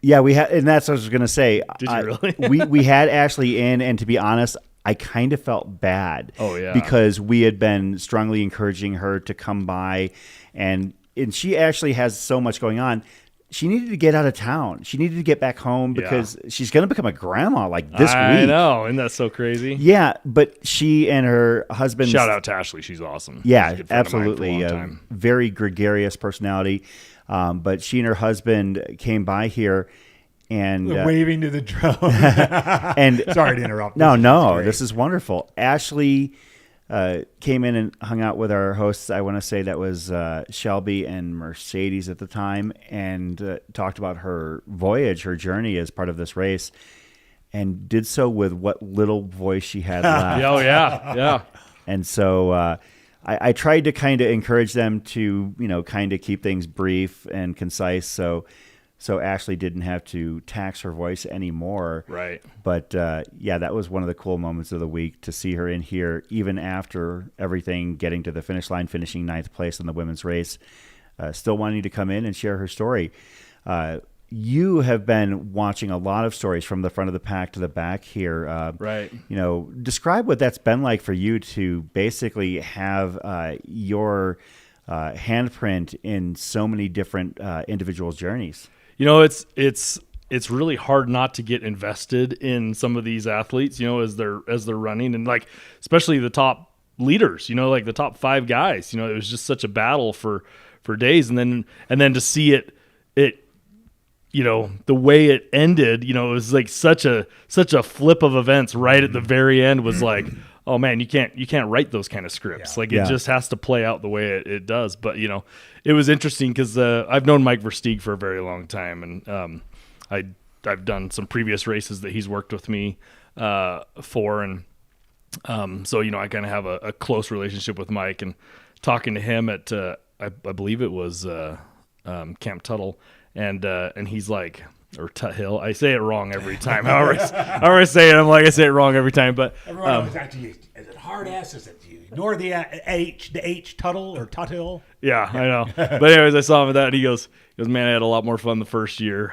Yeah, we had, and that's what I was going to say. Did you really? we had Ashley in, and to be honest, I kind of felt bad. Oh yeah, because we had been strongly encouraging her to come by, and she actually has so much going on. She needed to get out of town. She needed to get back home because she's going to become a grandma this week. I know, isn't that so crazy? Yeah, but she and her husband. Shout out to Ashley, she's awesome. Yeah, she's a good friend absolutely. of mine for a long time. Very gregarious personality. But she and her husband came by here and waving to the drone. And sorry to interrupt. No, this is wonderful. Ashley came in and hung out with our hosts. I want to say that was Shelby and Mercedes at the time, and talked about her voyage, her journey as part of this race, and did so with what little voice she had left. Oh, yeah. And so I tried to kind of encourage them to, kind of keep things brief and concise. So Ashley didn't have to tax her voice anymore. Right. But that was one of the cool moments of the week to see her in here, even after everything, getting to the finish line, finishing 9th place in the women's race, still wanting to come in and share her story. You have been watching a lot of stories from the front of the pack to the back here. Right. Describe what that's been like for you to basically have your handprint in so many different individuals' journeys. It's really hard not to get invested in some of these athletes, as they're running, and like especially the top leaders, like the top 5 guys. It was just such a battle for days, and then to see it the way it ended, it was like such a flip of events right at the very end. Was like, oh man, you can't write those kind of scripts. It just has to play out the way it does. But it was interesting because I've known Mike Versteeg for a very long time, and I've done some previous races that he's worked with me for, and so I kind of have a close relationship with Mike, and talking to him at I believe it was Camp Tuttle, and he's like, or Tut Hill. I say it wrong every time. However I say it, I say it wrong every time. But everyone always asks you, is it hard S? Is it you ignore the H Tuttle or Tut Hill? Yeah, I know. But anyways, I saw him with that, and he goes, man, I had a lot more fun the first year.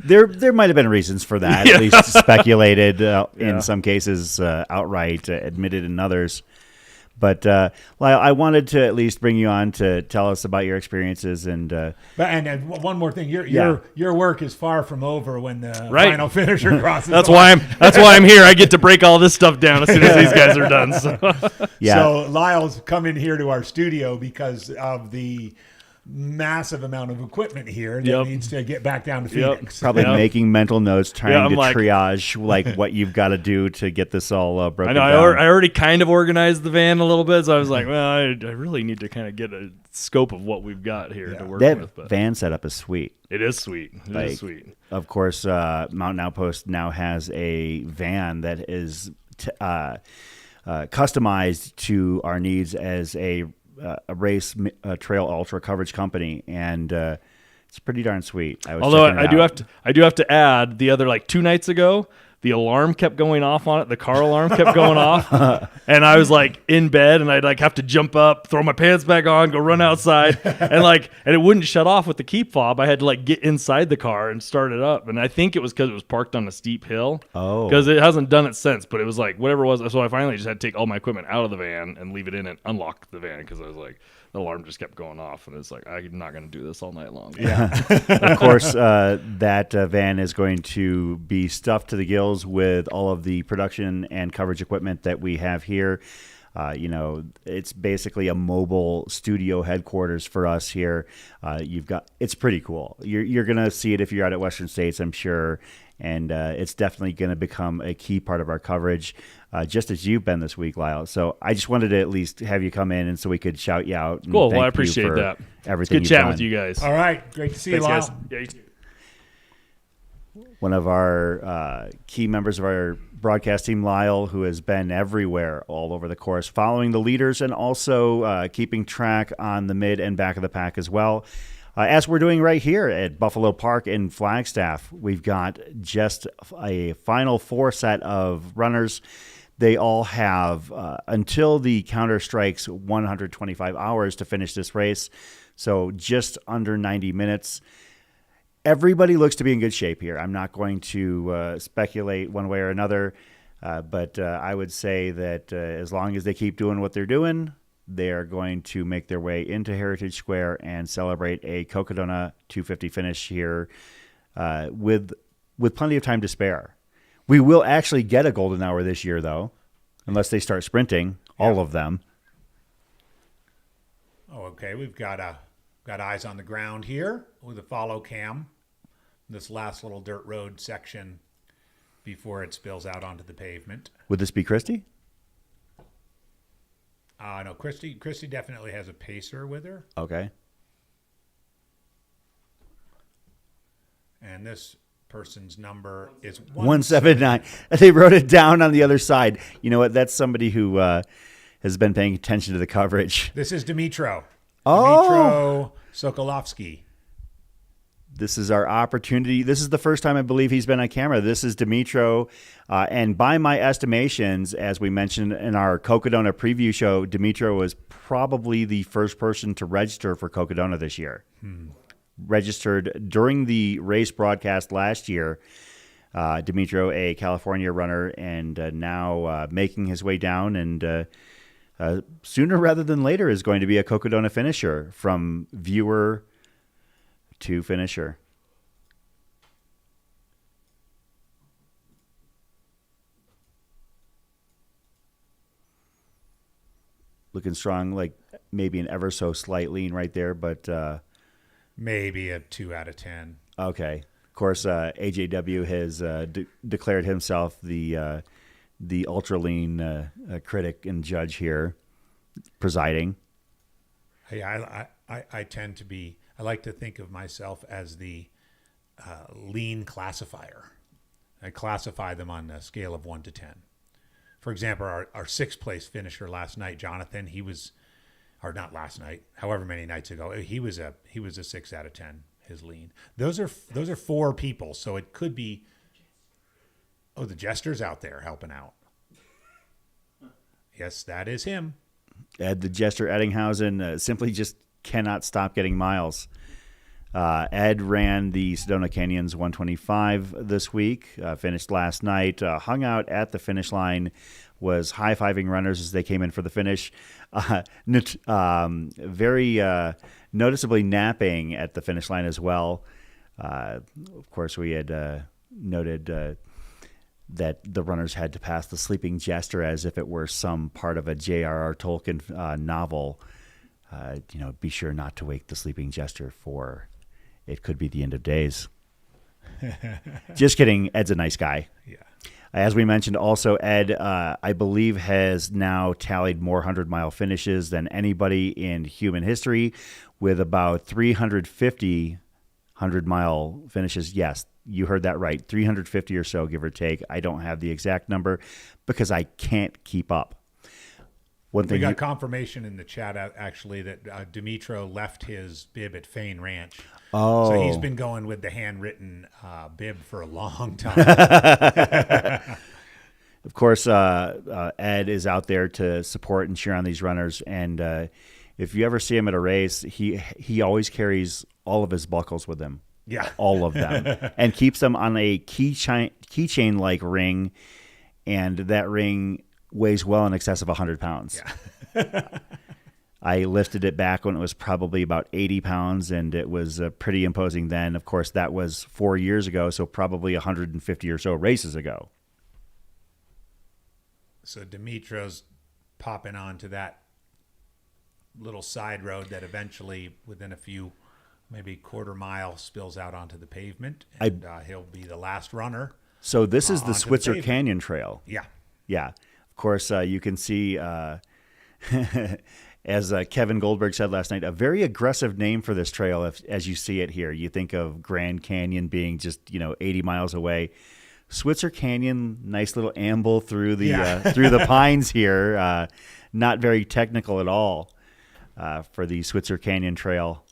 There might have been reasons for that, at least speculated in some cases, outright admitted in others. But I wanted to at least bring you on to tell us about your experiences and. And one more thing, your work is far from over when the final finisher crosses. That's why I'm here. I get to break all this stuff down as soon as these guys are done. So Lyle's come in here to our studio because of the massive amount of equipment here that needs to get back down to Phoenix. Probably making mental notes, trying to triage what you've got to do to get this all broken down. I already kind of organized the van a little bit, so I was like, well, I really need to kind of get a scope of what we've got here to work with. That van setup is sweet. It is sweet. It is sweet. Of course, Mountain Outpost now has a van that is customized to our needs as a race trail ultra coverage company, and it's pretty darn sweet. Although I do have to add, the other 2 nights ago, the alarm kept going off on it. The car alarm kept going off, and I was in bed, and I'd have to jump up, throw my pants back on, go run outside, and it wouldn't shut off with the keep fob. I had to get inside the car and start it up, and I think it was because it was parked on a steep hill. Oh, because it hasn't done it since. But it was whatever it was. So I finally just had to take all my equipment out of the van and leave it in and unlock the van because I was the alarm just kept going off, and it's I'm not going to do this all night long. Yeah. Of course, that van is going to be stuffed to the gills with all of the production and coverage equipment that we have here. It's basically a mobile studio headquarters for us here. It's pretty cool. You're going to see it if you're out at Western States, I'm sure. And it's definitely going to become a key part of our coverage, just as you've been this week, Lyle. So I just wanted to at least have you come in and so we could shout you out. And cool. Well, I appreciate that. Everything it's good chatting with you guys. All right. Great to see you, Lyle. Guys. Yeah, you too. One of our key members of our broadcast team, Lyle, who has been everywhere all over the course, following the leaders and also keeping track on the mid and back of the pack as well. As we're doing right here at Buffalo Park in Flagstaff, we've got just a final 4 set of runners. They all have until the counter strikes 125 hours to finish this race, so just under 90 minutes. Everybody looks to be in good shape here. I'm not going to speculate one way or another, but I would say that as long as they keep doing what they're doing, they are going to make their way into Heritage Square and celebrate a Cocodona 250 finish here with plenty of time to spare. We will actually get a golden hour this year, though, unless they start sprinting, all of them. Oh, okay. We've got eyes on the ground here with a follow cam. This last little dirt road section before it spills out onto the pavement. Would this be Christy? No, Christy definitely has a pacer with her. Okay. And this person's number is 179. They wrote it down on the other side. You know what? That's somebody who has been paying attention to the coverage. This is Dmitro. Oh. Dmitro Sokolovsky. This is our opportunity. This is the first time I believe he's been on camera. This is Dmitro. And by my estimations, as we mentioned in our Cocodona preview show, Dmitro was probably the first person to register for Cocodona this year. Registered during the race broadcast last year. Dmitro, a California runner, and now making his way down, and sooner rather than later is going to be a Cocodona finisher, from viewer to finisher. Looking strong, like maybe an ever so slight lean right there, but maybe a 2 out of 10. Okay. Of course, AJW has declared himself the ultra lean critic and judge here, presiding. Hey, I tend to be. I like to think of myself as the lean classifier. I classify them on a scale of 1 to 10. For example, our 6th place finisher last night, Jonathan, he was, or not last night, however many nights ago, he was a 6 out of 10. His lean. Those are 4 people, so it could be. Oh, the jester's out there helping out. Yes, that is him. Ed the Jester Eddinghausen simply just cannot stop getting miles. Ed ran the Sedona Canyons 125 this week, finished last night, hung out at the finish line, was high-fiving runners as they came in for the finish. Very noticeably napping at the finish line as well. Of course, we had noted that the runners had to pass the sleeping jester as if it were some part of a J.R.R. Tolkien novel. Be sure not to wake the sleeping jester, for it could be the end of days. Just kidding. Ed's a nice guy. Yeah. As we mentioned, also, Ed, I believe, has now tallied more 100-mile finishes than anybody in human history, with about 350 100-mile finishes. Yes, you heard that right. 350 or so, give or take. I don't have the exact number because I can't keep up. We got confirmation in the chat, actually, that Dmitro left his bib at Fane Ranch. Oh. So he's been going with the handwritten bib for a long time. Of course, Ed is out there to support and cheer on these runners. And if you ever see him at a race, he always carries all of his buckles with him. Yeah. All of them. And keeps them on a keychain-like ring. And that ring weighs well in excess of 100 pounds. Yeah. I lifted it back when it was probably about 80 pounds, and it was pretty imposing then. Of course, that was 4 years ago, so probably 150 or so races ago. So Dimitro's popping onto that little side road that eventually, within a few, maybe quarter mile, spills out onto the pavement, and he'll be the last runner. So this is the Switzer Canyon Trail. Yeah. Yeah. Of course, you can see, as Kevin Goldberg said last night, a very aggressive name for this trail. As you see it here, you think of Grand Canyon being just 80 miles away. Switzer Canyon, nice little amble through the through the pines here. Not very technical at all for the Switzer Canyon Trail.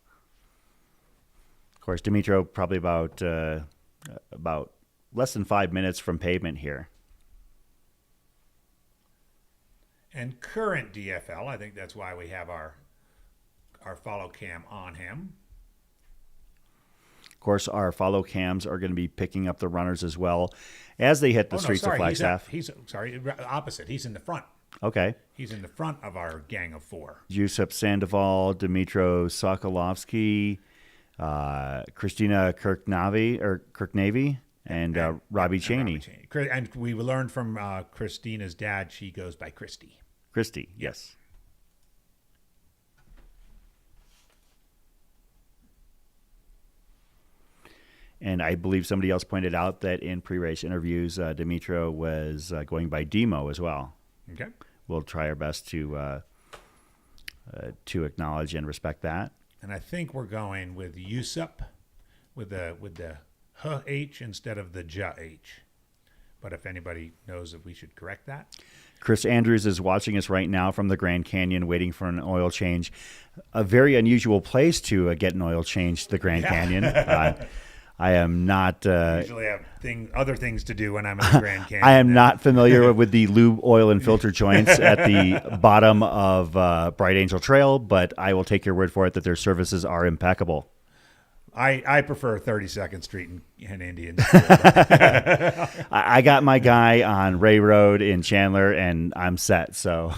Of course, Dmitro probably about less than 5 minutes from pavement here. And current DFL, I think that's why we have our follow cam on him. Of course, our follow cams are going to be picking up the runners as well as they hit the streets of Flagstaff. He's opposite. He's in the front. Okay. He's in the front of our gang of 4. Yusuf Sandoval, Dmitro Sokolovsky, Christina Kirknavy, and Robbie Cheney. And we learned from Christina's dad, she goes by Christy. Christy, yes. And I believe somebody else pointed out that in pre-race interviews, Dmitro was going by Demo as well. Okay. We'll try our best to to acknowledge and respect that. And I think we're going with Yusup with the H instead of the J-H. But if anybody knows if we should correct that. Chris Andrews is watching us right now from the Grand Canyon waiting for an oil change. A very unusual place to get an oil change, the Grand Canyon. I am not... usually have other things to do when I'm at the Grand Canyon. I am not familiar with the lube, oil, and filter joints at the bottom of Bright Angel Trail, but I will take your word for it that their services are impeccable. I prefer 32nd Street and Indian. I got my guy on Ray Road in Chandler, and I'm set. So,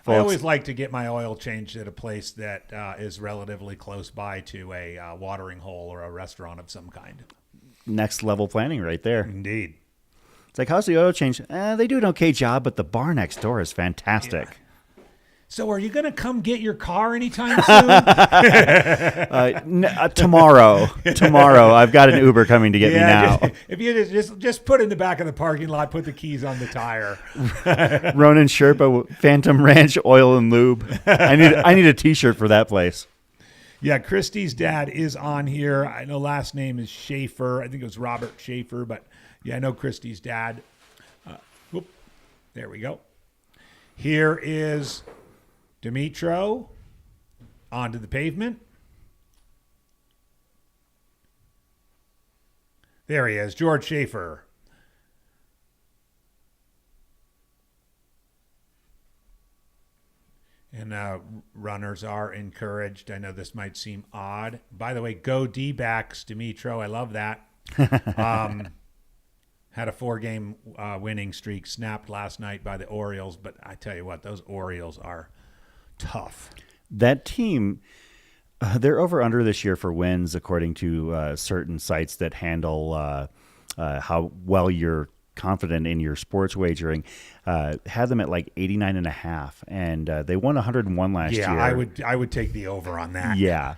I always like to get my oil changed at a place that is relatively close by to a watering hole or a restaurant of some kind. Next level planning right there. Indeed. It's like, how's the oil change? They do an okay job, but the bar next door is fantastic. Yeah. So are you going to come get your car anytime soon? Tomorrow. I've got an Uber coming to get me now. If you just put in the back of the parking lot, put the keys on the tire. Ronan Sherpa, Phantom Ranch Oil and Lube. I need a T-shirt for that place. Yeah, Christy's dad is on here. I know last name is Schaefer. I think it was Robert Schaefer, but yeah, I know Christy's dad. There we go. Here is Dimitro onto the pavement. There he is, George Schaefer. And runners are encouraged. I know this might seem odd. By the way, go D-backs, Dimitro. I love that. Had a 4-game winning streak snapped last night by the Orioles, but I tell you what, those Orioles are tough. That team, they're over under this year for wins, according to certain sites that handle how well you're confident in your sports wagering. Had them at like 89.5, and they won 101 last year. Yeah, I would take the over on that. Yeah.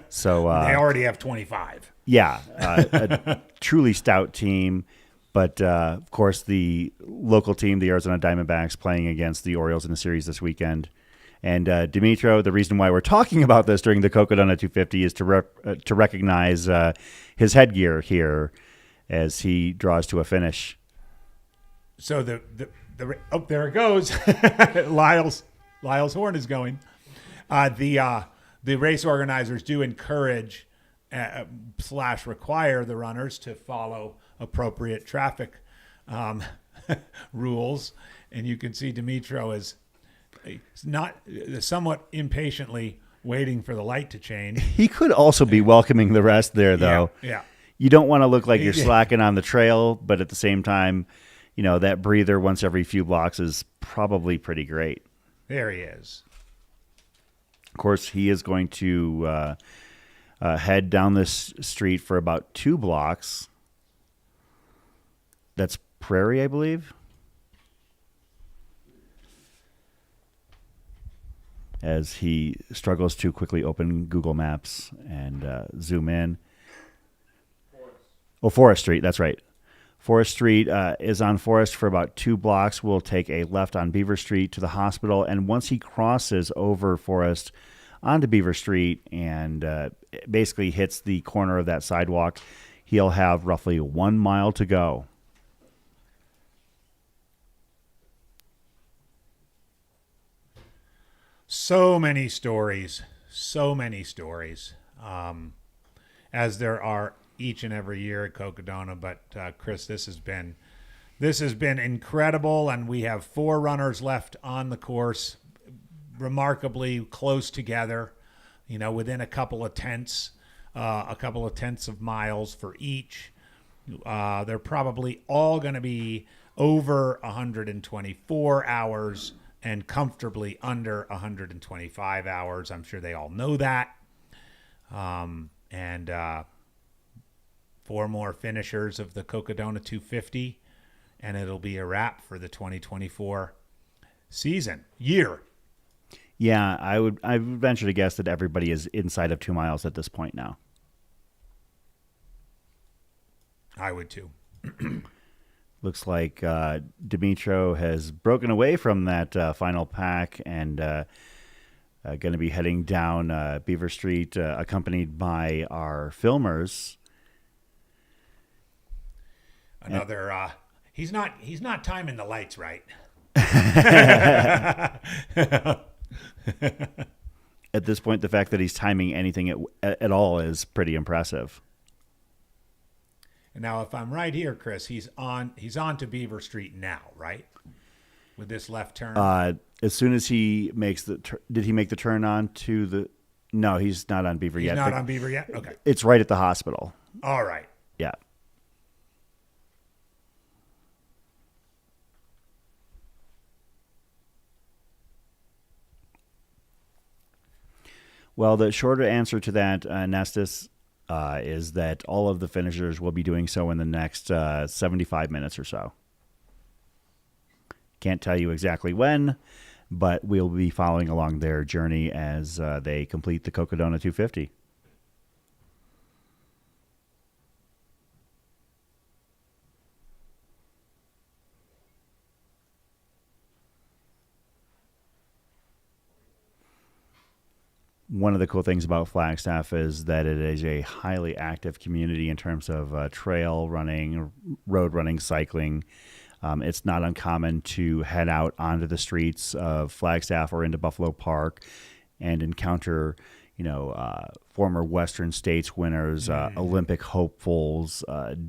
So they already have 25. Yeah, a truly stout team. But, of course, the local team, the Arizona Diamondbacks, playing against the Orioles in the series this weekend. And Dimitro, the reason why we're talking about this during the Cocodona 250 is to recognize his headgear here as he draws to a finish. So there it goes. Lyle's horn is going. The race organizers do encourage / require the runners to follow appropriate traffic rules, and you can see Dimitro is not somewhat impatiently waiting for the light to change. He could also be welcoming the rest there, though. Yeah. You don't want to look like you're slacking on the trail, but at the same time, you know, that breather once every few blocks is probably pretty great. There he is. Of course, he is going to head down this street for about 2 blocks. That's Prairie, I believe. As he struggles to quickly open Google Maps and zoom in. Forest Street, that's right. Forest Street is on Forest for about 2 blocks. We'll take a left on Beaver Street to the hospital. And once he crosses over Forest onto Beaver Street and basically hits the corner of that sidewalk, he'll have roughly 1 mile to go. So many stories, as there are each and every year at Cocodona. But Chris, this has been incredible, and we have 4 runners left on the course, remarkably close together. You know, within a couple of tenths of miles for each. They're probably all going to be over 124 hours. And comfortably under 125 hours. I'm sure they all know that. And 4 more finishers of the Cocodona 250, and it'll be a wrap for the 2024 year. Yeah, I would venture to guess that everybody is inside of 2 miles at this point now. I would too. Looks like Dimitro has broken away from that final pack and going to be heading down Beaver Street, accompanied by our filmers. Another. He's not timing the lights right. At this point, the fact that he's timing anything at all is pretty impressive. And now, if I'm right here, Chris, he's on to Beaver Street now, right? With this left turn. As soon as he makes did he make the turn on to the? No, he's not on Beaver yet. He's not on Beaver yet. Okay. It's right at the hospital. All right. Yeah. Well, the shorter answer to that, Nestus, is that all of the finishers will be doing so in the next 75 minutes or so. Can't tell you exactly when, but we'll be following along their journey as they complete the Cocodona 250. One of the cool things about Flagstaff is that it is a highly active community in terms of trail running, road running, cycling. It's not uncommon to head out onto the streets of Flagstaff or into Buffalo Park and encounter, former Western States winners, Olympic hopefuls,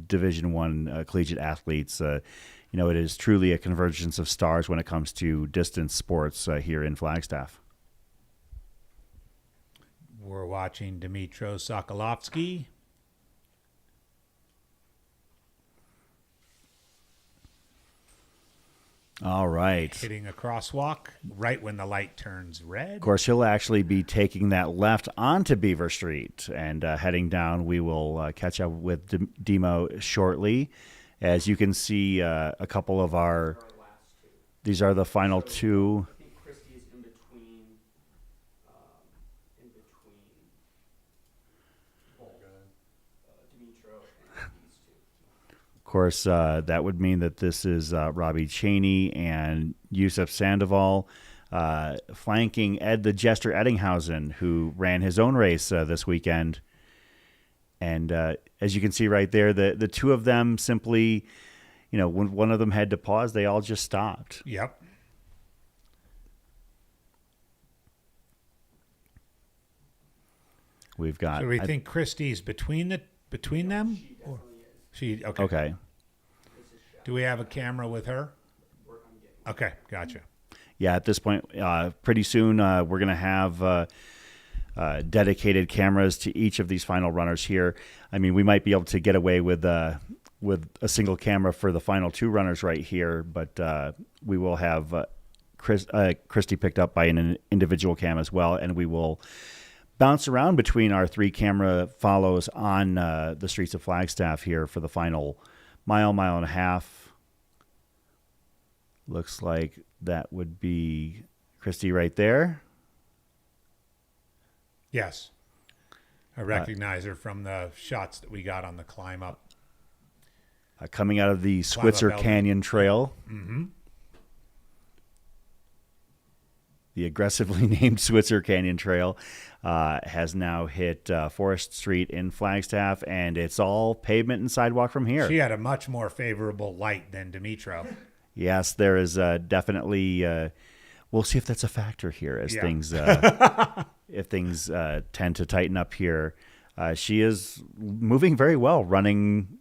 Division I collegiate athletes. It is truly a convergence of stars when it comes to distance sports here in Flagstaff. We're watching Dmitro Sokolovsky. All right. Hitting a crosswalk right when the light turns red. Of course, he'll actually be taking that left onto Beaver Street and heading down. We will catch up with Demo shortly. As you can see, a couple of these are the final two. Of course, that would mean that this is Robbie Cheney and Yusuf Sandoval flanking Ed the Jester Eddinghausen, who ran his own race this weekend. And as you can see right there, the two of them simply, when one of them had to pause, they all just stopped. Yep. We've got. So we think Christie's between them? She okay. Okay. Do we have a camera with her? Okay, gotcha. Yeah, at this point, pretty soon we're going to have dedicated cameras to each of these final runners here. I mean, we might be able to get away with a single camera for the final two runners right here, but we will have Christy picked up by an individual cam as well, and we will bounce around between our three camera follows on the streets of Flagstaff here for the final mile and a half. Looks like that would be Christy right there. Yes. I recognize her from the shots that we got on the climb up. Coming out of the Switzer Canyon Trail. Mm-hmm. The aggressively named Switzer Canyon Trail has now hit Forest Street in Flagstaff, and it's all pavement and sidewalk from here. She had a much more favorable light than Dimitro. Yes, there is definitely. We'll see if that's a factor here as things if things tend to tighten up here. She is moving very well, running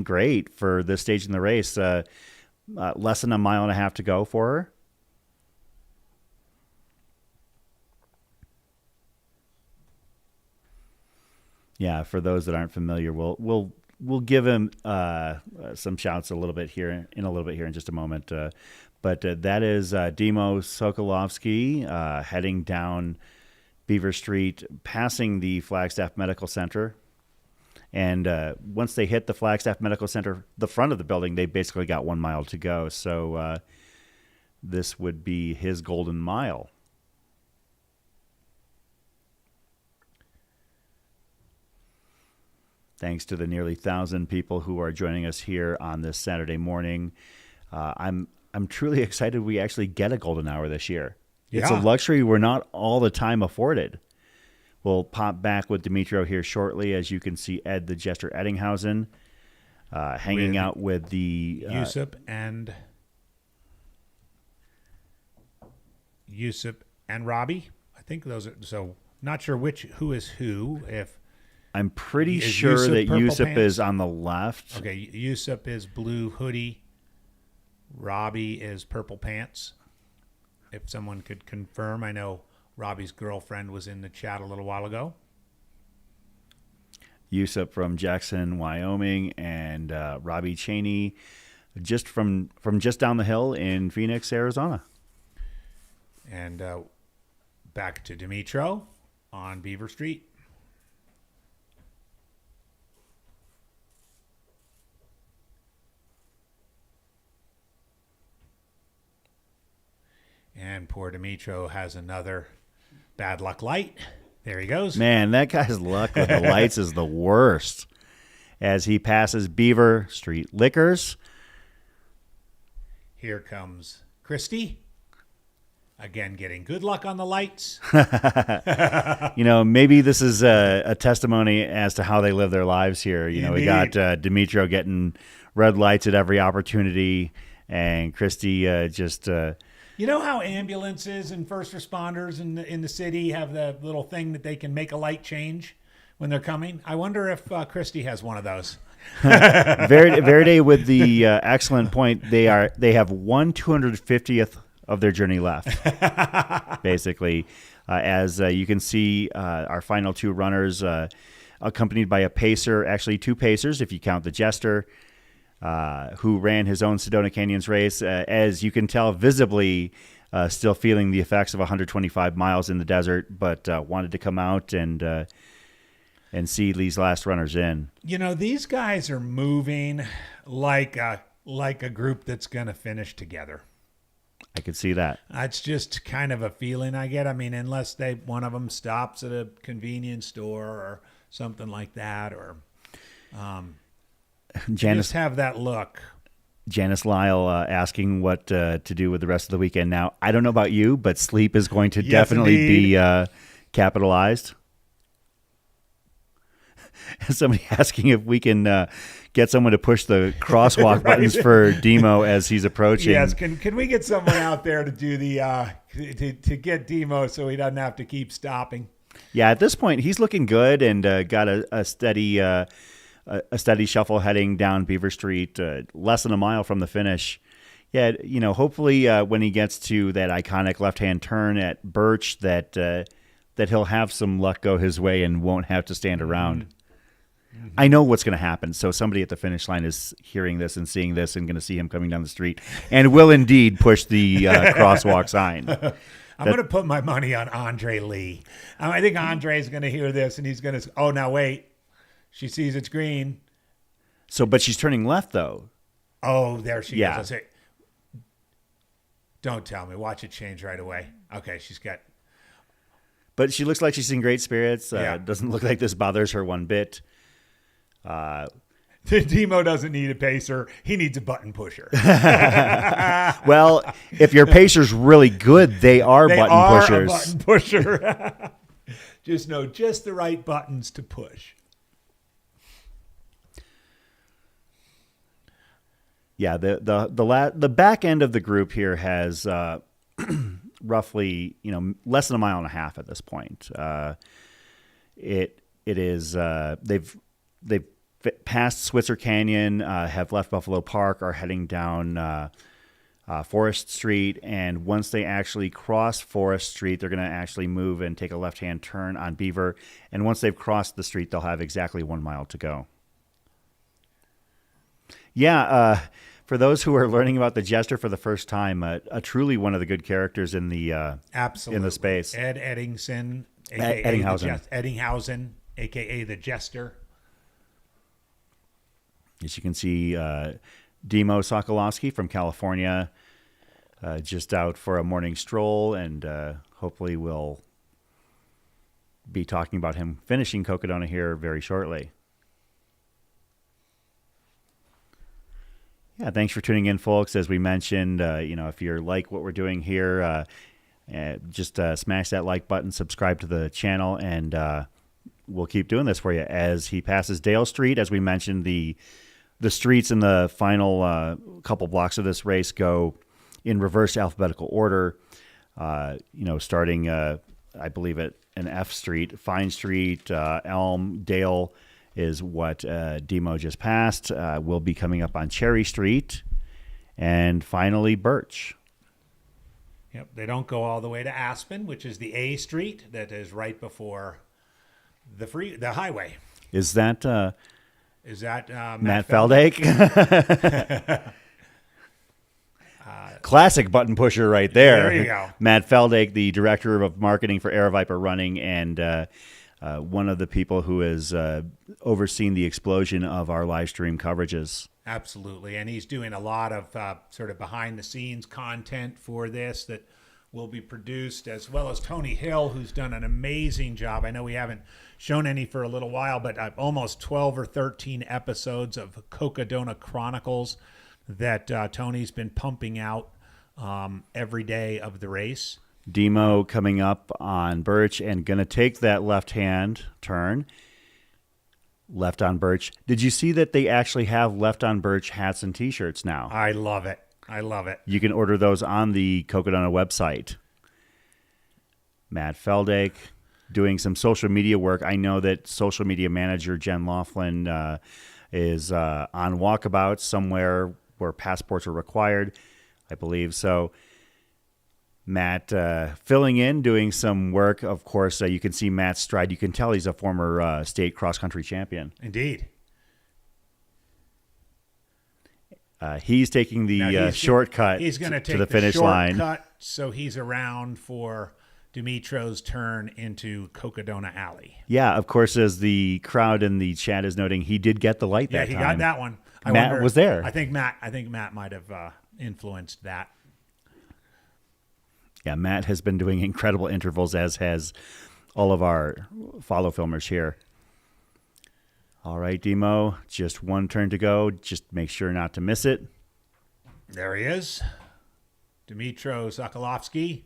great for this stage in the race. Less than a mile and a half to go for her. Yeah, for those that aren't familiar, we'll give him some shouts a little bit here in just a moment. But that is Demo Sokolovsky heading down Beaver Street, passing the Flagstaff Medical Center. And once they hit the Flagstaff Medical Center, the front of the building, they basically got 1 mile to go. So this would be his golden mile. thanks to the nearly 1,000 people who are joining us here on this Saturday morning. I'm truly excited we actually get a golden hour this year. It's a luxury we're not all the time afforded. We'll pop back with Dimitro here shortly, as you can see Ed the Jester Eddinghausen hanging out with the Yusuf and Robbie. I think those are so. Not sure who is who. If I'm pretty sure that Yusuf is on the left. Okay, Yusuf is blue hoodie. Robbie is purple pants. If someone could confirm, I know Robbie's girlfriend was in the chat a little while ago. Yusuf from Jackson, Wyoming, and Robbie Cheney just from just down the hill in Phoenix, Arizona. And back to Dimitro on Beaver Street. And poor Dimitro has another bad luck light. There he goes. Man, that guy's luck with the lights is the worst. As he passes Beaver Street Liquors. Here comes Christy. Again, getting good luck on the lights. Maybe this is a testimony as to how they live their lives here. We got Dimitro getting red lights at every opportunity, and Christy just... You know how ambulances and first responders in the city have the little thing that they can make a light change when they're coming? I wonder if Christy has one of those. Verde with the excellent point. They have 1/250th of their journey left, basically. As you can see, our final two runners accompanied by a pacer, actually two pacers if you count the Jester, who ran his own Sedona Canyons race. As you can tell visibly, still feeling the effects of 125 miles in the desert, but wanted to come out and see these last runners in. These guys are moving like a group that's going to finish together. I could see that. That's just kind of a feeling I get. I mean, unless one of them stops at a convenience store or something like that, or just have that look. Janice Lyle asking what to do with the rest of the weekend. Now, I don't know about you, but sleep is going to definitely be capitalized. Somebody asking if we can get someone to push the crosswalk buttons for Demo as he's approaching. Yes, can we get someone out there to do the to get Demo so he doesn't have to keep stopping? Yeah, at this point he's looking good and got a steady shuffle heading down Beaver Street, less than a mile from the finish. Yeah, hopefully when he gets to that iconic left-hand turn at Birch, that he'll have some luck go his way and won't have to stand around. Mm-hmm. I know what's going to happen. So somebody at the finish line is hearing this and seeing this and going to see him coming down the street and will indeed push the crosswalk sign. I'm going to put my money on Andre Lee. I think Andre's going to hear this and he's going to, oh, now wait. She sees it's green. So, but she's turning left, though. Oh, there she goes. Don't tell me. Watch it change right away. Okay, she's got... But she looks like she's in great spirits. Doesn't look like this bothers her one bit. Demo doesn't need a pacer. He needs a button pusher. Well, if your pacer's really good, they are button pushers. A button pusher. Just know just the right buttons to push. Yeah, the back end of the group here has roughly less than a mile and a half at this point. It is they've passed Switzer Canyon, have left Buffalo Park, are heading down Forest Street, and once they actually cross Forest Street, they're going to actually move and take a left-hand turn on Beaver, and once they've crossed the street, they'll have exactly 1 mile to go. Yeah, for those who are learning about the Jester for the first time, truly one of the good characters in the absolutely in the space. Ed Eddingson, Eddinghausen, aka the Jester. As you can see, Demo Sokolowski from California, just out for a morning stroll, and hopefully we'll be talking about him finishing Cocodona here very shortly. Yeah, thanks for tuning in, folks. As we mentioned, if you like what we're doing here, just smash that like button, subscribe to the channel, and we'll keep doing this for you. As he passes Dale Street, as we mentioned, the streets in the final couple blocks of this race go in reverse alphabetical order, starting, I believe, at an F Street, Fine Street, Elm, Dale is what Demo just passed. We'll be coming up on Cherry Street, and finally Birch. Yep, they don't go all the way to Aspen, which is the A Street that is right before the highway. Is that Matt Feldake? Classic button pusher right there. There you go. Matt Feldake, the director of marketing for Air Viper Running, and one of the people who has overseen the explosion of our live stream coverages. Absolutely, and he's doing a lot of sort of behind-the-scenes content for this that will be produced, as well as Tony Hill, who's done an amazing job. I know we haven't shown any for a little while, but almost 12 or 13 episodes of Cocodona Chronicles that Tony's been pumping out every day of the race. Demo coming up on Birch and going to take that left-hand turn. Left on Birch. Did you see that they actually have Left on Birch hats and T-shirts now? I love it. I love it. You can order those on the Cocodona website. Matt Feldake doing some social media work. I know that social media manager Jen Laughlin is on walkabout somewhere where passports are required, I believe. So Matt filling in, doing some work. Of course, you can see Matt's stride. You can tell he's a former state cross-country champion. Indeed. He's taking the shortcut to the finish line. So he's around for Dimitro's turn into Cocodona Alley. Yeah, of course, as the crowd in the chat is noting, he did get the light that time. Yeah, he got that one. Matt was there. I think Matt might have influenced that. Yeah, Matt has been doing incredible intervals, as has all of our follow filmers here. All right, Demo, just one turn to go. Just make sure not to miss it. There he is. Dmitro Sokolovsky.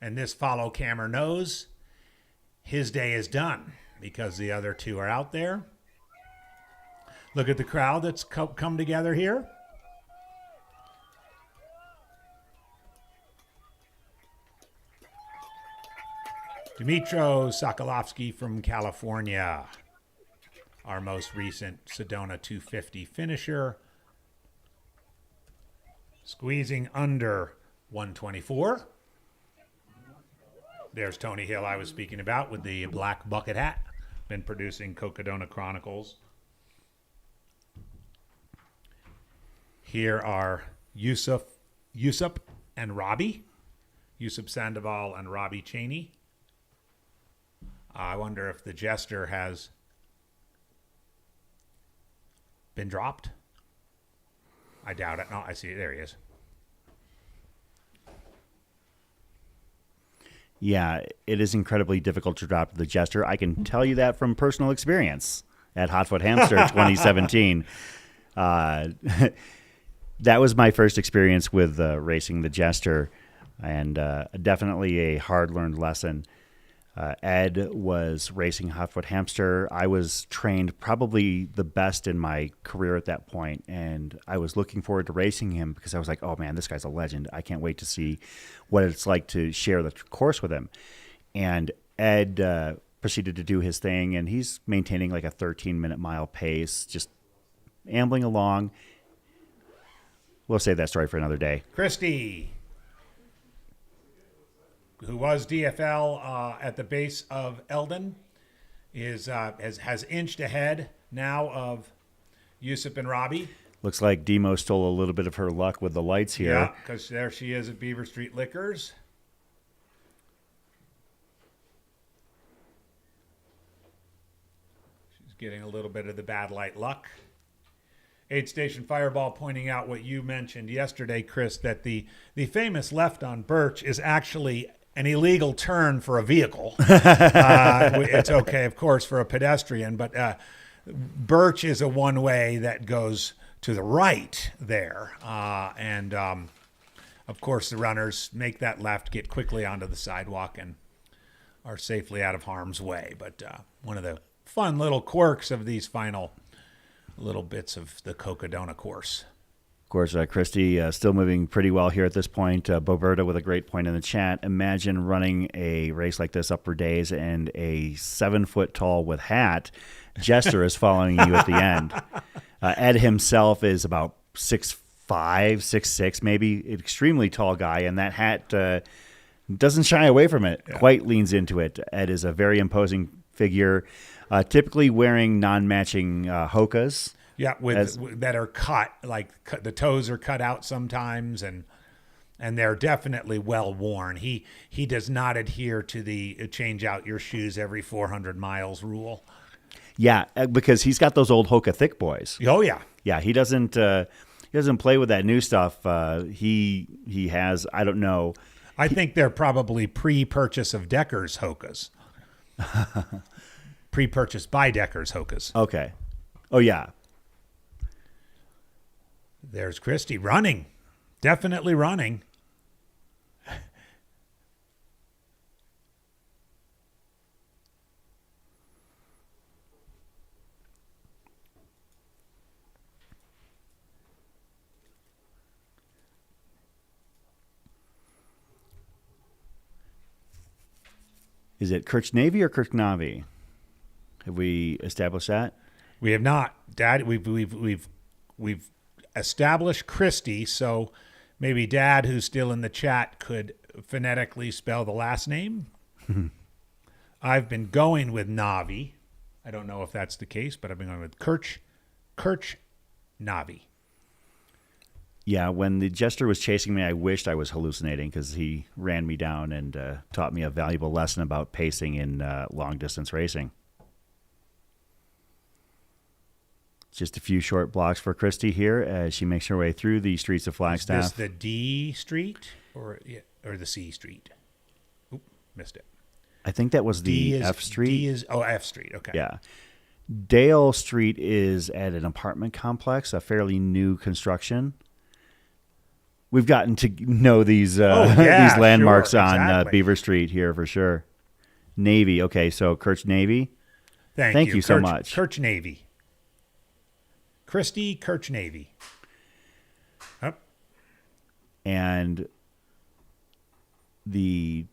And this follow camera knows his day is done because the other two are out there. Look at the crowd that's come together here. Dmitro Sokolovsky from California, our most recent Sedona 250 finisher, squeezing under 124. There's Tony Hill I was speaking about with the black bucket hat, been producing Cocodona Chronicles. Here are Yusuf and Robbie, Yusuf Sandoval and Robbie Cheney. I wonder if the jester has been dropped. I doubt it. No, I see it. There he is. Yeah, it is incredibly difficult to drop the jester. I can tell you that from personal experience at Hotfoot Hamster 2017. That was my first experience with racing the jester, and definitely a hard-learned lesson. Ed was racing Hotfoot Hamster. I was trained probably the best in my career at that point, and I was looking forward to racing him because I was like, oh man, this guy's a legend. I can't wait to see what it's like to share the course with him. And Ed proceeded to do his thing, and he's maintaining like a 13-minute mile pace, just ambling along. We'll save that story for another day. Christie, who was DFL at the base of Eldon, has inched ahead now of Yusuf and Robbie. Looks like Demo stole a little bit of her luck with the lights here. Yeah, because there she is at Beaver Street Liquors. She's getting a little bit of the bad light luck. Aid Station Fireball pointing out what you mentioned yesterday, Chris, that the famous left on Birch is actually an illegal turn for a vehicle. It's okay, of course, for a pedestrian, but Birch is a one-way that goes to the right there. And of course, the runners make that left, get quickly onto the sidewalk, and are safely out of harm's way. But one of the fun little quirks of these final little bits of the Cocodona course. Of course, Christy still moving pretty well here at this point. Boberta with a great point in the chat. Imagine running a race like this up for days and a 7-foot-tall with hat jester is following you at the end. Ed himself is about 6'5", 6'6", maybe, extremely tall guy, and that hat doesn't shy away from it, quite leans into it. Ed is a very imposing figure, typically wearing non-matching hokas. Yeah, that are cut, the toes are cut out sometimes, and they're definitely well worn. He does not adhere to the change out your shoes every 400 miles rule. Yeah, because he's got those old Hoka thick boys. Oh yeah, yeah. He doesn't play with that new stuff. He has, I don't know. I think they're probably pre-purchase of Decker's Hokas. Pre-purchased by Decker's Hokas. Okay. Oh yeah. There's Christy running. Definitely running. Is it Kirchnavi or Kirchnavi? Have we established that? We have not, Dad. We've established Christy, so maybe Dad, who's still in the chat, could phonetically spell the last name. I've been going with Navi. I don't know if that's the case, but I've been going with Navi. Yeah, when the jester was chasing me, I wished I was hallucinating because he ran me down and taught me a valuable lesson about pacing in long-distance racing. Just a few short blocks for Christy here as she makes her way through the streets of Flagstaff. Is this the D street or the C street? Oop, missed it. I think that was the F street. D is F street. Okay. Yeah. Dale Street is at an apartment complex, a fairly new construction. We've gotten to know these these landmarks on Beaver Street here for sure. Navy. Okay, so Kirch Navy. Thank you so much. Kirch Navy. Christy Kirch Navy. Oh. And the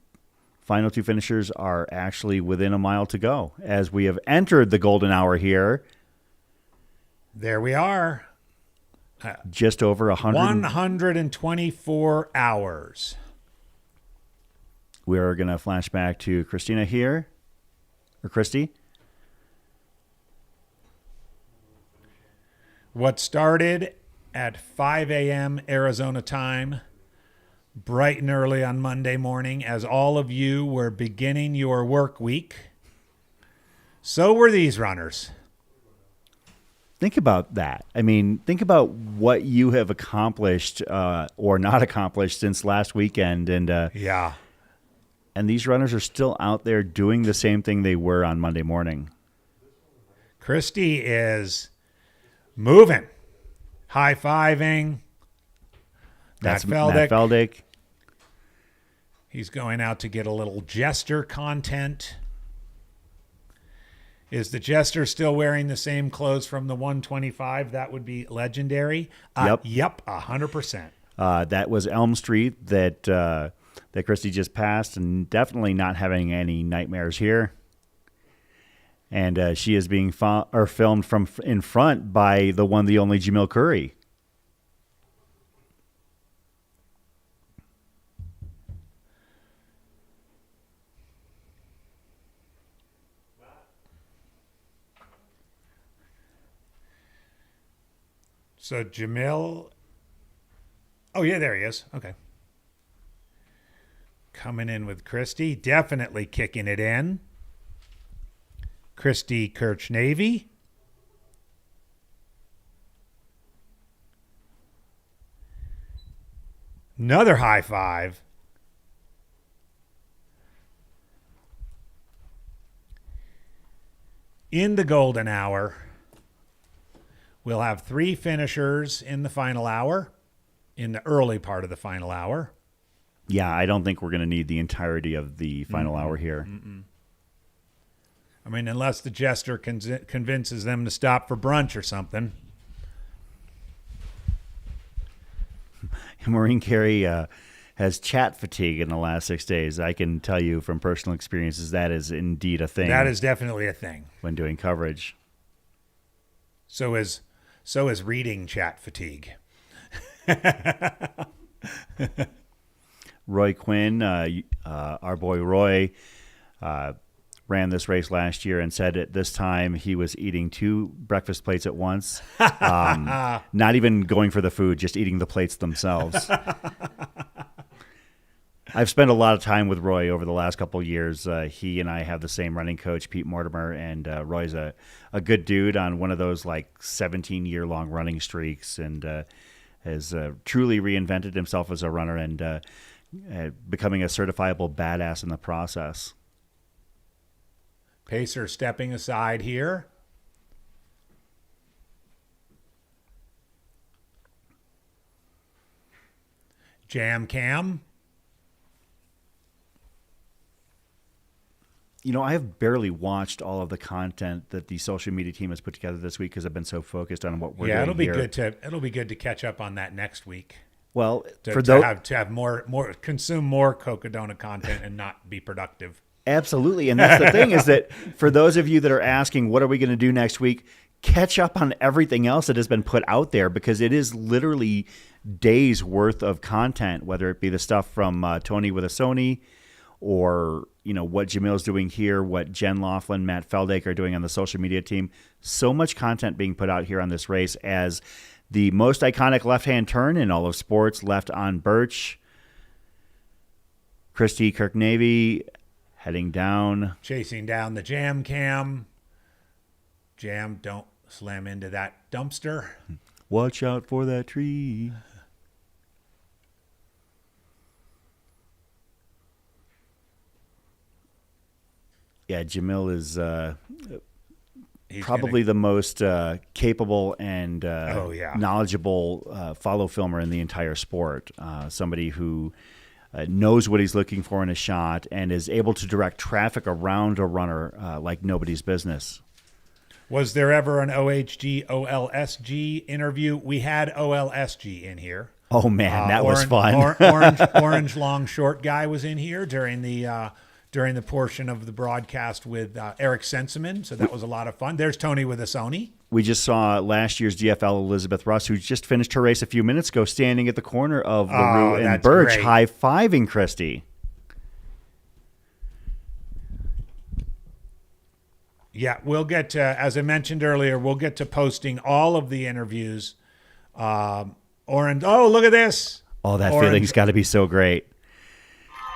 final two finishers are actually within a mile to go as we have entered the golden hour here. There we are. Just over 124 hours. We're going to flash back to Christina here, or Christy. What started at 5 a.m. Arizona time, bright and early on Monday morning, as all of you were beginning your work week, so were these runners. Think about that. I mean, think about what you have accomplished or not accomplished since last weekend. And yeah. And these runners are still out there doing the same thing they were on Monday morning. Christy is moving, high-fiving. That's Matt Feldick. He's going out to get a little jester content. Is the jester still wearing the same clothes from the 125? That would be legendary. Yep, 100%. That was Elm Street that Christy just passed, and definitely not having any nightmares here. And she is being filmed from in front by the one, the only Jamil Curry. So Jamil, oh yeah, there he is. Okay. Coming in with Christy, definitely kicking it in. Christy Kirch Navy. Another high five. In the golden hour. We'll have 3 finishers in the final hour, in the early part of the final hour. Yeah, I don't think we're going to need the entirety of the final hour here. I mean, unless the jester convinces them to stop for brunch or something. Maureen Carey has chat fatigue in the last 6 days. I can tell you from personal experiences that is indeed a thing. That is definitely a thing. When doing coverage. So is reading chat fatigue. Roy Quinn, our boy Roy, ran this race last year and said at this time he was eating 2 breakfast plates at once. Not even going for the food, just eating the plates themselves. I've spent a lot of time with Roy over the last couple of years. He and I have the same running coach, Pete Mortimer, and Roy's a good dude on one of those like 17-year-long running streaks, and has truly reinvented himself as a runner and becoming a certifiable badass in the process. Pacer stepping aside here. Jam cam. You know, I have barely watched all of the content that the social media team has put together this week because I've been so focused on what we're doing it'll be here. It'll be good to catch up on that next week. Well, to have more consume more Cocodona content and not be productive. Absolutely, and that's the thing is that for those of you that are asking, what are we going to do next week? Catch up on everything else that has been put out there because it is literally days worth of content, whether it be the stuff from Tony with a Sony, or what Jamil's doing here, what Jen Laughlin, Matt Feldake are doing on the social media team. So much content being put out here on this race as the most iconic left-hand turn in all of sports, left on Birch. Christy Kirknavy heading down. Chasing down the jam cam. Jam, don't slam into that dumpster. Watch out for that tree. Yeah, Jamil is probably the most capable and knowledgeable follow filmer in the entire sport. Somebody who knows what he's looking for in a shot and is able to direct traffic around a runner like nobody's business. Was there ever an OHG, OLSG interview? We had OLSG in here. Oh, man, that was fun. Orange long short guy was in here during the portion of the broadcast with Eric Senseman, so that was a lot of fun. There's Tony with a Sony. We just saw last year's DFL Elizabeth Russ, who just finished her race a few minutes ago, standing at the corner of LaRue and Birch, great. High-fiving Christy. Yeah, we'll get to, as I mentioned earlier, we'll get to posting all of the interviews. Look at this. Oh, that feeling's got to be so great.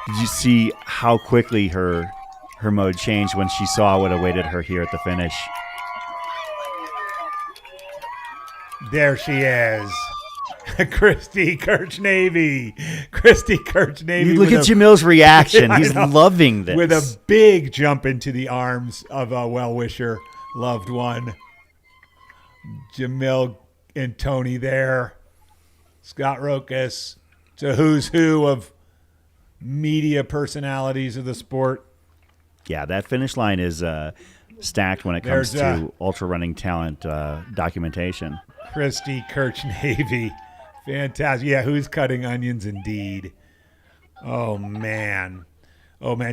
Did you see how quickly her mode changed when she saw what awaited her here at the finish? There she is. Christy Kirchnavy. Look at Jamil's reaction. He's loving this. With a big jump into the arms of a well-wisher, loved one. Jamil and Tony there. Scott Rokas. It's a who's who of media personalities of the sport. Yeah, that finish line is stacked when it comes to ultra running talent documentation. Christy Kirchnavy. Fantastic. Yeah, who's cutting onions indeed. Oh, man.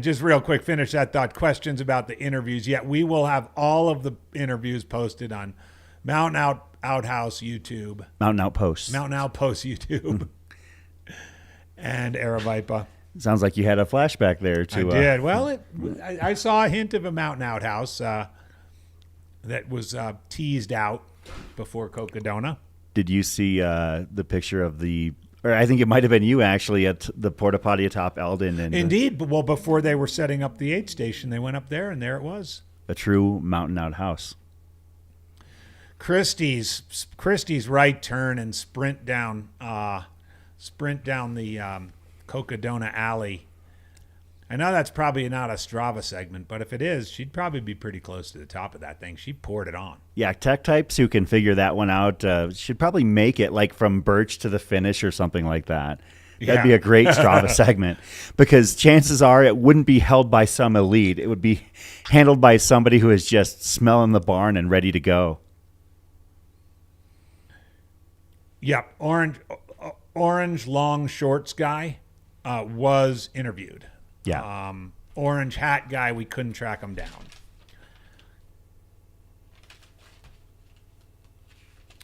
Just real quick, finish that thought. Questions about the interviews. Yeah, we will have all of the interviews posted on Mountain Outhouse YouTube. Mountain Outpost YouTube. And Aravipa. Sounds like you had a flashback there. I did. Well, I saw a hint of a Mountain Outhouse that was teased out before Cocodona. Did you see the picture of or I think it might have been you actually at the porta potty atop Eldon? And indeed. Well, before they were setting up the aid station, they went up there, and there it was. A true mountain outhouse. Christie's right turn and sprint down the Cocodona alley I know that's probably not a Strava segment, but if it is, she'd probably be pretty close to the top of that thing. She poured it on. Yeah, tech types who can figure that one out should probably make it like from Birch to the finish or something like that. That'd be a great Strava segment, because chances are it wouldn't be held by some elite. It would be handled by somebody who is just smelling the barn and ready to go. Yep, orange long shorts guy was interviewed. Yeah. Orange hat guy, we couldn't track him down.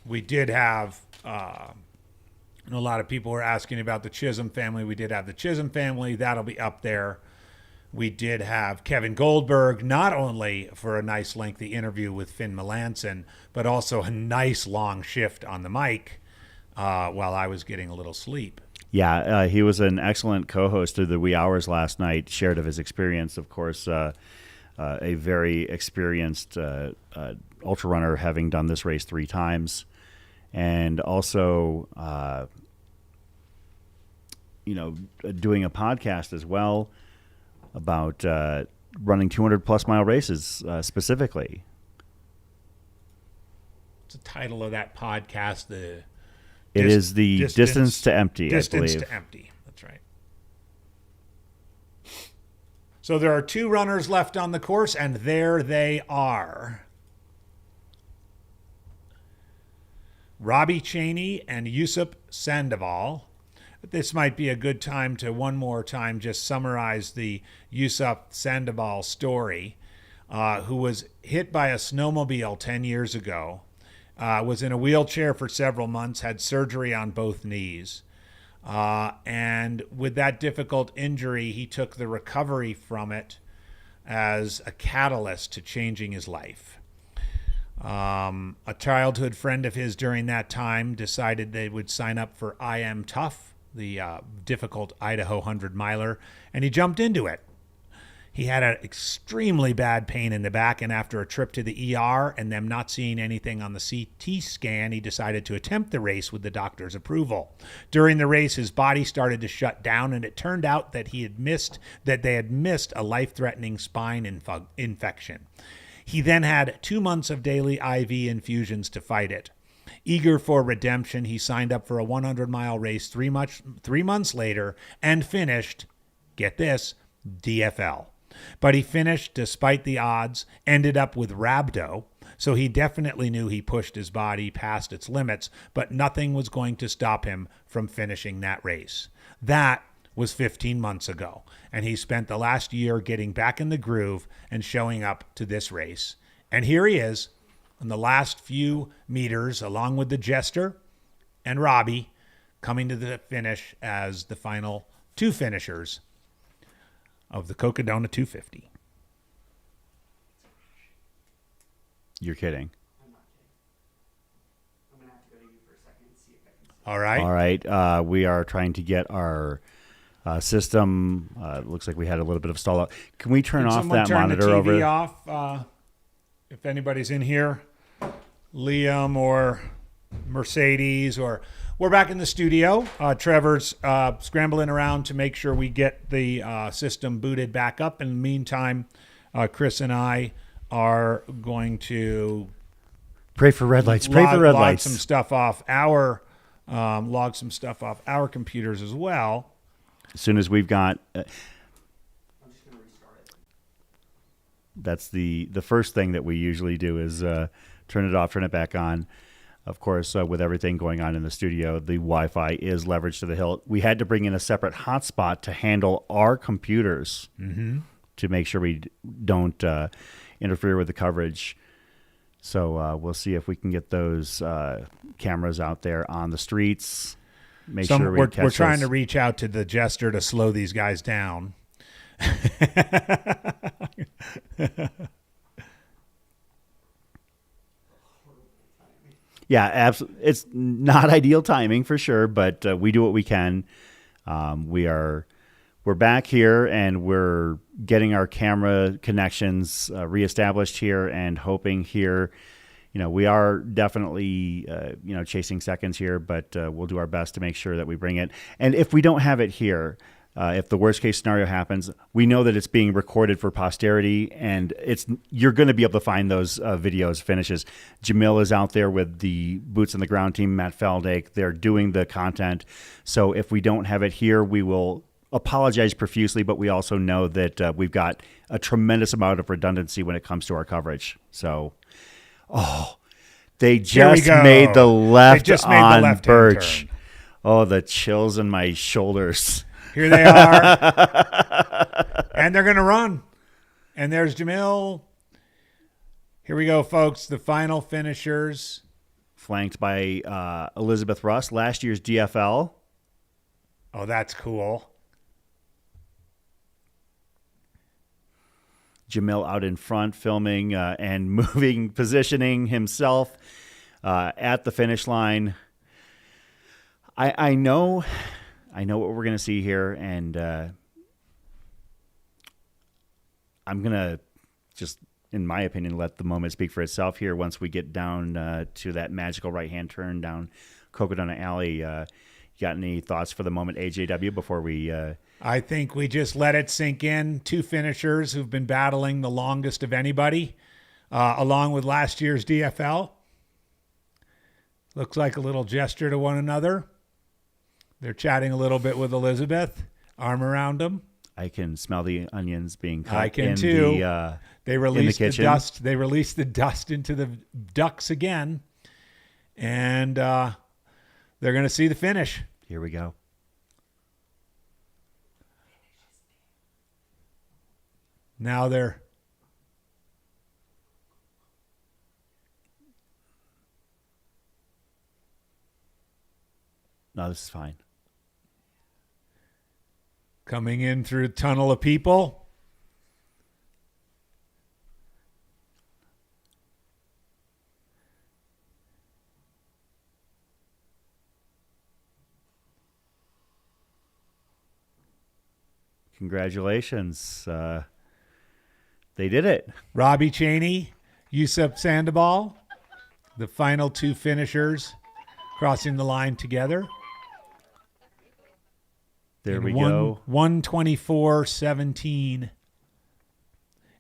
We did have, a lot of people were asking about the Chisholm family. We did have the Chisholm family. That'll be up there. We did have Kevin Goldberg, not only for a nice lengthy interview with Finn Melanson, but also a nice long shift on the mic while I was getting a little sleep. Yeah, he was an excellent co-host of the wee hours last night, shared of his experience. Of course, a very experienced ultra runner, having done this race 3 times. And also, doing a podcast as well about running 200-plus mile races specifically. What's the title of that podcast? It is the Distance to Empty, Distance I believe. to Empty. That's right. So there are 2 runners left on the course, and there they are. Robbie Cheney and Yusuf Sandoval. This might be a good time to one more time just summarize the Yusuf Sandoval story, who was hit by a snowmobile 10 years ago, was in a wheelchair for several months, had surgery on both knees. And with that difficult injury, he took the recovery from it as a catalyst to changing his life. A childhood friend of his during that time decided they would sign up for I Am Tough, the difficult Idaho 100-miler, and he jumped into it. He had an extremely bad pain in the back, and after a trip to the ER and them not seeing anything on the CT scan, he decided to attempt the race with the doctor's approval. During the race, his body started to shut down, and it turned out that they had missed a life-threatening spine infection. He then had 2 months of daily IV infusions to fight it. Eager for redemption, he signed up for a 100-mile race 3 months later and finished, get this, DFL. But he finished despite the odds, ended up with rhabdo, so he definitely knew he pushed his body past its limits, but nothing was going to stop him from finishing that race. That was 15 months ago, and he spent the last year getting back in the groove and showing up to this race. And here he is in the last few meters, along with the Jester and Robbie, coming to the finish as the final 2 finishers of the Cocodona 250. You're kidding. I'm not kidding. I'm going to have to go to you for a second and see if I can see. All right. All right. We are trying to get our system. Looks like we had a little bit of stall out. Can we turn off that monitor over? Turn the TV off. If anybody's in here, Liam or Mercedes, or we're back in the studio. Trevor's scrambling around to make sure we get the system booted back up. In the meantime, Chris and I are going to pray for red lights. Pray for red lights. Log some stuff off our computers as well. As soon as we've got, I'm just going to restart it. that's the first thing that we usually do is turn it off, turn it back on. Of course, with everything going on in the studio, the Wi-Fi is leveraged to the hilt. We had to bring in a separate hotspot to handle our computers to make sure we don't interfere with the coverage. So we'll see if we can get those cameras out there on the streets. We're trying to reach out to the Jester to slow these guys down. Yeah, absolutely. It's not ideal timing for sure, but we do what we can. We're back here and we're getting our camera connections reestablished here and hoping here. We are definitely, chasing seconds here, but we'll do our best to make sure that we bring it. And if we don't have it here, if the worst case scenario happens, we know that it's being recorded for posterity, and you're going to be able to find those videos, finishes. Jamil is out there with the Boots on the Ground team, Matt Feldake. They're doing the content. So if we don't have it here, we will apologize profusely, but we also know that we've got a tremendous amount of redundancy when it comes to our coverage. So, they just made the left on Birch. Turn. Oh, the chills in my shoulders. Here they are. And they're going to run. And there's Jamil. Here we go, folks. The final finishers. Flanked by Elizabeth Russ, last year's DFL. Oh, that's cool. Jamil out in front filming and moving, positioning himself at the finish line. I know what we're going to see here, and I'm going to just, in my opinion, let the moment speak for itself here once we get down to that magical right-hand turn down Cocodona Alley. You got any thoughts for the moment, AJW, before we... I think we just let it sink in. Two finishers who've been battling the longest of anybody, along with last year's DFL. Looks like a little gesture to one another. They're chatting a little bit with Elizabeth, arm around them. I can smell the onions being cut. I can in too. They released the dust. They released the dust into the ducks again, and they're going to see the finish. Here we go. Now they're No, this is fine. Coming in through a tunnel of people. Congratulations. They did it. Robbie Cheney, Yusuf Sandoval, the final two finishers crossing the line together. There we go. 1:24:17.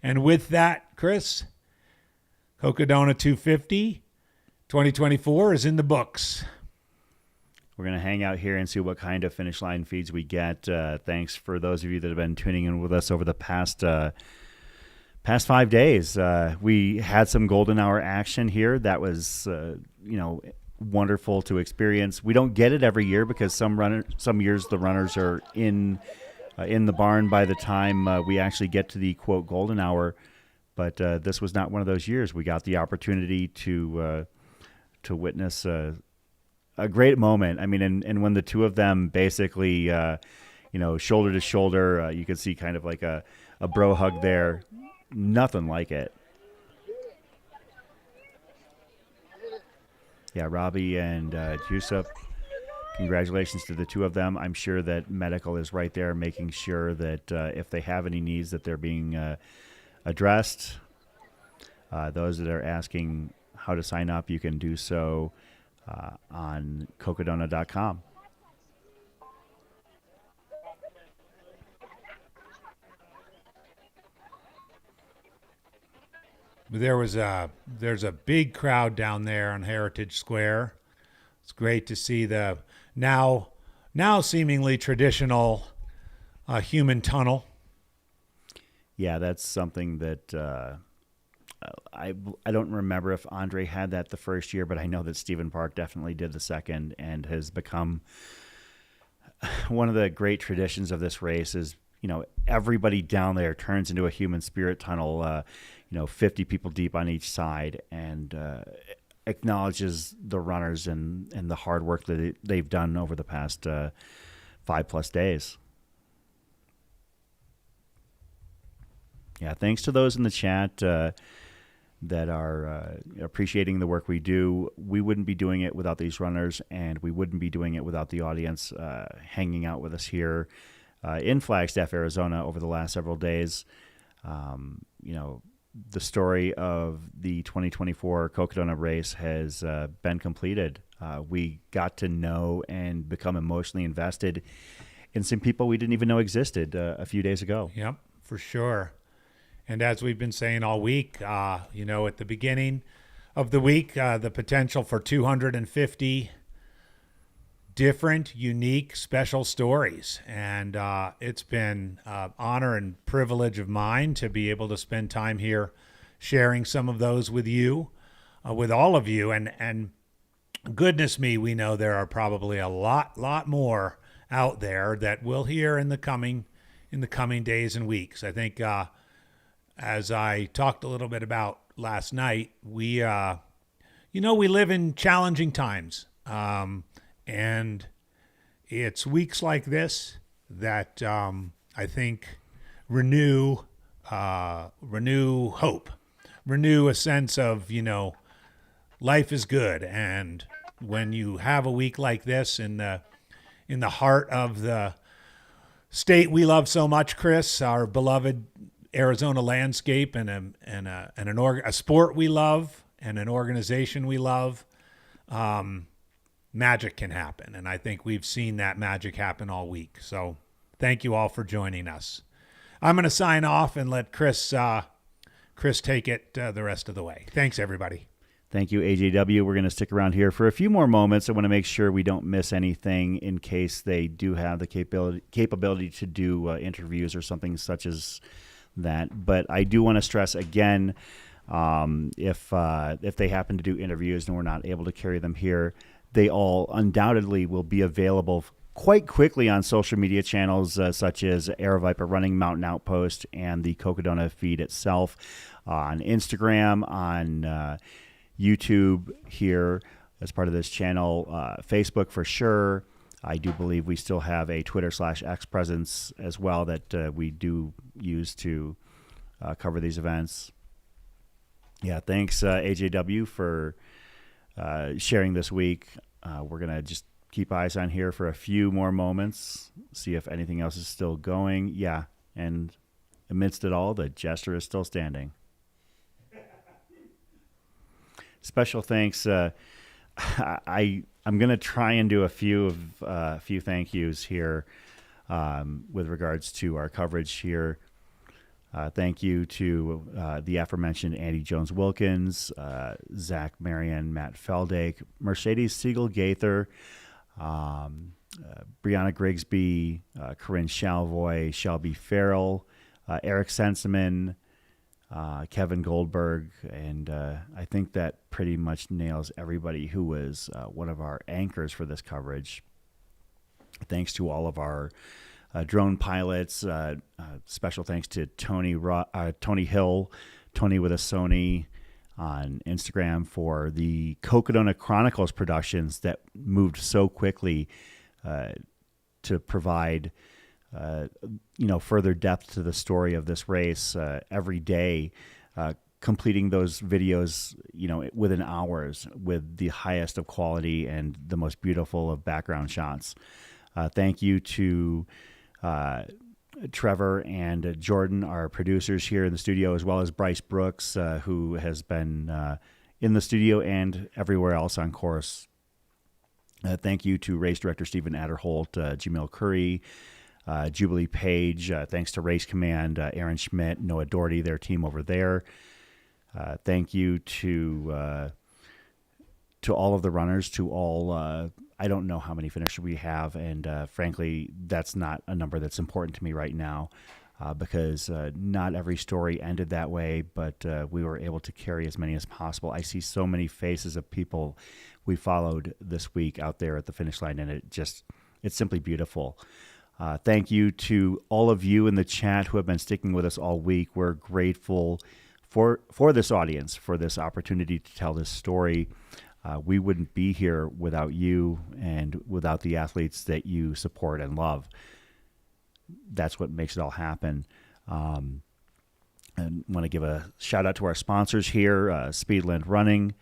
And with that, Chris, Cocodona 250 2024 is in the books. We're going to hang out here and see what kind of finish line feeds we get. Thanks for those of you that have been tuning in with us over the past 5 days. We had some golden hour action here. That was, wonderful to experience. We don't get it every year because some years the runners are in the barn by the time we actually get to the quote golden hour. But this was not one of those years. We got the opportunity to witness a great moment. I mean, and when the two of them basically, shoulder to shoulder, you could see kind of like a bro hug there. Nothing like it. Yeah, Robbie and Yusuf, congratulations to the two of them. I'm sure that medical is right there making sure that if they have any needs that they're being addressed. Those that are asking how to sign up, you can do so on Cocodona.com. There's a big crowd down there on Heritage Square. It's great to see the now seemingly traditional human tunnel. Yeah, that's something that I don't remember if Andre had that the first year, but I know that Stephen Park definitely did the second and has become one of the great traditions of this race is, everybody down there turns into a human spirit tunnel, 50 people deep on each side, and acknowledges the runners and the hard work that they've done over the past 5+ days. Yeah, thanks to those in the chat that are appreciating the work we do. We wouldn't be doing it without these runners, and we wouldn't be doing it without the audience hanging out with us here in Flagstaff, Arizona over the last several days. The story of the 2024 Cocodona race has been completed. We got to know and become emotionally invested and some people we didn't even know existed a few days ago. Yep, for sure. And as we've been saying all week, at the beginning of the week, the potential for 250 different, unique, special stories. And it's been an honor and privilege of mine to be able to spend time here sharing some of those with you, with all of you. And goodness me, we know there are probably a lot more out there that we'll hear in the coming days and weeks. I think as I talked a little bit about last night, we live in challenging times. And it's weeks like this that I think renew hope, renew a sense of, life is good. And when you have a week like this in the heart of the state we love so much, Chris, our beloved Arizona landscape, and a sport we love and an organization we love, magic can happen. And I think we've seen that magic happen all week. So thank you all for joining us. I'm going to sign off and let Chris take it the rest of the way. Thanks, everybody. Thank you, AJW. We're going to stick around here for a few more moments. I want to make sure we don't miss anything in case they do have the capability to do interviews or something such as that. But I do want to stress again, if they happen to do interviews and we're not able to carry them here, they all undoubtedly will be available quite quickly on social media channels such as Air Viper Running, Mountain Outpost, and the Cocodona feed itself, on Instagram, on YouTube here as part of this channel, Facebook for sure. I do believe we still have a Twitter/X presence as well that we do use to cover these events. Yeah, thanks AJW for sharing this week. We're going to just keep eyes on here for a few more moments, see if anything else is still going. Yeah, and amidst it all, the jester is still standing. Special thanks. I'm going to try and do a few thank yous here with regards to our coverage here. Thank you to the aforementioned Andy Jones-Wilkins, Zach Marion, Matt Feldake, Mercedes Siegel-Gaither, Brianna Grigsby, Corinne Shalvoy, Shelby Farrell, Eric Senseman, Kevin Goldberg, and I think that pretty much nails everybody who was one of our anchors for this coverage. Thanks to all of our drone pilots. Special thanks to Tony Hill, Tony with a Sony on Instagram, for the Cocodona Chronicles productions that moved so quickly to provide further depth to the story of this race every day, completing those videos, within hours with the highest of quality and the most beautiful of background shots. Thank you to Trevor and Jordan, our producers here in the studio, as well as Bryce Brooks, who has been in the studio and everywhere else on course. Thank you to race director Stephen Adderholt, Jamil Curry, Jubilee Page. Thanks to Race Command, Aaron Schmidt, Noah Doherty, their team over there. Thank you to all of the runners, to all I don't know how many finishers we have, and frankly, that's not a number that's important to me right now, because not every story ended that way, but we were able to carry as many as possible. I see so many faces of people we followed this week out there at the finish line, and it's simply beautiful. Thank you to all of you in the chat who have been sticking with us all week. We're grateful for this audience, for this opportunity to tell this story. We wouldn't be here without you and without the athletes that you support and love. That's what makes it all happen. And want to give a shout out to our sponsors here, Speedland Running,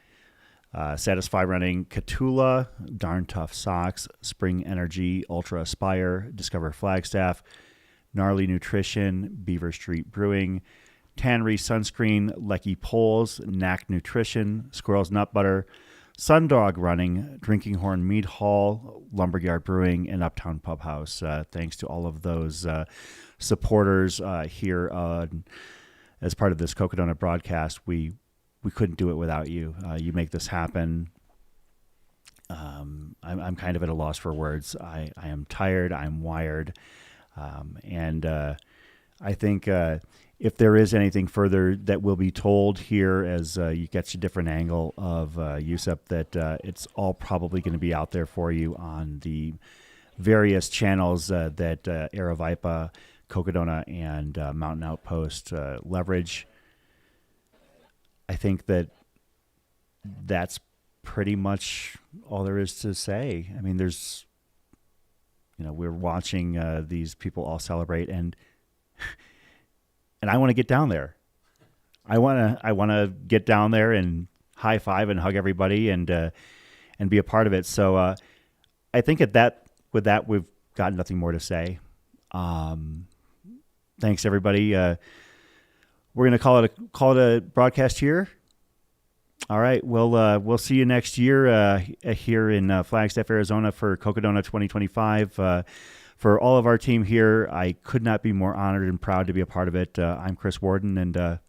Satisfy Running, Catula, Darn Tough Socks, Spring Energy, Ultra Aspire, Discover Flagstaff, Gnarly Nutrition, Beaver Street Brewing, Tannery Sunscreen, Lecky Poles, Knack Nutrition, Squirrels Nut Butter, Sundog Running, Drinking Horn Mead Hall, Lumberyard Brewing, and Uptown Pub House. Thanks to all of those supporters here as part of this Cocodona broadcast. We couldn't do it without you. You make this happen. I'm kind of at a loss for words. I am tired. I'm wired. And I think if there is anything further that will be told here as you get a different angle of USEP, that it's all probably going to be out there for you on the various channels that Aravaipa, Cocodona, and Mountain Outpost leverage. I think that's pretty much all there is to say. I mean, we're watching these people all celebrate, and I want to get down there. I want to get down there and high five and hug everybody and be a part of it. So I think with that we've got nothing more to say. Thanks everybody. We're gonna call it a broadcast here. All right. We'll see you next year here in Flagstaff, Arizona for Cocodona 2025. For all of our team here, I could not be more honored and proud to be a part of it. I'm Chris Warden, and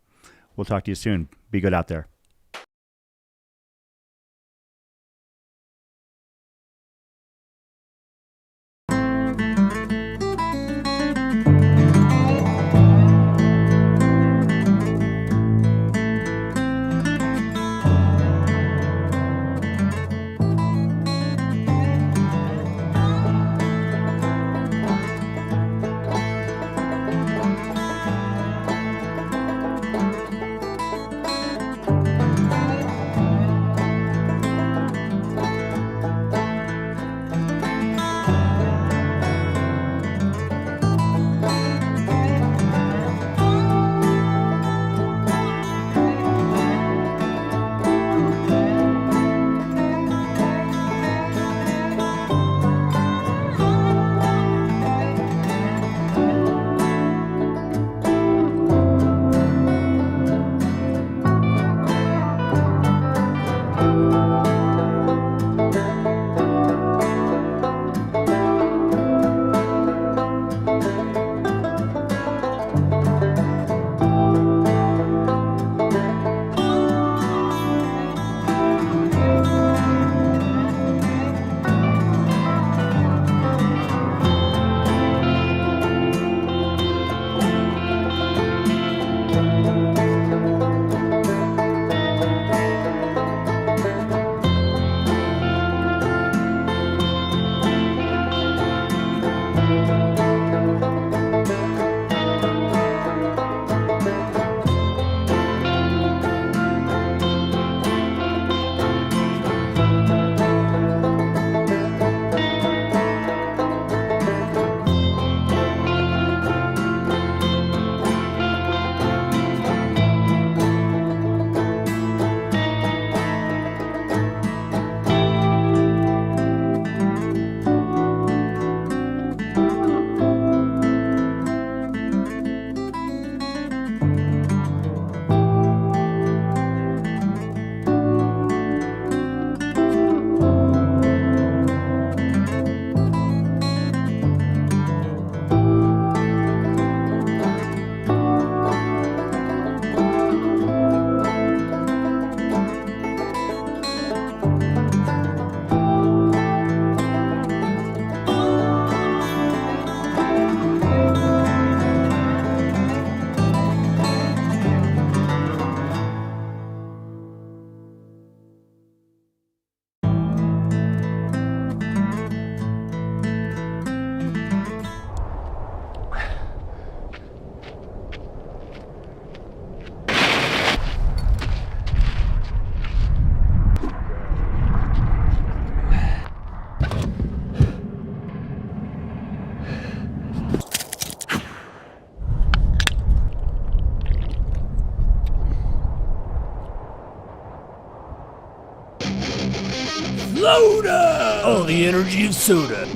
we'll talk to you soon. Be good out there. Soda! Oh, the energy of soda.